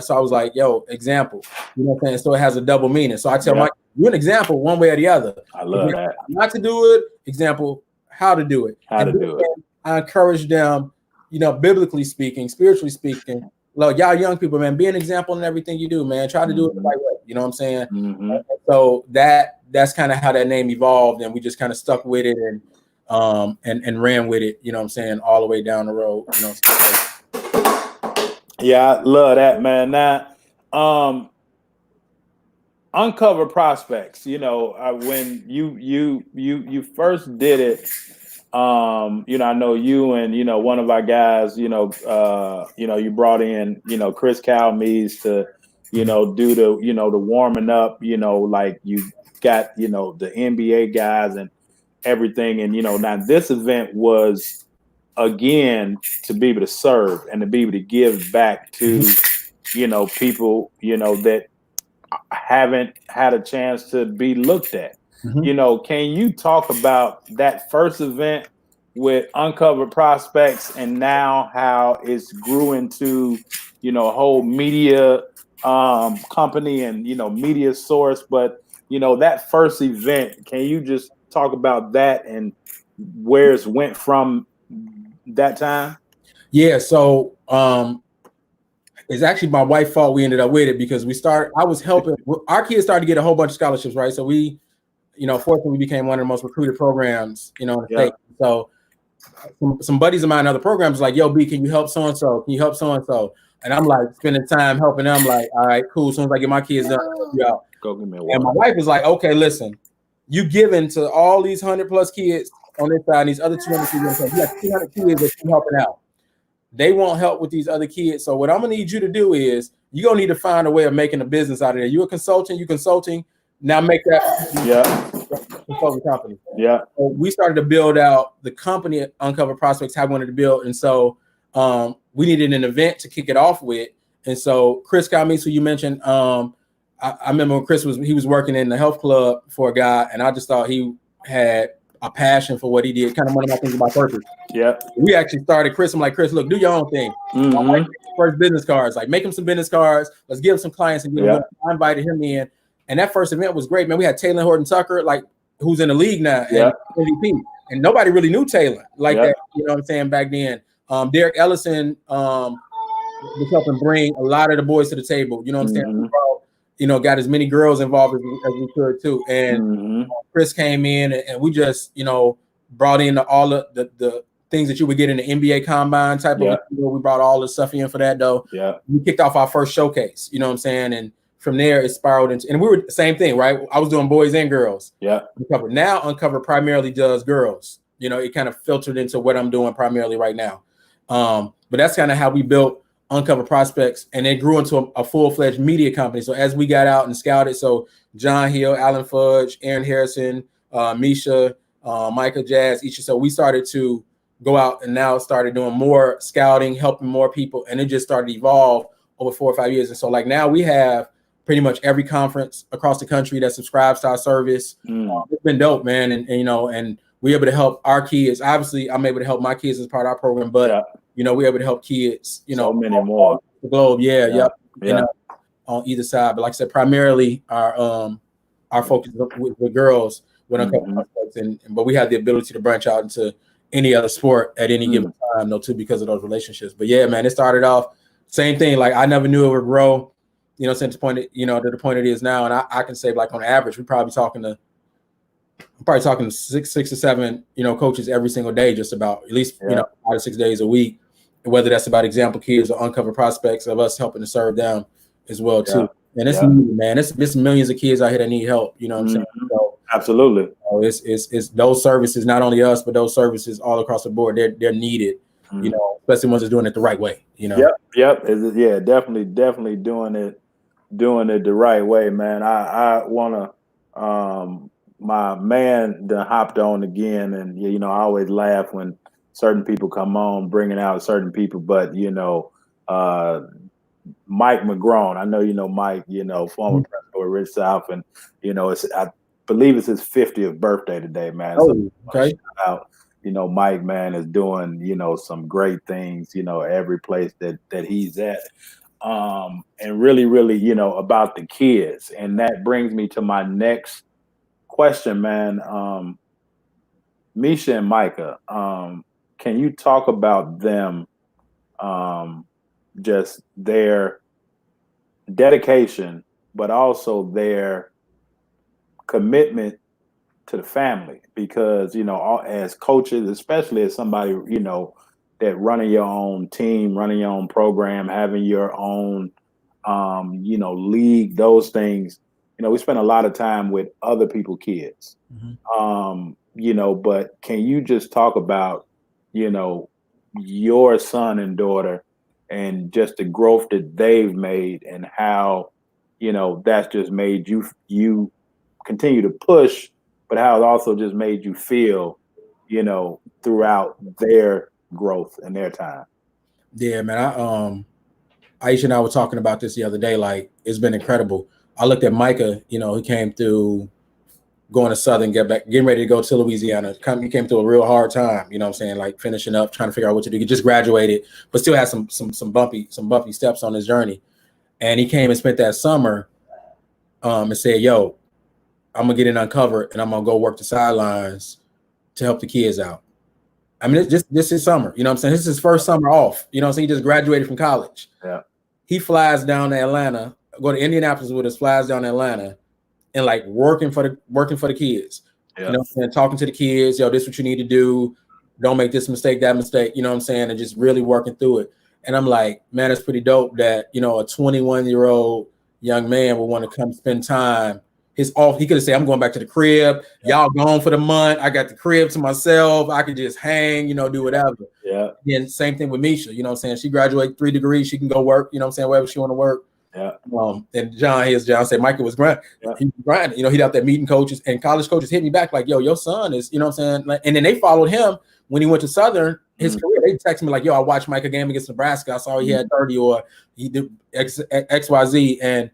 B: so I was like, "Yo, example." You know what I'm saying? So it has a double meaning. So I tell my you an example one way or the other.
A: I love that.
B: Not to do it. Example, how to do it.
A: How to do it.
B: I encourage them, biblically speaking, spiritually speaking. Look, y'all young people, man, be an example in everything you do, man. Try to do it the right way. You know what I'm saying?
A: Mm-hmm.
B: So that's kind of how that name evolved, and we just kind of stuck with it and ran with it. You know what I'm saying? All the way down the road.
A: Yeah, I love that, man. Now, Uncover Prospects. When you first did it. I know you and one of our guys, you brought in, Chris Calmes to, do the warming up, like you got, the NBA guys and everything. And, now this event was again to be able to serve and to be able to give back to, people, that haven't had a chance to be looked at.
B: Mm-hmm.
A: Can you talk about that first event with Uncovered Prospects and now how it's grew into, a whole media company and, media source? But, that first event, can you just talk about that and where it's went from that time?
B: Yeah. So it's actually my wife's fault we ended up with it because I was helping. Our kids started to get a whole bunch of scholarships, right? So we, fortunately, we became one of the most recruited programs, in the state. So some buddies of mine in other programs like, "Yo, B, can you help so-and-so? Can you help so-and-so?" And I'm like spending time helping them. Like, all right, cool. As soon as I get my kids done,
A: Go give me a water.
B: And my wife was like, "Okay, listen, you giving to all these 100+ kids on this side, and these other 200 kids. You have 200 kids that you're helping out. They won't help with these other kids. So what I'm gonna need you to do is you're gonna need to find a way of making a business out of it. You consulting. Now make that consulting company."
A: Yeah.
B: So we started to build out the company at Uncover Prospects, how we wanted to build. And so we needed an event to kick it off with. And so Chris Calmes, who you mentioned, I remember when Chris was working in the health club for a guy, and I just thought he had a passion for what he did. Kind of one of my things about purpose.
A: Yeah.
B: We actually started Chris. I'm like, "Chris, look, do your own thing."
A: Mm-hmm.
B: First business cards, like make him some business cards. Let's give him some clients and get him. I invited him in, and that first event was great, man. We had Taylor Horton Tucker, like who's in the league now, and MVP, and nobody really knew Taylor like that. You know what I'm saying? Back then, Derek Ellison was helping bring a lot of the boys to the table. You know what I'm saying? Got as many girls involved as we could too. And Chris came in, and we just, brought in all of the things that you would get in the NBA combine type of. We brought all the stuff in for that though.
A: Yeah.
B: We kicked off our first showcase. You know what I'm saying? And from there it spiraled into, and we were the same thing, right? I was doing boys and girls.
A: Yeah.
B: Now Uncover primarily does girls. It kind of filtered into what I'm doing primarily right now. But that's kind of how we built Uncover Prospects, and it grew into a full-fledged media company. So as we got out and scouted, so John Hill, Alan Fudge, Aaron Harrison, Misha, Micah Jazz, each. So we started to go out and now started doing more scouting, helping more people, and it just started to evolve over 4 or 5 years. And so like now we have pretty much every conference across the country that subscribes to our service. It's been dope, man, and we're able to help our kids. Obviously, I'm able to help my kids as part of our program, but we're able to help kids,
A: so many more
B: the globe. On either side. But like I said, primarily our focus with girls when Uncover Prospects, but we have the ability to branch out into any other sport at any given time, though, too, because of those relationships. But yeah, man, it started off same thing. Like I never knew it would grow, since the point, to the point it is now. And I can say, like on average, I'm probably talking to 6 or 7, coaches every single day, just about at least 5 or 6 days a week. Whether that's about example kids or Uncover Prospects of us helping to serve them as well too. And it's needed, man. It's millions of kids out here that need help. You know what I'm saying? So,
A: absolutely.
B: It's those services, not only us, but those services all across the board. They're needed. Especially ones that's doing it the right way.
A: Definitely doing it the right way, man. I wanna my man done hopped on again, and I always laugh when certain people come on bringing out certain people, but Mike McGrone. I know you know Mike, former principal at Rich South, and I believe it's his 50th birthday today, man. So
B: okay.
A: shout out, Mike, man, is doing, some great things, every place that he's at. And really, really, about the kids. And that brings me to my next question, man. Misha and Micah, can you talk about them, just their dedication, but also their commitment to the family? Because, as coaches, especially as somebody, that running your own team, running your own program, having your own, league, those things, we spend a lot of time with other people's kids. But can you just talk about, your son and daughter and just the growth that they've made and how, that's just made you continue to push, but how it also just made you feel, throughout their growth and their time?
B: Yeah, man. Aisha and I were talking about this the other day. Like, it's been incredible. I looked at Micah, he came through going to Southern, getting ready to go to Louisiana. He came through a real hard time, you know what I'm saying? Like finishing up, trying to figure out what to do. He just graduated, but still had some bumpy steps on his journey. And he came and spent that summer and said, yo, I'm gonna get in uncovered and I'm gonna go work the sidelines to help the kids out. I mean, this is summer, you know what I'm saying? This is his first summer off. You know what I'm saying? He just graduated from college.
A: Yeah.
B: He flies down to Atlanta, go to Indianapolis with us, flies down to Atlanta, and like working for the kids. Yeah. You know what I'm saying? Talking to the kids, yo, this is what you need to do. Don't make this mistake, that mistake, you know what I'm saying? And just really working through it. And I'm like, man, it's pretty dope that, a 21-year-old young man will want to come spend time. He could have said, I'm going back to the crib. Y'all gone for the month. I got the crib to myself. I could just hang, do whatever.
A: Yeah.
B: And same thing with Misha, you know what I'm saying? She graduated 3 degrees. She can go work, you know what I'm saying? Wherever she want to work.
A: Yeah.
B: And John said Michael was grinding. Yeah. He was grinding. He'd out there meeting coaches, and college coaches hit me back like, yo, your son is, you know what I'm saying? Like, and then they followed him when he went to Southern, his career. They texted me like, yo, I watched Micah game against Nebraska. I saw he had 30 or he did XYZ. And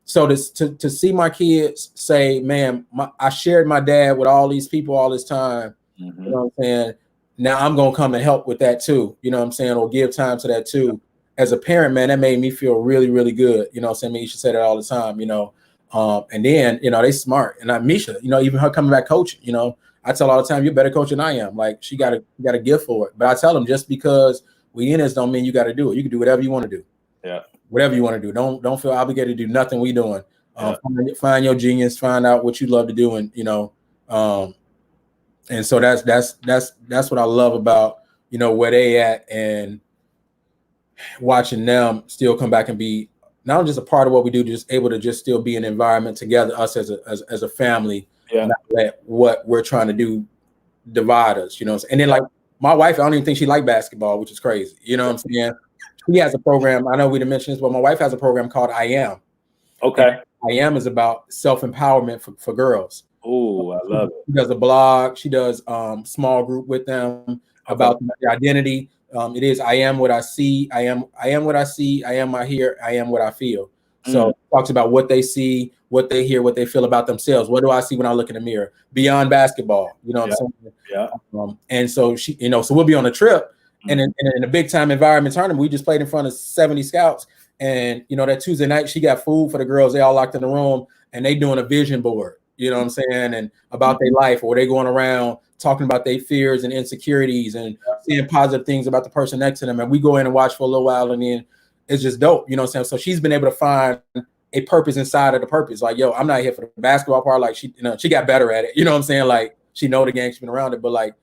B: so to see my kids say, man, I shared my dad with all these people all this time, you know what I'm saying? Now I'm going to come and help with that too, you know what I'm saying? Or give time to that too. As a parent, man, that made me feel really, really good. You know what I'm saying? Misha said it all the time, and then, they smart. And Misha, even her coming back coaching, I tell all the time, you're a better coach than I am. Like, she got a gift for it. But I tell them, just because we in this don't mean you got to do it. You can do whatever you want to do.
A: Yeah.
B: Whatever you want to do. Don't feel obligated to do nothing we doing. Find your genius, find out what you love to do. And, and so that's what I love about, where they at, and watching them still come back and be not just a part of what we do, just able to just still be an environment together, us as a family.
A: Yeah.
B: Not let what we're trying to do divide us, And then like my wife, I don't even think she liked basketball, which is crazy. You know what I'm saying? She has a program. I know we didn't mention this, but my wife has a program called I Am.
A: Okay.
B: And I Am is about self-empowerment for girls.
A: Oh, I love it.
B: She does a blog. She does small group with them about their identity. It is I am what I see. I am what I see. I am I hear. I am what I feel. So it talks about what they see, what they hear, what they feel about themselves. What do I see when I look in the mirror? Beyond basketball, you know what I'm saying?
A: Yeah.
B: And so she, so we'll be on a trip, and in a big time environment tournament, we just played in front of 70 scouts. And that Tuesday night, she got food for the girls. They all locked in the room, and they doing a vision board. You know what I'm saying? And about their life, or they going around talking about their fears and insecurities and seeing positive things about the person next to them. And we go in and watch for a little while, and then it's just dope. You know what I'm saying? So she's been able to find a purpose inside of the purpose. Like, yo, I'm not here for the basketball part. Like, she got better at it. You know what I'm saying? Like, she know the game, she's been around it. But like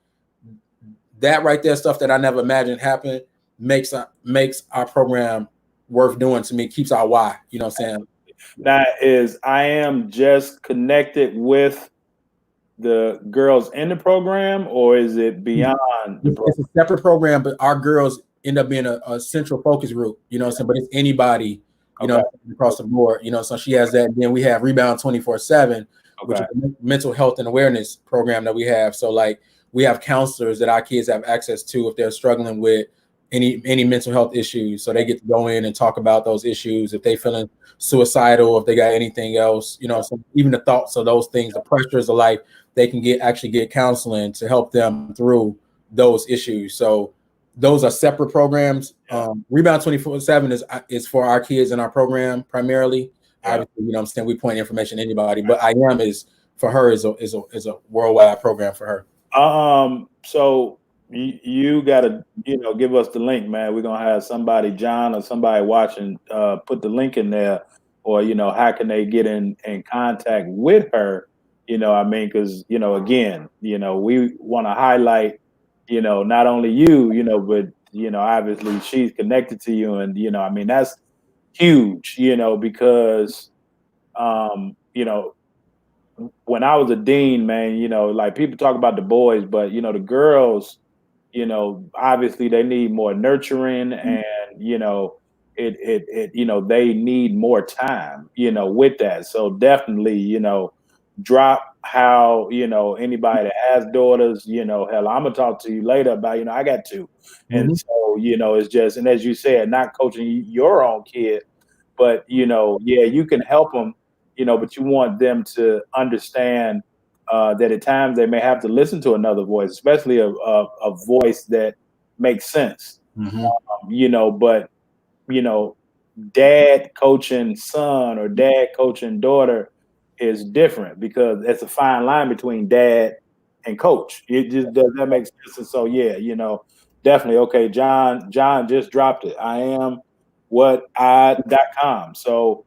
B: that right there, stuff that I never imagined happened, makes our program worth doing to me, keeps our why. You know what I'm saying?
A: That is, I Am just connected with the girls in the program, or is it beyond the program?
B: It's a separate program, but our girls end up being a central focus group, you know what I'm saying? But it's anybody, across the board, so she has that. And then we have Rebound 24/7, which is a mental health and awareness program that we have. So like we have counselors that our kids have access to if they're struggling with any mental health issues. So they get to go in and talk about those issues. If they feeling suicidal, if they got anything else, so even the thoughts of those things, the pressures of life, they can actually get counseling to help them through those issues. So those are separate programs. Rebound 24/7 is for our kids in our program primarily. Obviously, we point information to anybody, but I Am is for her is a worldwide program for her.
A: So you got to give us the link, man. We're gonna have somebody, John or somebody watching, put the link in there, or how can they get in contact with her? Because again, we want to highlight, not only you, but obviously she's connected to you, and that's huge, because when I was a dean, man, like people talk about the boys, but the girls, obviously they need more nurturing, and they need more time, with that. So definitely, drop how anybody that has daughters, hell, I'm gonna talk to you later about I got two, and so it's just, and as you said, not coaching your own kid, but you can help them, but you want them to understand that at times they may have to listen to another voice, especially a voice that makes sense. But dad coaching son or dad coaching daughter is different, because it's a fine line between dad and coach. It just does that make sense? And so definitely. Okay, John just dropped it. IamWhatI.com. So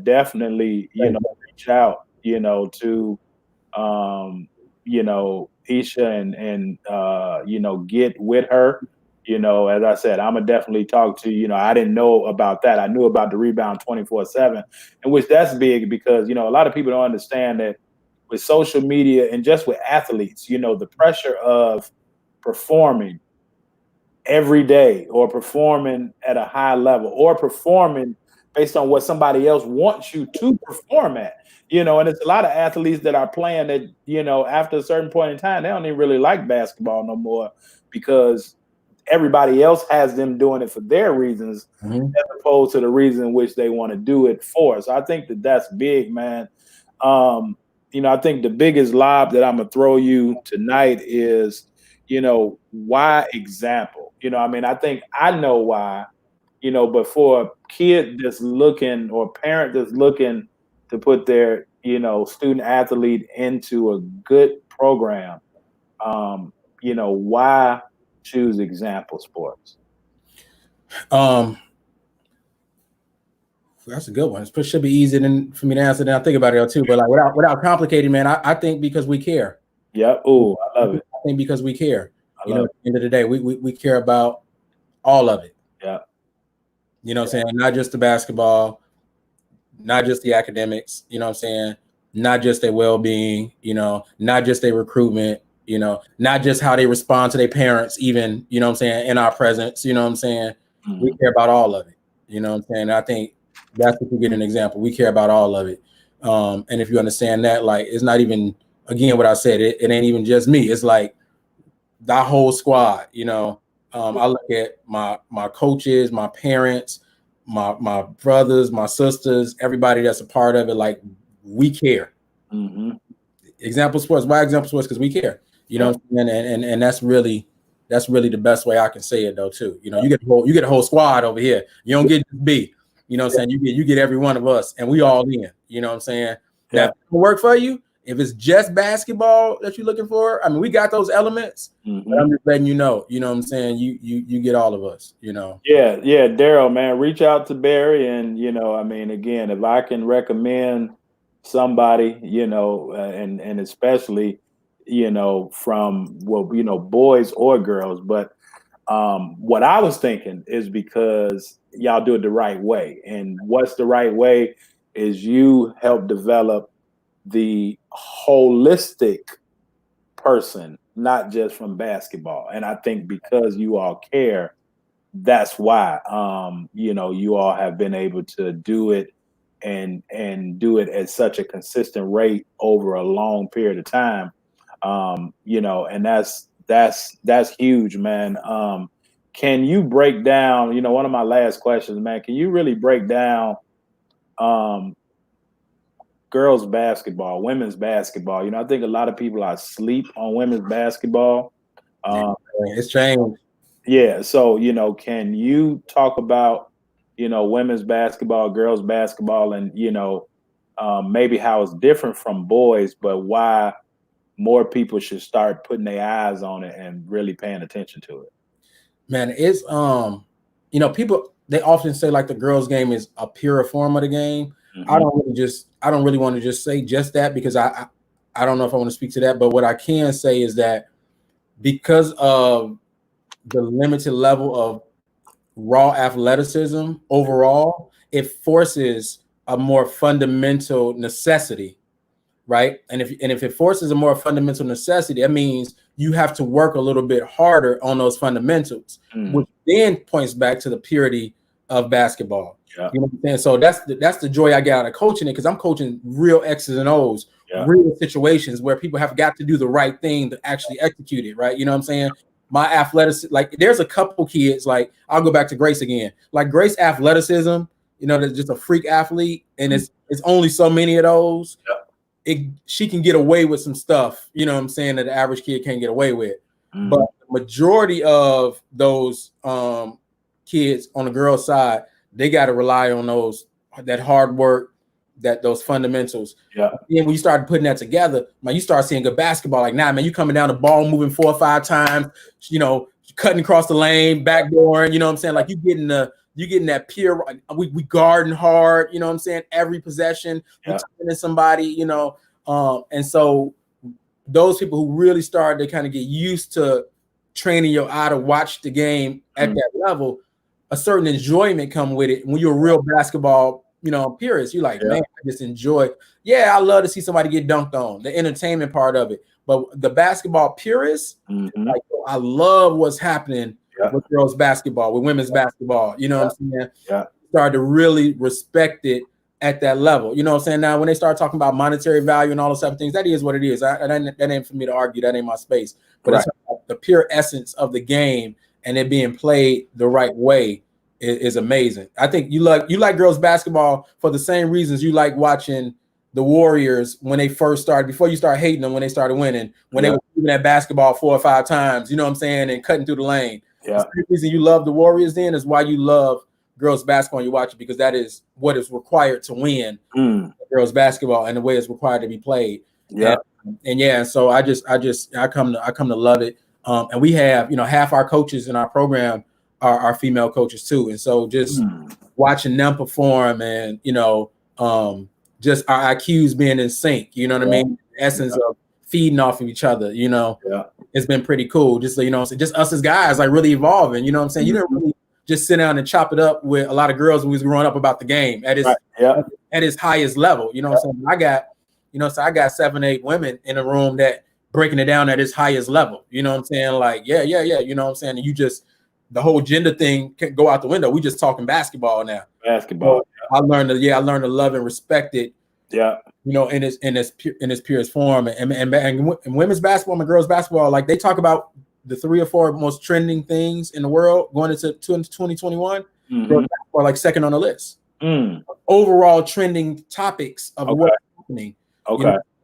A: definitely, reach out, to Isha, and get with her. As I said, I'm gonna definitely talk to, I didn't know about that. I knew about the Rebound 24/7, and which that's big, because, a lot of people don't understand that with social media and just with athletes, the pressure of performing every day, or performing at a high level, or performing based on what somebody else wants you to perform at, and it's a lot of athletes that are playing that, after a certain point in time, they don't even really like basketball no more, because everybody else has them doing it for their reasons, as opposed to the reason in which they want to do it for. So I think that that's big, man. I think the biggest lob that I'm gonna throw you tonight is, why example? I think I know why, but for a kid that's looking, or parent that's looking to put their, student athlete into a good program, why choose Example Sports?
B: That's a good one. It should be easy for me to answer. Then I think about it too, but like without complicating, man, I think because we care.
A: Yeah. Oh, I love it.
B: I think because we care. At the end of the day, we care about all of it.
A: Yeah.
B: What I'm saying? Not just the basketball, not just the academics, what I'm saying? Not just their well-being, not just their recruitment, not just how they respond to their parents, even, what I'm saying, in our presence, what I'm saying? We care about all of it. What I'm saying? I think that's if you get an example. We care about all of it. And if you understand that, like, it's not even, again, what I said, it ain't even just me. It's like the whole squad, I look at my coaches, my parents, my brothers, my sisters, everybody that's a part of it. Like, we care. Example Sports. Why Example Sports? Because we care. And that's really the best way I can say it, though, too. You get a whole squad over here. You don't get just B. What I'm saying? You get every one of us, and we all in. What I'm saying? Now, if it work for you, if it's just basketball that you're looking for, we got those elements. But I'm just letting you know. What I'm saying? You get all of us. Yeah,
A: Daryl, man, reach out to Barry, and again, if I can recommend somebody, and especially, from boys or girls, but what I was thinking is, because y'all do it the right way, and what's the right way is you help develop the holistic person, not just from basketball. And I think because you all care, that's why you all have been able to do it, and do it at such a consistent rate over a long period of time. And That's huge, man. Can you break down, one of my last questions, man, can you really break down girls basketball, women's basketball? I think a lot of people are asleep on women's basketball.
B: It's changed.
A: Yeah. So, can you talk about, women's basketball, girls basketball, and, maybe how it's different from boys, but why more people should start putting their eyes on it and really paying attention to it?
B: Man, it's people, they often say like the girls game is a pure form of the game.
A: Mm-hmm.
B: I don't really want to just say just that, because I don't know if I want to speak to that, but what I can say is that because of the limited level of raw athleticism overall, it forces a more fundamental necessity, right? And if it forces a more fundamental necessity, that means you have to work a little bit harder on those fundamentals, which then points back to the purity of basketball.
A: Yeah.
B: You know what I'm saying? So that's the joy I get out of coaching it, because I'm coaching real X's and O's, real situations where people have got to do the right thing to actually execute it, right? You know what I'm saying? My athleticism, like there's a couple kids, like I'll go back to Grace again. Like Grace athleticism, that's just a freak athlete, and it's only so many of those. She can get away with some stuff, you know what I'm saying, that the average kid can't get away with. But the majority of those kids on the girls' side, they got to rely on that hard work, those fundamentals. Yeah. And when you start putting that together, man, you start seeing good basketball. Like, man, you coming down the ball, moving 4 or 5 times, cutting across the lane, backdoor, you know what I'm saying? Like you getting that pure, we guarding hard, you know what I'm saying? Every possession, we turning somebody, and so those people who really started to kind of get used to training your eye to watch the game at that level, a certain enjoyment come with it. When you're a real basketball, purist, you're like, man, I just enjoy. Yeah, I love to see somebody get dunked on, the entertainment part of it. But the basketball purist, like, I love what's happening with girls basketball, with women's basketball. You know what I'm saying? Yeah. Started to really respect it at that level. You know what I'm saying? Now, when they start talking about monetary value and all those type of things, that is what it is. That ain't for me to argue. That ain't my space. But it's the pure essence of the game and it being played the right way is amazing. I think you like girls basketball for the same reasons you like watching the Warriors when they first started, before you start hating them when they started winning, when they were shooting that basketball 4 or 5 times, you know what I'm saying, and cutting through the lane. Yeah. The reason you love the Warriors then is why you love girls basketball and you watch it, because that is what is required to win girls basketball and the way it's required to be played. Yeah. And so I come to love it. And we have, half our coaches in our program are female coaches too. And so just watching them perform and, just our IQs being in sync, you know what I mean? The essence of feeding off of each other, it's been pretty cool. Just so, just us as guys, like really evolving, you know what I'm saying? You didn't really just sit down and chop it up with a lot of girls when we was growing up about the game at its highest level. You know what I'm saying? I got 7, 8 women in a room that breaking it down at its highest level. You know what I'm saying? Like, yeah. You know what I'm saying? And the whole gender thing can go out the window. We just talking basketball now.
A: Basketball.
B: So I learned to love and respect it. Yeah. In its purest form. And women's basketball and girls basketball, like they talk about the 3 or 4 most trending things in the world going into 2021, or like second on the list. Overall trending topics of what's happening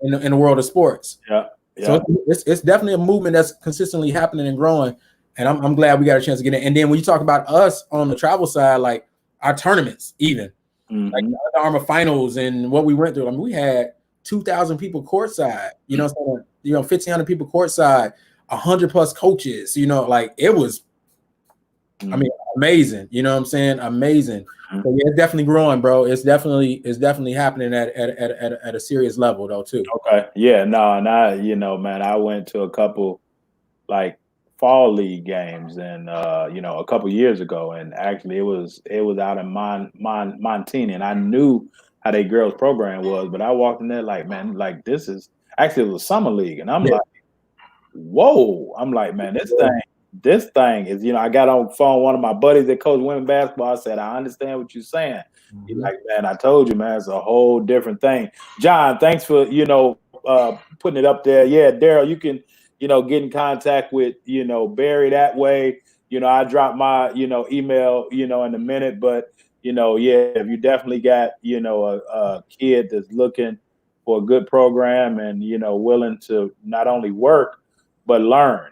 B: in the world of sports. Yeah. So it's definitely a movement that's consistently happening and growing. And I'm glad we got a chance to get in. And then when you talk about us on the travel side, like our tournaments, even like the Under Armour finals and what we went through. I mean, we had 2,000 people courtside, 1,500 people courtside, 100+ coaches, like it was, amazing. You know what I'm saying? Amazing. So yeah, it's definitely growing, bro. It's definitely happening at a serious level though too.
A: Okay. Yeah. No, and man, I went to a couple like fall league games and a couple years ago, and actually it was out in Montana, and I knew how their girls program was, but I walked in there like, man, like this is actually, it was a summer league, and I'm like, whoa, I'm like, man, this thing is, I got on the phone one of my buddies that coach women basketball. I said, I understand what you're saying. He's like, man, I told you, man, it's a whole different thing. John, thanks for putting it up there. Yeah, Daryl, you can get in contact with, Barry that way, I drop my, email, in a minute. But, if you definitely got, a kid that's looking for a good program and, willing to not only work, but learn,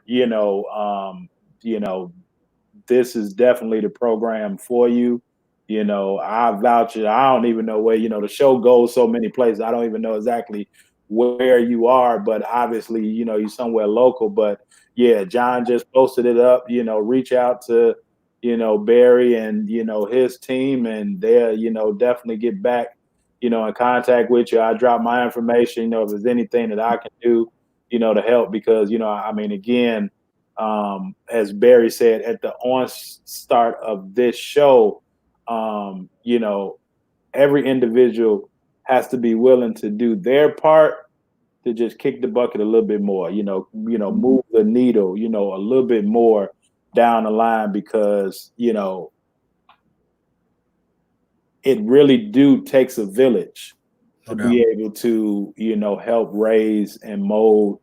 A: this is definitely the program for you. I vouch it. I don't even know where, the show goes so many places. I don't even know exactly where you are, but obviously, you're somewhere local. But yeah, John just posted it up, reach out to, Barry and, his team, and they'll, definitely get back, in contact with you. I drop my information, if there's anything that I can do, to help, because, again, as Barry said at the start of this show, every individual has to be willing to do their part to just kick the bucket a little bit more, move the needle, a little bit more down the line, because, it really takes a village to be able to, help raise and mold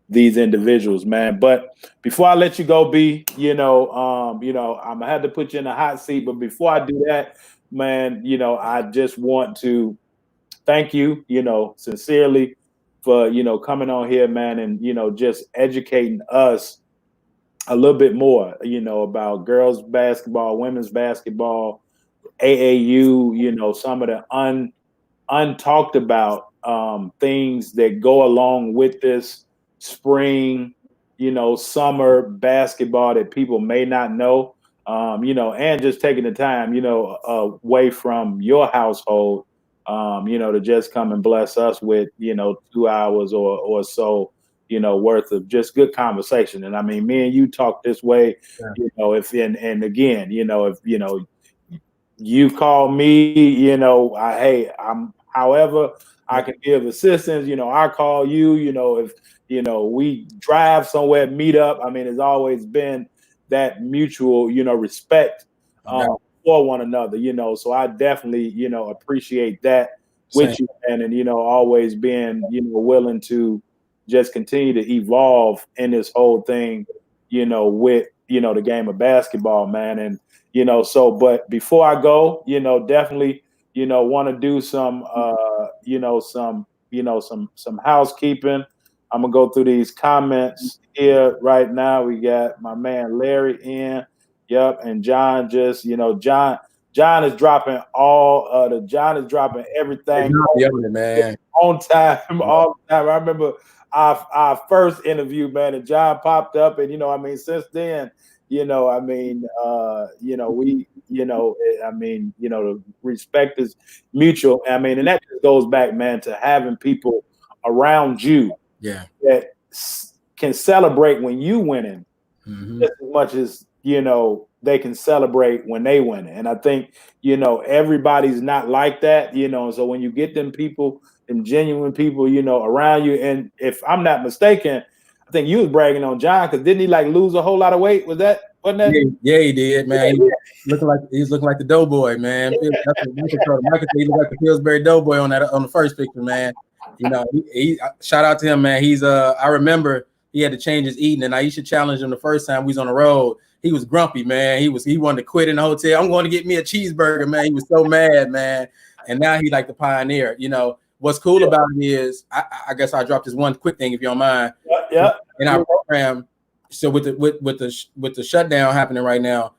A: these individuals, man. But before I let you go, B, I'm gonna have to put you in a hot seat. But before I do that, man, I just want to thank you, sincerely for, coming on here, man, and, just educating us a little bit more, about girls basketball, women's basketball, AAU, some of the untalked about things that go along with this spring, summer basketball that people may not know, and just taking the time, away from your household, to just come and bless us with, 2 hours or so, worth of just good conversation. And I mean, me and you talk this way, if, and again, if, you call me, I'm however I can give assistance, I call you, if, we drive somewhere, meet up. I mean, it's always been that mutual, respect for one another, so I definitely, appreciate that with you, man. And, always being, willing to just continue to evolve in this whole thing, with, the game of basketball, man. And, so, but before I go, definitely, want to do some, some housekeeping. I'm gonna go through these comments here right now. We got my man Larry in, yep, and John just, John is dropping John is dropping everything
B: man.
A: on time, all the time. I remember our first interview, man, and John popped up, and since then, we, the respect is mutual. And that just goes back, man, to having people around you, that can celebrate when you winning, just as much as they can celebrate when they win. And I think everybody's not like that, so when you get them people, them genuine people, around you, and if I'm not mistaken, I think you was bragging on John, because didn't he lose a whole lot of weight? Wasn't that?
B: Yeah, he did, man. He's looking like the Doughboy, man. Michael he looked like the Pillsbury Doughboy on the first picture, man. He shout out to him, man. He's I remember he had to change his eating, and Aisha challenged him the first time we was on the road. He was grumpy, man. He wanted to quit in the hotel. I'm going to get me a cheeseburger, man. He was so mad, man. And now he like the pioneer. What's cool about it is, I guess I dropped this one quick thing, if you don't mind.
A: Yeah.
B: In our program, so with the shutdown happening right now,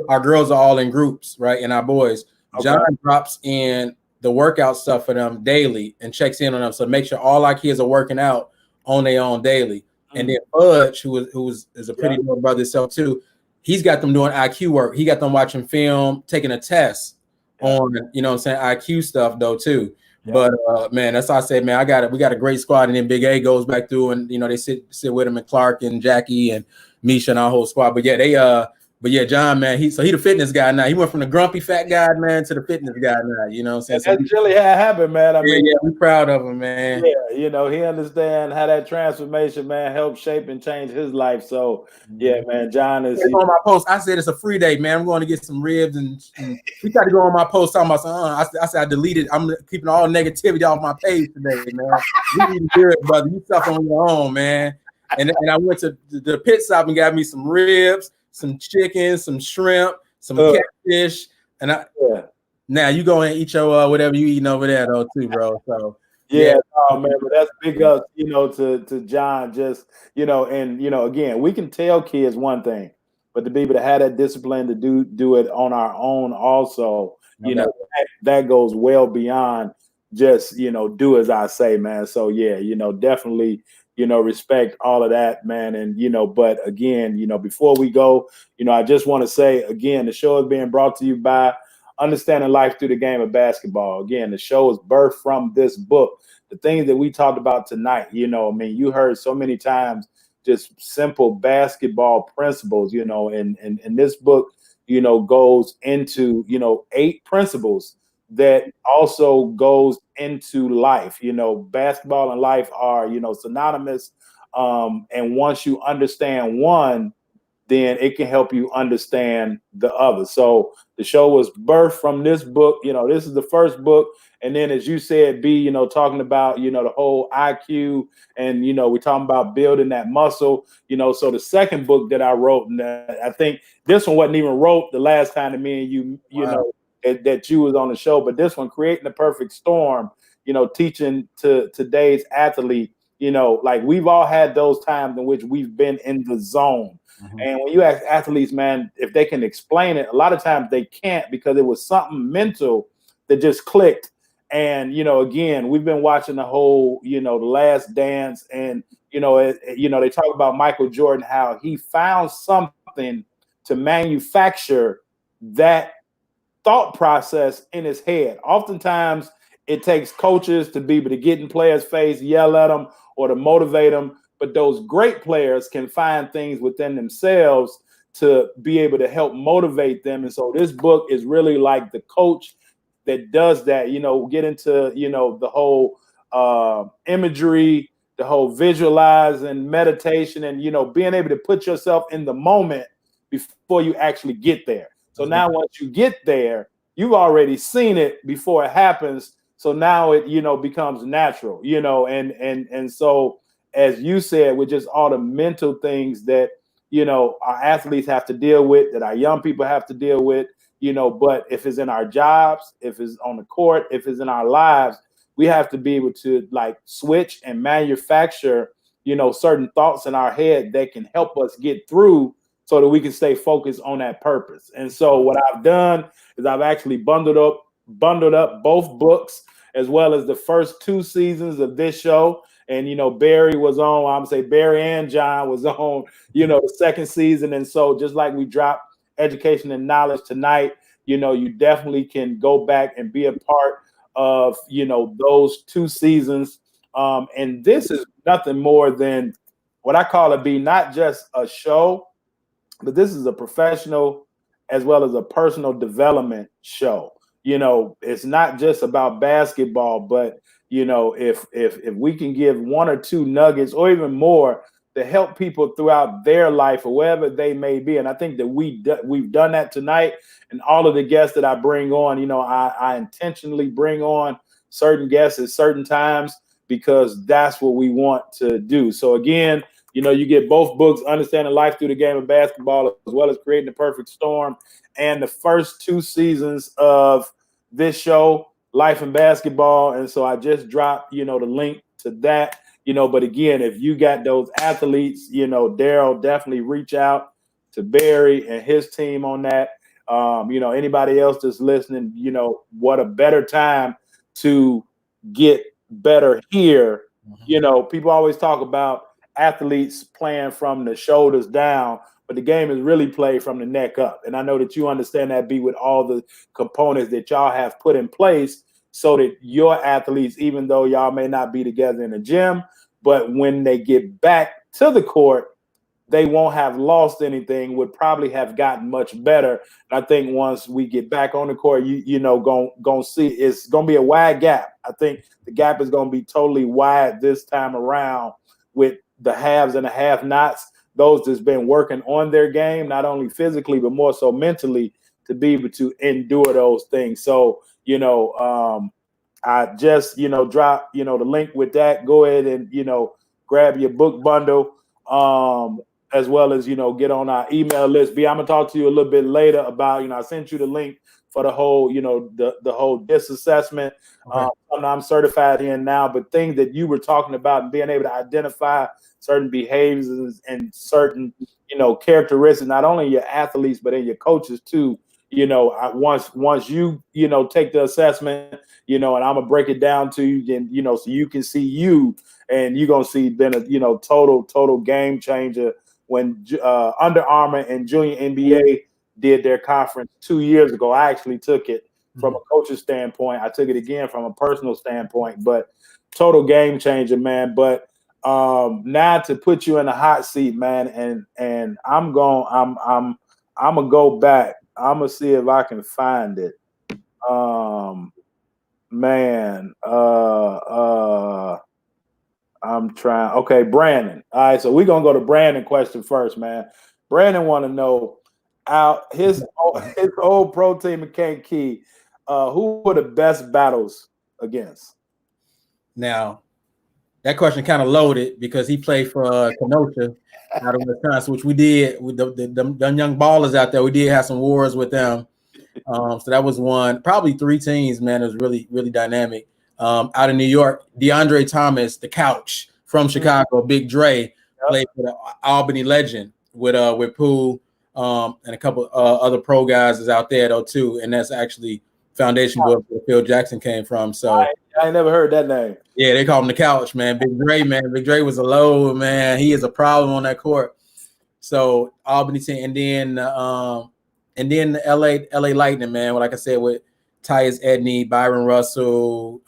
B: our girls are all in groups, right? And our boys. Okay. John drops in the workout stuff for them daily and checks in on them. So make sure all our kids are working out on their own daily. And then Fudge, who is a pretty good brother himself too, he's got them doing IQ work. He got them watching film, taking a test on, IQ stuff though too. But man, that's why I said, man, we got a great squad, and then Big A goes back through, and they sit with him, and Clark and Jackie and Misha and our whole squad. But yeah, John, man, he the fitness guy now. He went from the grumpy fat guy, man, to the fitness guy now. You know what I'm saying?
A: That's really how it happened, man.
B: We're proud of him, man.
A: Yeah, he understand how that transformation, man, helped shape and change his life. So yeah, man, John is
B: on my post. I said it's a free day, man. I'm going to get some ribs, and we tried to go on my post talking about something. I said I deleted. I'm keeping all negativity off my page today, man. You need to hear it, brother. You stuff on your own, man. and I went to the pit stop and got me some ribs, some chicken, some shrimp, some catfish, and now you go and eat your whatever you eating over there though too, bro. So
A: yeah, oh man, but that's big up, to John. Just and again, we can tell kids one thing, but to be able to have that discipline to do it on our own, also, that goes well beyond just do as I say, man. So yeah, definitely, respect all of that, man. And but again, before we go, I just want to say again, the show is being brought to you by Understanding Life Through the Game of Basketball. Again, the show is birthed from this book. The things that we talked about tonight, you heard so many times just simple basketball principles, and this book, goes into, 8 principles that also goes into life. Basketball and life are, synonymous. And once you understand one, then it can help you understand the other. So the show was birthed from this book. This is the first book. And then, as you said, B, talking about, the whole IQ and, we're talking about building that muscle, so the second book that I wrote, and I think this one wasn't even wrote the last time that me and you, that you was on the show, but this one, Creating the Perfect Storm, teaching to today's athlete, like we've all had those times in which we've been in the zone. And when you ask athletes, man, if they can explain it, a lot of times they can't because it was something mental that just clicked. And, again, we've been watching the whole, The Last Dance. And, they talk about Michael Jordan, how he found something to manufacture that thought process in his head. Oftentimes, it takes coaches to be able to get in players' face, yell at them, or to motivate them. But those great players can find things within themselves to be able to help motivate them. And so this book is really like the coach that does that, get into, the whole imagery, the whole visualizing, meditation, and, being able to put yourself in the moment before you actually get there. So now once you get there, you've already seen it before it happens. So now it, becomes natural, and so, as you said, with just all the mental things that, our athletes have to deal with, that our young people have to deal with, but if it's in our jobs, if it's on the court, if it's in our lives, we have to be able to like switch and manufacture, certain thoughts in our head that can help us get through so that we can stay focused on that purpose. And so what I've done is I've actually bundled up both books as well as the first 2 seasons of this show. And, Barry was on, I'm going to say Barry and John was on, the second season. And so just like we dropped education and knowledge tonight, you definitely can go back and be a part of, those 2 seasons. And this is nothing more than what I call it be not just a show, but this is a professional as well as a personal development show. It's not just about basketball, but if we can give 1 or 2 nuggets or even more to help people throughout their life or wherever they may be. And I think that we've done that tonight. And all of the guests that I bring on, I intentionally bring on certain guests at certain times because that's what we want to do. So again, you get both books, Understanding Life Through the Game of Basketball, as well as Creating the Perfect Storm, and the first 2 seasons of this show, Life and Basketball. And so I just dropped, the link to that, but again, if you got those athletes, Daryl, definitely reach out to Barry and his team on that. Anybody else that's listening, what a better time to get better here. People always talk about athletes playing from the shoulders down, but the game is really played from the neck up. And I know that you understand that, B, with all the components that y'all have put in place so that your athletes, even though y'all may not be together in the gym, but when they get back to the court, they won't have lost anything, would probably have gotten much better. And I think once we get back on the court, gonna see it's gonna be a wide gap. I think the gap is gonna be totally wide this time around with the haves and the have-nots, those that's been working on their game, not only physically, but more so mentally, to be able to endure those things. So, I just, drop, the link with that. Go ahead and, grab your book bundle. as well as, get on our email list. B, I'm gonna talk to you a little bit later about, I sent you the link for the whole, the whole DISC assessment.
B: Okay.
A: I'm certified in now, but things that you were talking about and being able to identify certain behaviors and certain, characteristics, not only in your athletes, but in your coaches too. Once you, take the assessment, and I'm gonna break it down to you, and, so you can see you, and you're gonna see then a, total game changer when Under Armour and Junior NBA did their conference 2 years ago. I actually took it from a coach's standpoint. I took it again from a personal standpoint, but total game changer, man. But now to put you in the hot seat, man, and I'm gonna go back. I'm gonna see if I can find it. Man, I'm trying. Okay, Brandon. All right, so we're gonna go to Brandon question first, man. Brandon want to know his old pro team in Kankakee. Who were the best battles against?
B: Now, that question kind of loaded because he played for Kenosha out of Wisconsin, which we did with the young ballers out there. We did have some wars with them. So that was one, probably 3 teams, man. It was really, really dynamic. Out of New York, DeAndre Thomas, the couch from Chicago, Big Dre, played for the Albany Legend with Pooh and a couple other pro guys is out there though too, and that's actually foundation where Phil Jackson came from. So
A: I never heard that name.
B: Yeah, they call him the couch, man. Big Dre, man. Big Dre was a load, man. He is a problem on that court. So Albany team, and then the LA Lightning, man. Like I said, with Tyus Edney, Byron Russell,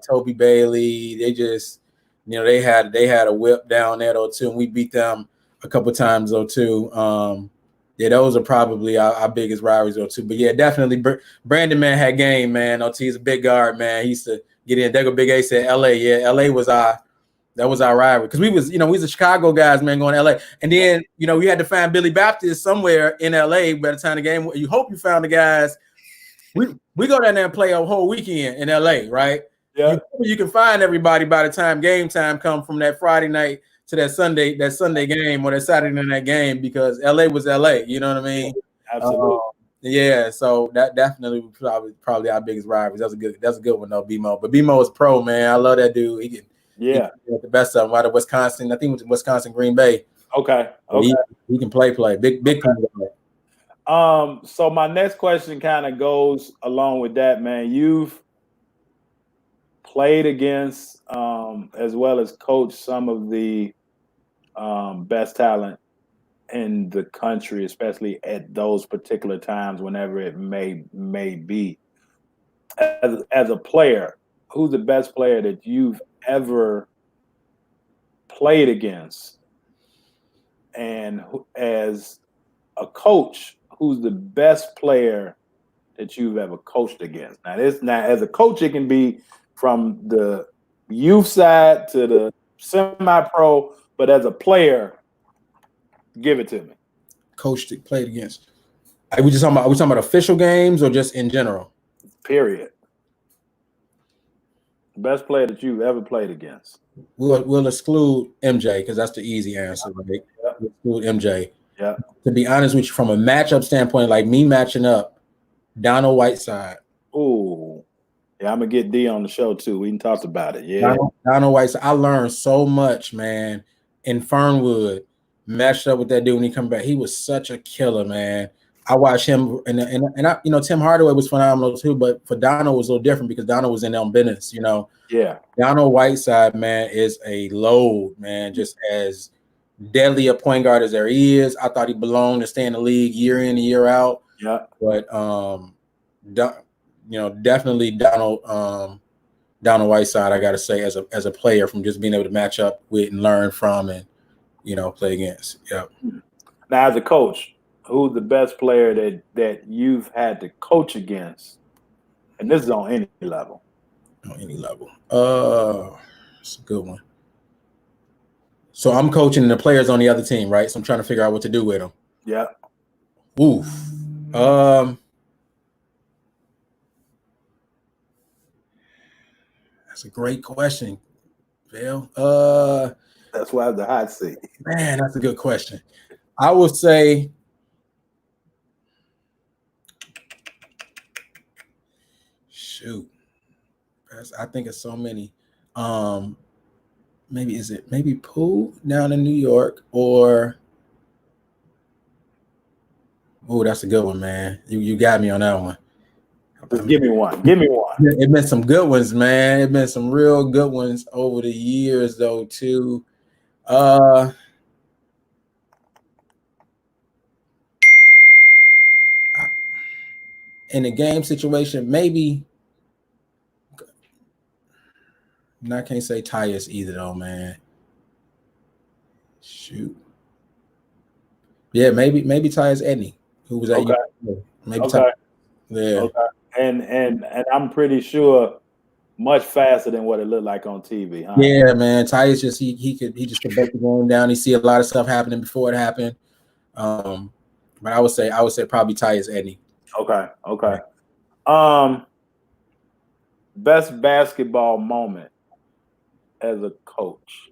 B: Toby Bailey, they just, they had a whip down there though too, and we beat them a couple times though too. Yeah, those are probably our biggest rivalries though too. But yeah, definitely Brandon, man, had game, man. OT is a big guard, man. He used to get in. There go Big A said LA. Yeah, LA was our rivalry because we was the Chicago guys, man, going to LA. And then, we had to find Billy Baptist somewhere in LA by the time the game. You hope you found the guys. We go down there and play a whole weekend in LA, right?
A: Yeah.
B: You can find everybody by the time game time come from that Friday night to that Sunday game or that Saturday night game because LA was LA. You know what I mean?
A: Absolutely.
B: Yeah, so that definitely was probably our biggest rivalry. That's a good one though, BMO. But BMO is pro, man. I love that dude. He can the best of them out of Wisconsin. I think it was Wisconsin Green Bay.
A: Okay.
B: He can play. Big play.
A: So my next question kind of goes along with that, man. You've played against as well as coached some of the best talent in the country, especially at those particular times, whenever it may be. As a player, who's the best player that you've ever played against? And as a coach, who's the best player that you've ever coached against? Now, as a coach, it can be from the youth side to the semi-pro, but as a player, give it to me.
B: Coached, played against. Are we talking about official games or just in general?
A: Period. Best player that you've ever played against.
B: We'll exclude MJ because that's the easy answer, right?
A: Yeah.
B: We'll exclude MJ.
A: Yeah.
B: To be honest with you, from a matchup standpoint, like me matching up, Donald Whiteside.
A: Ooh. Yeah, I'm gonna get D on the show too. We can talk about it. Yeah.
B: Donald Whiteside. I learned so much, man, in Fernwood. Matched up with that dude when he come back. He was such a killer, man. I watched him, and I, Tim Hardaway was phenomenal too, but for Donald it was a little different because Donald was in their own business,
A: Yeah.
B: Donald Whiteside, man, is a load, man, just as deadly a point guard as there is. I thought he belonged to stay in the league year in and year out.
A: Yeah.
B: But definitely Donald Whiteside, I gotta say, as a player, from just being able to match up with and learn from and play against. Yeah.
A: Now, as a coach, who's the best player that you've had to coach against? And this is on any level.
B: On any level. It's a good one. So I'm coaching the players on the other team, right? So I'm trying to figure out what to do with them.
A: Yeah.
B: Oof. That's a great question, Phil.
A: That's why the hot seat.
B: Man, that's a good question. I would say shoot. I think it's so many. Maybe Pooh down in New York or that's a good one, man. You got me on that one.
A: Just give me one. Give me one.
B: It's been some good ones, man. It's been some real good ones over the years, though, too. In the game situation, maybe. And I can't say Tyus either, though, man. Shoot. Yeah, maybe Tyus Edney, who was at maybe
A: okay.
B: Tyus. Yeah.
A: Okay. And I'm pretty sure much faster than what it looked like on TV. Huh?
B: Yeah, man. Tyus just he just could break the game down. He see a lot of stuff happening before it happened. But I would say probably Tyus Edney.
A: Okay. Best basketball moment as a coach.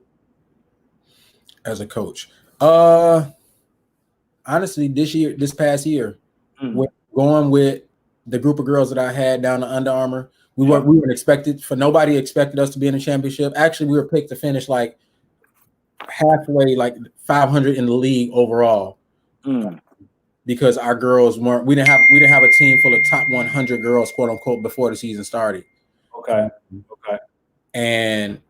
B: Honestly, this past year, going with the group of girls that I had down to Under Armour, we weren't expected. Nobody expected us to be in the championship. Actually, we were picked to finish like halfway, like 500 in the league overall, because our girls weren't. We didn't have a team full of top 100 girls, quote unquote, before the season started.
A: Okay.
B: And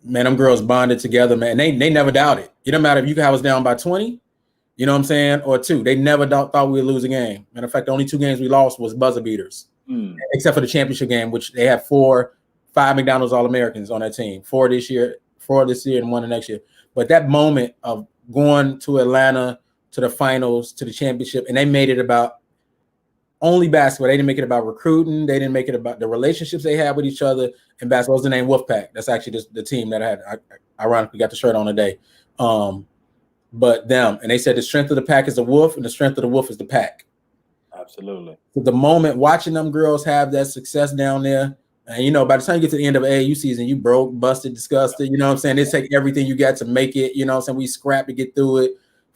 B: man, them girls bonded together, man. They never doubted. It don't matter if you have us down by 20, you know what I'm saying, or 2. They never thought we would lose a game. Matter of fact, the only 2 games we lost was buzzer beaters, except for the championship game, which they had 5 McDonald's All-Americans on that team. 4 this year, and 1 the next year. But that moment of going to Atlanta, to the finals, to the championship, and they made it about only basketball. They didn't make it about recruiting. They didn't make it about the relationships they had with each other. And basketball was the name Wolfpack. That's actually the team that I ironically got the shirt on today. But them, and they said the strength of the pack is the wolf, and the strength of the wolf is the pack.
A: Absolutely.
B: So the moment watching them girls have that success down there, and by the time you get to the end of AAU season, you broke, busted, disgusted. You know what I'm saying? They take everything you got to make it. You know what I'm saying? We scrapped to get through it.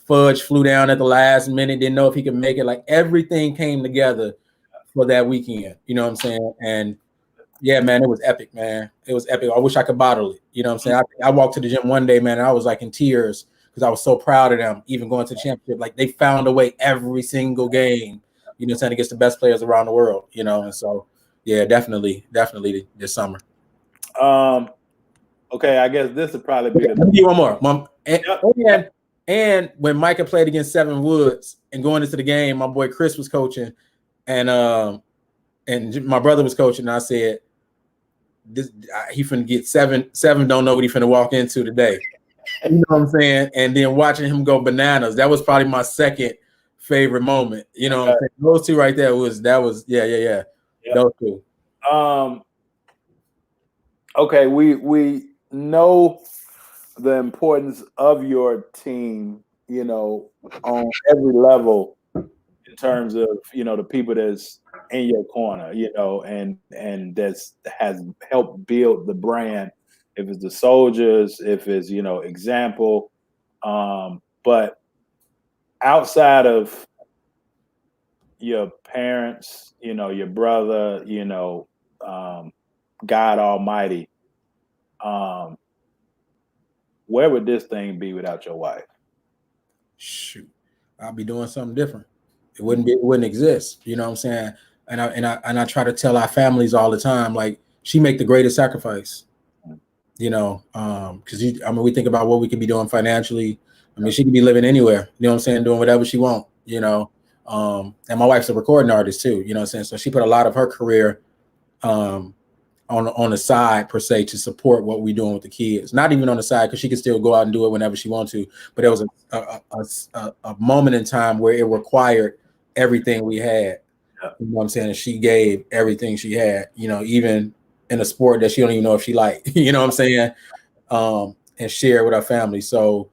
B: Fudge flew down at the last minute, didn't know if he could make it. Like everything came together for that weekend. You know what I'm saying? And yeah, man, it was epic, man. It was epic. I wish I could bottle it. You know what I'm saying? I walked to the gym one day, man, and I was like in tears because I was so proud of them, even going to the championship. Like they found a way every single game, you know what I'm saying, against the best players around the world, and so yeah, definitely this summer.
A: Okay, I guess this would probably be
B: Let me give you one more. And when Micah played against Seven Woods and going into the game, my boy Chris was coaching, and my brother was coaching. And I said, he finna get seven. Don't know what he finna walk into today. You know what I'm saying? And then watching him go bananas. That was probably my second favorite moment. You know what I'm saying? Those 2 right there was yeah. Those 2.
A: Okay, we know the importance of your team, on every level in terms of, the people that's in your corner, and that's has helped build the brand. If it's the soldiers, if it's, example. But outside of your parents, your brother, God Almighty, where would this thing be without your wife?
B: Shoot, I'll be doing something different. It wouldn't exist. You know what I'm saying? And I try to tell our families all the time, like, she make the greatest sacrifice. Because we think about what we could be doing financially. I mean, she could be living anywhere. You know what I'm saying? Doing whatever she wants. And my wife's a recording artist too. You know what I'm saying? So she put a lot of her career on the side per se to support what we're doing with the kids. Not even on the side, because she can still go out and do it whenever she wants to. But there was a moment in time where it required everything we had. You know what I'm saying? And she gave everything she had, even in a sport that she don't even know if she liked, you know what I'm saying? And share with our family. So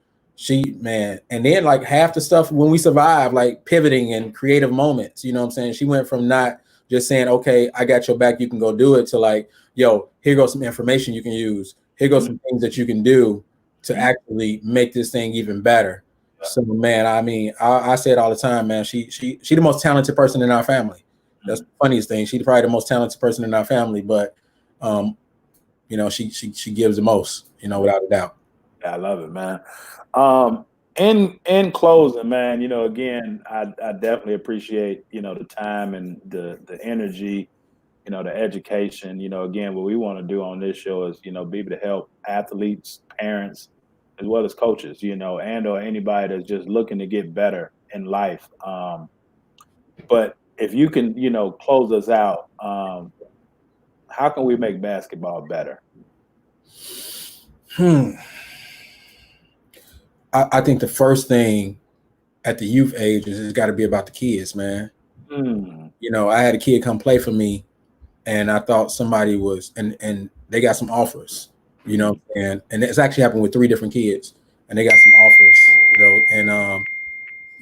B: and then like half the stuff when we survived, like pivoting and creative moments, you know what I'm saying? She went from not just saying, okay, I got your back, you can go do it, to like, yo, here goes some information you can use. Here goes some things that you can do to actually make this thing even better. So, man, I mean, I say it all the time, man. She the most talented person in our family. That's the funniest thing. She's probably the most talented person in our family, but you know, she gives the most, you know, without a doubt.
A: Yeah, I love it, man. In closing, man, you know, again, I definitely appreciate, you know, the time and the energy, you know, the education. You know, again, what we want to do on this show is, you know, be able to help athletes, parents, as well as coaches, you know, and or anybody that's just looking to get better in life. But if you can, you know, close us out, how can we make basketball better?
B: I think the first thing at the youth age is it's got to be about the kids, man. You know, I had a kid come play for me, and I thought somebody was, and they got some offers, you know, and it's actually happened with 3 different kids, and they got some offers, you know, and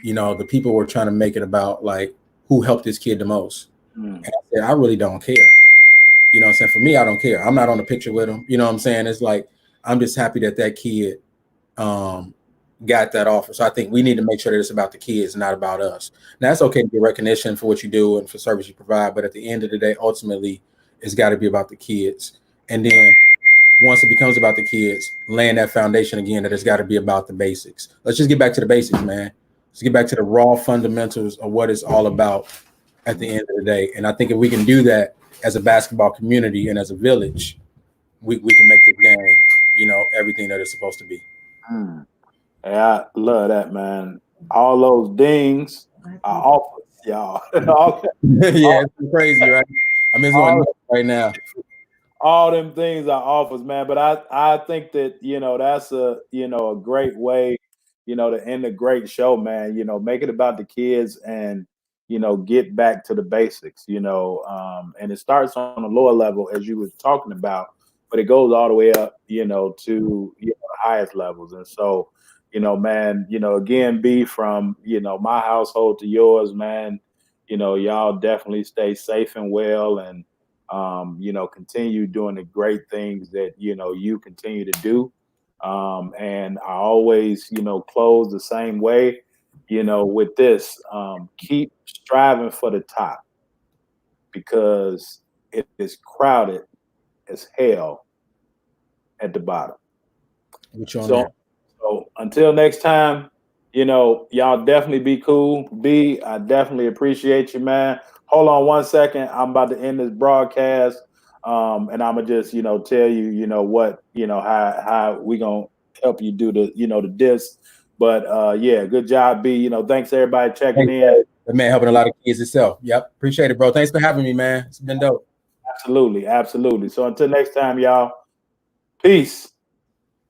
B: you know, the people were trying to make it about like who helped this kid the most. And I said, I really don't care. You know what I'm saying? For me, I don't care. I'm not on the picture with him. You know what I'm saying? It's like, I'm just happy that that kid got that offer. So I think we need to make sure that it's about the kids, not about us. Now, it's okay to get recognition for what you do and for service you provide, but at the end of the day, ultimately, it's got to be about the kids. And then once it becomes about the kids, laying that foundation again, that it's got to be about the basics. Let's just get back to the basics, man. Let's get back to the raw fundamentals of what it's all about at the end of the day. And I think if we can do that as a basketball community and as a village, we can make this game, you know, everything that it's supposed to be.
A: Yeah, I love that, man. All those dings are offers, y'all.
B: Yeah, it's crazy, right? I'm in one right now.
A: All them things are offers, man. But I think that, you know, that's a, you know, a great way, you know, to end a great show, man. You know, make it about the kids and, you know, get back to the basics, you know. And it starts on a lower level, as you were talking about, but it goes all the way up, you know, to, you know, the highest levels. And so, you know, man, you know, again, be from, you know, my household to yours, man, you know, y'all definitely stay safe and well, and you know, continue doing the great things that, you know, you continue to do. And I always, you know, close the same way, you know, with this, keep striving for the top, because it is crowded as hell at the bottom. So until next time, you know, y'all definitely be cool. I definitely appreciate you, man. Hold on 1 second. I'm about to end this broadcast. And I'm gonna just, you know, tell you, you know, what, you know, how we gonna help you do the, you know, the disc. But yeah, good job, B. You know, thanks everybody checking in.
B: The man helping a lot of kids itself. Yep. Appreciate it, bro. Thanks for having me, man. It's been dope.
A: Absolutely, absolutely. So until next time, y'all. Peace.